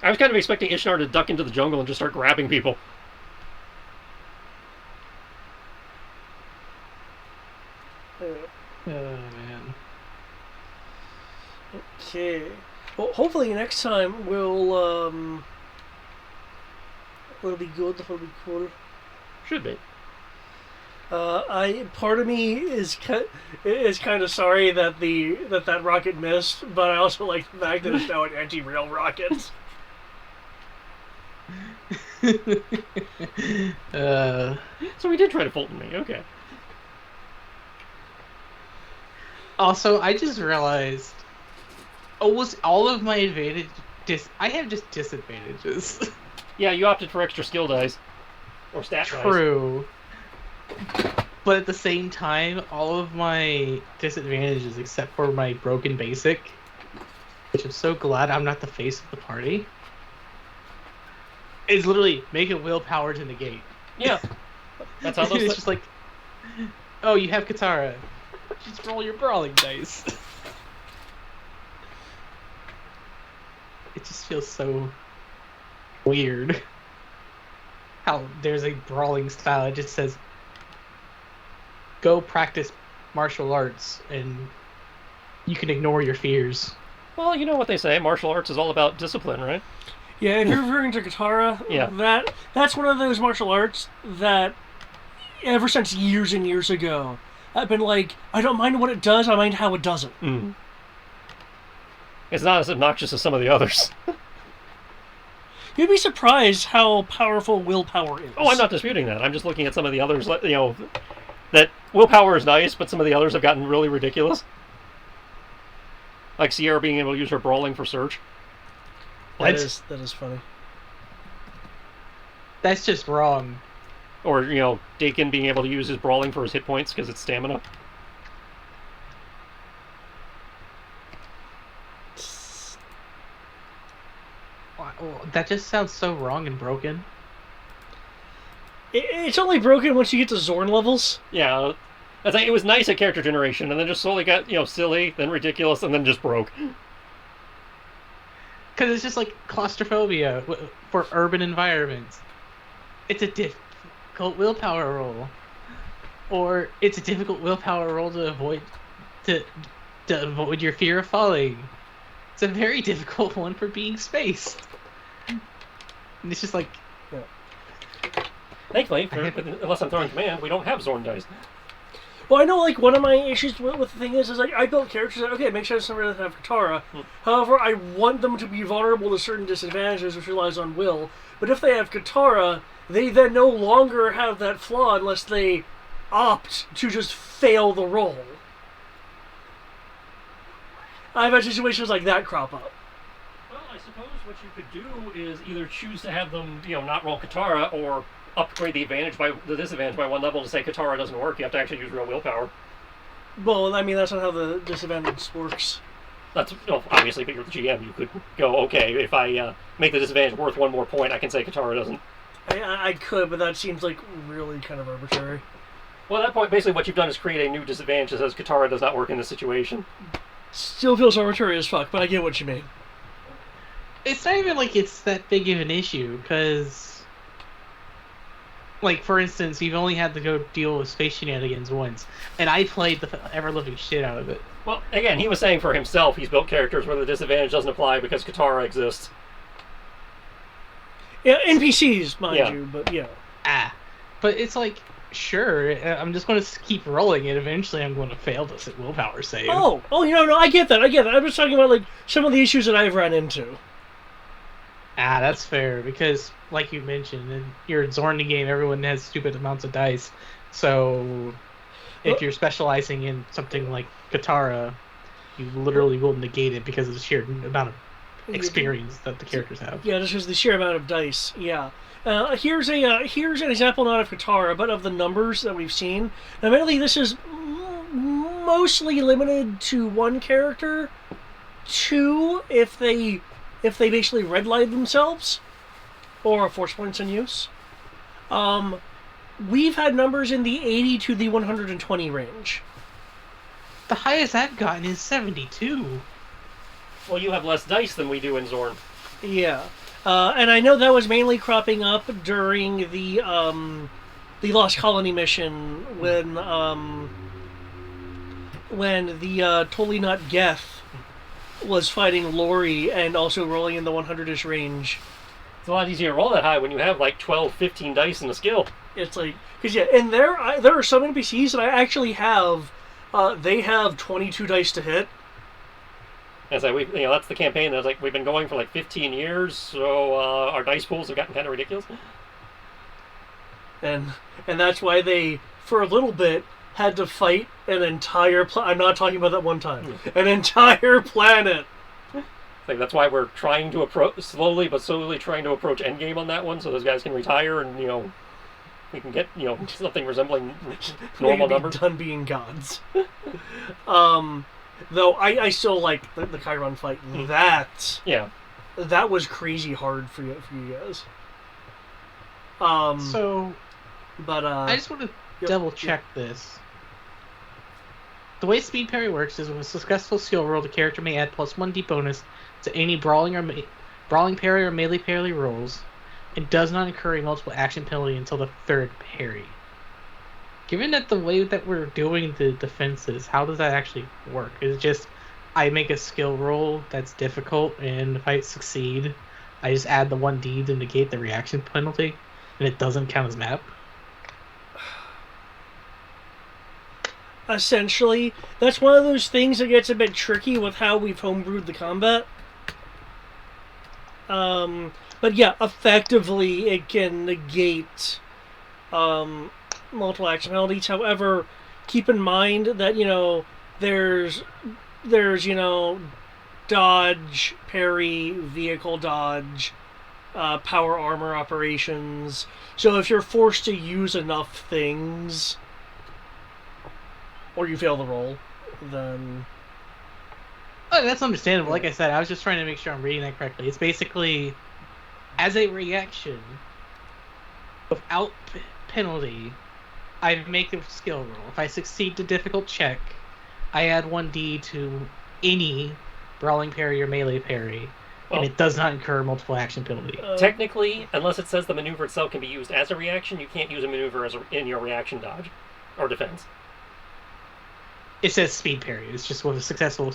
I was kind of expecting Ishnar to duck into the jungle and just start grabbing people. Oh man. Okay. Well, hopefully next time will be good. Will be cool. Should be. Part of me is kind of sorry that that rocket missed, but I also like the fact that it's now an anti-rail rocket. So we did try to Fulton me. Okay. Also, I just realized, almost all of my I have just disadvantages. Yeah, you opted for extra skill dice. Or stat dice. True. But at the same time, all of my disadvantages, except for my broken basic, which I'm so glad I'm not the face of the party, is literally make a willpower to negate. Yeah. That's how those... It's just like, oh, you have Katara. Just roll your brawling dice. It just feels so weird how there's a brawling style. It just says, go practice martial arts and you can ignore your fears. Well, you know what they say, martial arts is all about discipline, right? Yeah, if you're referring to Katara, yeah. That's one of those martial arts that, ever since years and years ago, I've been like, I don't mind what it does, I mind how it does it. Mm. It's not as obnoxious as some of the others. You'd be surprised how powerful willpower is. Oh, I'm not disputing that. I'm just looking at some of the others, that willpower is nice, but some of the others have gotten really ridiculous. Like Sierra being able to use her brawling for search. That is funny. That's just wrong. Or, Dakin being able to use his brawling for his hit points because it's stamina. That just sounds so wrong and broken. It's only broken once you get to Zorn levels. Yeah. It was nice at character generation, and then just slowly got, silly, then ridiculous, and then just broke. Because it's just like claustrophobia for urban environments. It's a difficult willpower roll. Or it's a difficult willpower roll to avoid your fear of falling. It's a very difficult one for being spaced. And it's just like... Yeah. Thankfully, unless I'm throwing command, we don't have Zorn dice. Well, I know, one of my issues with the thing is I built characters that, okay, make sure somebody doesn't have Katara. However, I want them to be vulnerable to certain disadvantages, which relies on will. But if they have Katara, they then no longer have that flaw unless they opt to just fail the roll. I've had situations like that crop up. Well, I suppose what you could do is either choose to have them, not roll Katara, or upgrade the disadvantage by one level to say Katara doesn't work. You have to actually use real willpower. Well, I mean, that's not how the disadvantage works. That's obviously, but you're the GM. You could go, okay, if I make the disadvantage worth one more point, I can say Katara doesn't. I could, but that seems like really kind of arbitrary. Well, at that point, basically what you've done is create a new disadvantage that says Katara does not work in this situation. Still feels arbitrary as fuck, but I get what you mean. It's not even like it's that big of an issue, because... for instance, you've only had to go deal with space shenanigans once, and I played the ever-living shit out of it. Well, again, he was saying for himself he's built characters where the disadvantage doesn't apply because Katara exists. Yeah, NPCs, mind you, but yeah. But it's Sure, I'm just going to keep rolling it. Eventually, I'm going to fail this at willpower save. Oh, no, I get that. I'm just talking about like some of the issues that I've run into. Ah, that's fair, because, like you mentioned, in your Zorn game, everyone has stupid amounts of dice. So, if you're specializing in something like Katara, you literally will negate it because of the sheer amount of experience that the characters have. Yeah, just because the sheer amount of dice. Yeah. Here's an example not of Katara, but of the numbers that we've seen. Now, admittedly, this is mostly limited to one character, two if they basically redline themselves, or force points in use. We've had numbers in the 80 to the 120 range. The highest I've gotten is 72. Well, you have less dice than we do in Zorn. Yeah. And I know that was mainly cropping up during the Lost Colony mission when the Totally Not Geth was fighting Lori and also rolling in the 100-ish range. It's a lot easier to roll that high when you have like 12, 15 dice in a skill. It's like, because and there are some NPCs that I actually have. They have 22 dice to hit. And so that's the campaign. That's like we've been going for like 15 years, so our dice pools have gotten kind of ridiculous. And that's why they, for a little bit, had to fight an entire. I'm not talking about that one time. An entire planet. Like that's why we're trying to slowly trying to approach endgame on that one, so those guys can retire and we can get something resembling normal numbers. Done being gods. Though I still like the Chiron fight. That was crazy hard for you guys. But I just want to double check this. The way speed parry works is with a successful skill roll, the character may add plus 1d bonus to any brawling parry or melee parry rolls, and does not incur a multiple action penalty until the third parry. Given that the way that we're doing the defenses, how does that actually work? Is it just I make a skill roll that's difficult, and if I succeed, I just add the 1d to negate the reaction penalty, and it doesn't count as map? Essentially, that's one of those things that gets a bit tricky with how we've homebrewed the combat. But yeah, effectively it can negate multiple action penalties. However, keep in mind that there's dodge, parry, vehicle dodge, power armor operations. So if you're forced to use enough things, or you fail the roll, then... Oh, that's understandable. Like I said, I was just trying to make sure I'm reading that correctly. It's basically, as a reaction, without penalty, I make a skill roll. If I succeed the difficult check, I add 1d to any brawling parry or melee parry, and it does not incur multiple action penalty. Technically, unless it says the maneuver itself can be used as a reaction, you can't use a maneuver in your reaction dodge or defense. It says speed parry. It's just with a successful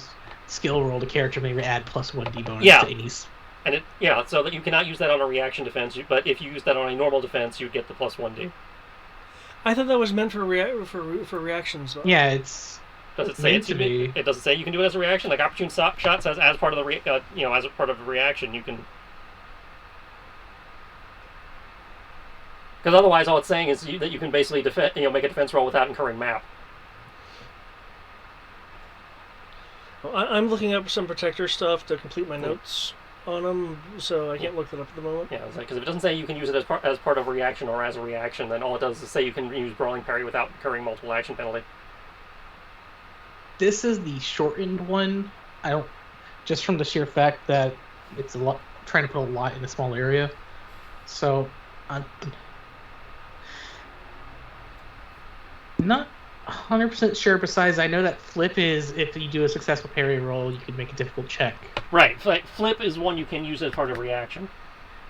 skill roll, the character may add plus 1d bonus to any. And so that you cannot use that on a reaction defense, but if you use that on a normal defense, you get the plus 1d. I thought that was meant for reactions, though. Yeah, it's... Does it say it doesn't say you can do it as a reaction? Like opportune shot says as part of the as a part of a reaction you can. Because otherwise, all it's saying is that you can basically make a defense roll without incurring map. I'm looking up some protector stuff to complete my notes on them, so I can't look that up at the moment. Yeah, because if it doesn't say you can use it as part of a reaction or as a reaction, then all it does is say you can use brawling parry without incurring multiple action penalty. This is the shortened one. I don't, just from the sheer fact that it's a lot, trying to put a lot in a small area. So I'm not 100% sure. Besides, I know that flip is if you do a successful parry roll, you can make a difficult check. Right. Flip is one you can use as part of a reaction.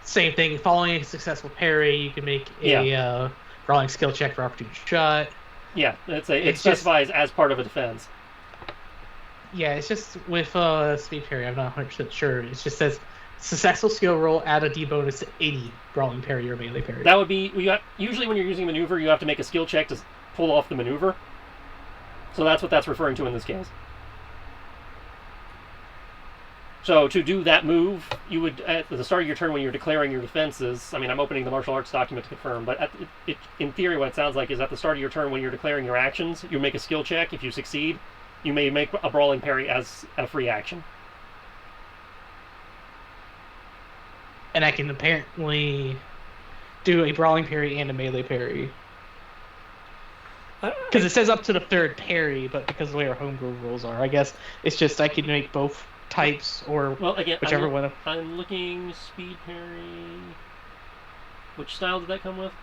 Same thing. Following a successful parry, you can make a brawling skill check for opportune shot. Yeah, it specifies as part of a defense. Yeah, it's just with speed parry, I'm not 100% sure. It just says successful skill roll, add a D bonus to any brawling parry or melee parry. That would be usually when you're using a maneuver, you have to make a skill check to pull off the maneuver. So that's what that's referring to in this case. So to do that move, you would, at the start of your turn when you're declaring your defenses, I mean, I'm opening the martial arts document to confirm, but in theory what it sounds like is at the start of your turn when you're declaring your actions, you make a skill check. If you succeed, you may make a brawling parry as a free action. And I can apparently do a brawling parry and a melee parry. Because it says up to the third parry, but because of the way our homebrew rules are, I guess it's just I can make both types or whichever one. I'm looking speed parry. Which style did that come with?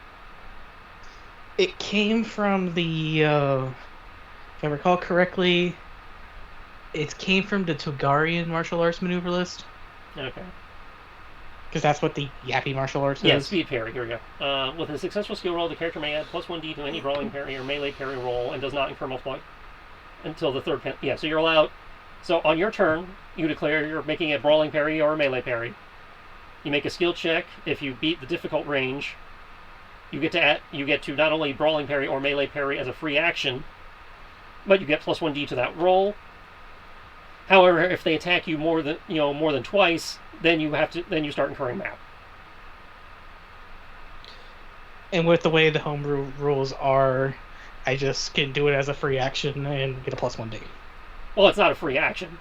It came from the, if I recall correctly, it came from the Togarian martial arts maneuver list. Okay. Because that's what the Yappy martial arts is. Yeah, speed parry. Here we go. With a successful skill roll, the character may add +1d to any brawling parry or melee parry roll and does not incur multiple until the third. Yeah, so you're allowed. So on your turn, you declare you're making a brawling parry or a melee parry. You make a skill check. If you beat the difficult range, you get to not only brawling parry or melee parry as a free action, but you get +1d to that roll. However, if they attack you more than twice, then you start incurring that. And with the way the homebrew rules are, I just can do it as a free action and get a +1d. Well, it's not a free action.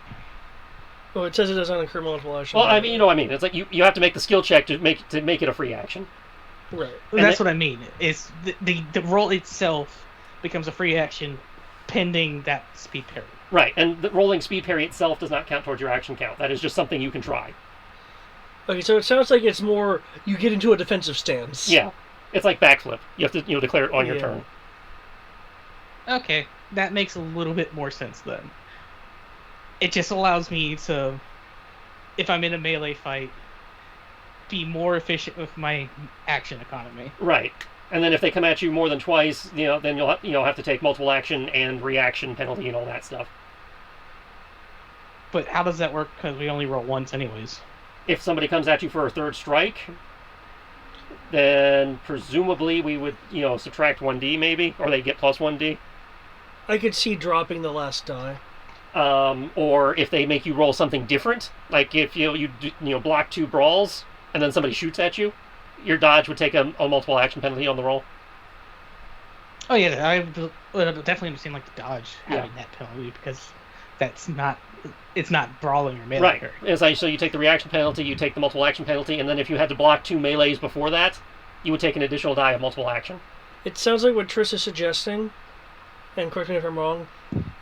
Well, it says it doesn't incur multiple actions. Well, I mean, you know what I mean. It's like you have to make the skill check to make it a free action. Right. And that's what I mean. Is the roll itself becomes a free action pending that speed parry. Right, and the rolling speed parry itself does not count towards your action count. That is just something you can try. Okay, so it sounds like it's more you get into a defensive stance. Yeah, it's like backflip. You have to declare it on your turn. Okay, that makes a little bit more sense then. It just allows me to, if I'm in a melee fight, be more efficient with my action economy. Right, and then if they come at you more than twice, then you'll have to take multiple action and reaction penalty and all that stuff. But how does that work? Because we only roll once, anyways. If somebody comes at you for a third strike, then presumably we would subtract 1d maybe, or they get +1d. I could see dropping the last die. Or if they make you roll something different, like if you block 2 brawls and then somebody shoots at you, your dodge would take a multiple action penalty on the roll. Oh yeah, I would definitely understand like the dodge having that penalty because it's not brawling or melee. Right. So you take the reaction penalty, you take the multiple action penalty, and then if you had to block 2 melees before that, you would take an additional die of multiple action. It sounds like what Triss is suggesting, and correct me if I'm wrong,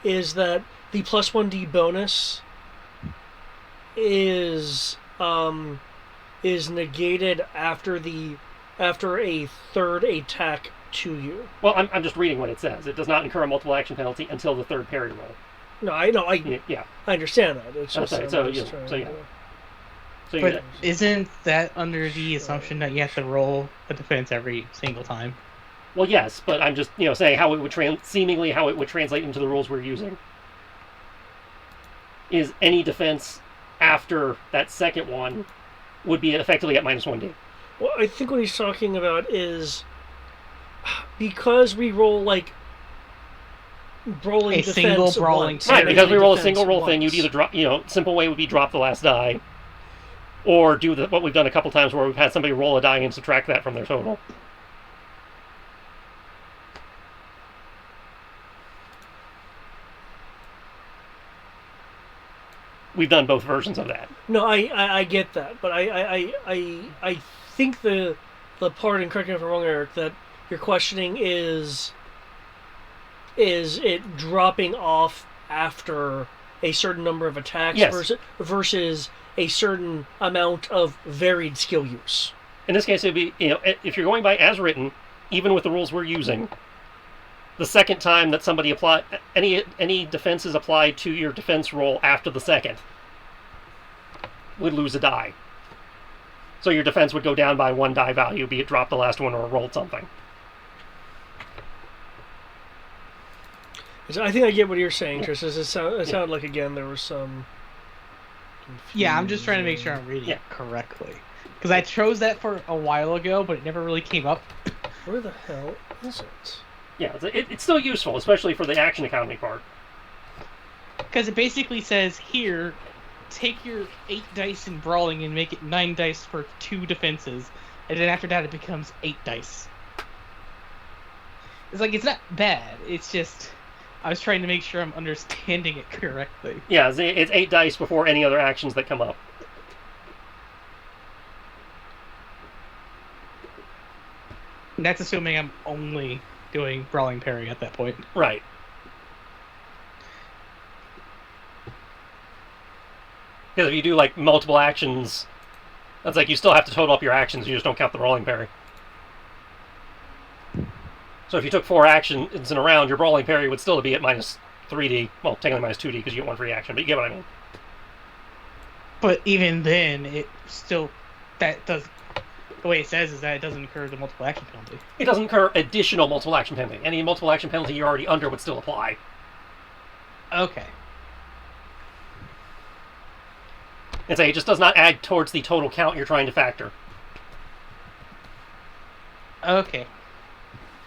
is that the +1d bonus is negated after a third attack to you. Well, I'm just reading what it says. It does not incur a multiple action penalty until the third parry roll. No, I know. I understand that. It's just But isn't that under the assumption that you have to roll a defense every single time? Well, yes, but I'm just saying how it would seemingly how it would translate into the rules we're using. Is any defense after that second one would be effectively at -1d. Well, I think what he's talking about is because we roll like brawling a defense single brawling once, right, because we roll a single roll once. thing, you'd either drop, simple way would be drop the last die, or do what we've done a couple times where we've had somebody roll a die and subtract that from their total. We've done both versions of that. No, I get that, but I think the part, and correct me if I'm wrong, Eric, that you're questioning is it dropping off after a certain number of attacks versus a certain amount of varied skill use. In this case, it would be, if you're going by as written, even with the rules we're using, the second time that somebody apply any defenses applied to your defense roll after the second would lose a die. So your defense would go down by 1 die value, be it dropped the last one or rolled something. I think I get what you're saying, Tris. It sounded like, again, there was some Yeah, I'm just trying to make sure I'm reading Yeah. it correctly. Because I chose that for a while ago, but it never really came up. Where the hell is it? Yeah, it's still useful, especially for the action economy part. Because it basically says, here, take your 8 dice in brawling and make it 9 dice for 2 defenses. And then after that, it becomes 8 dice. It's like, it's not bad. It's just, I was trying to make sure I'm understanding it correctly. Yeah, it's 8 dice before any other actions that come up. And that's assuming I'm only doing brawling parry at that point. Right. Because if you do like multiple actions, that's like you still have to total up your actions. You just don't count the brawling parry. So if you took 4 actions in a round, your brawling parry would still be at minus 3d. Well, technically minus 2d because you get 1 free action, but you get what I mean. But even then, it still, that does, the way it says is that it doesn't incur the multiple action penalty. It doesn't incur additional multiple action penalty. Any multiple action penalty you're already under would still apply. Okay. And say it just does not add towards the total count you're trying to factor. Okay.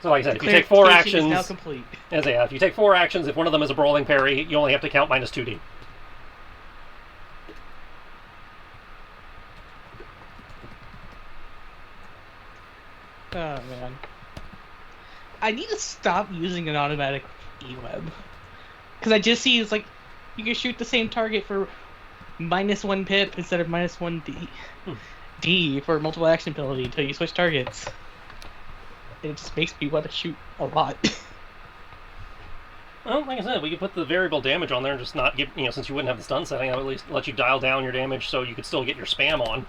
So like I said, if you take 4 Clarification actions, is now complete. as I say, if you take 4 actions, if one of them is a brawling parry, you only have to count minus 2d. Oh man. I need to stop using an automatic E-web. Because I just see it's like, you can shoot the same target for minus 1 pip instead of minus 1 D for multiple action penalty until you switch targets. It just makes me want to shoot a lot. Well, like I said, we could put the variable damage on there and just not give, since you wouldn't have the stun setting, I would at least let you dial down your damage so you could still get your spam on.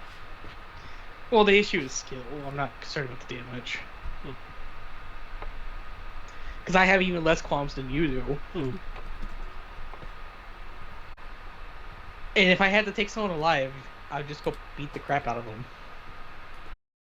Well, the issue is skill. I'm not concerned with the damage. Because I have even less qualms than you do. And if I had to take someone alive, I'd just go beat the crap out of them.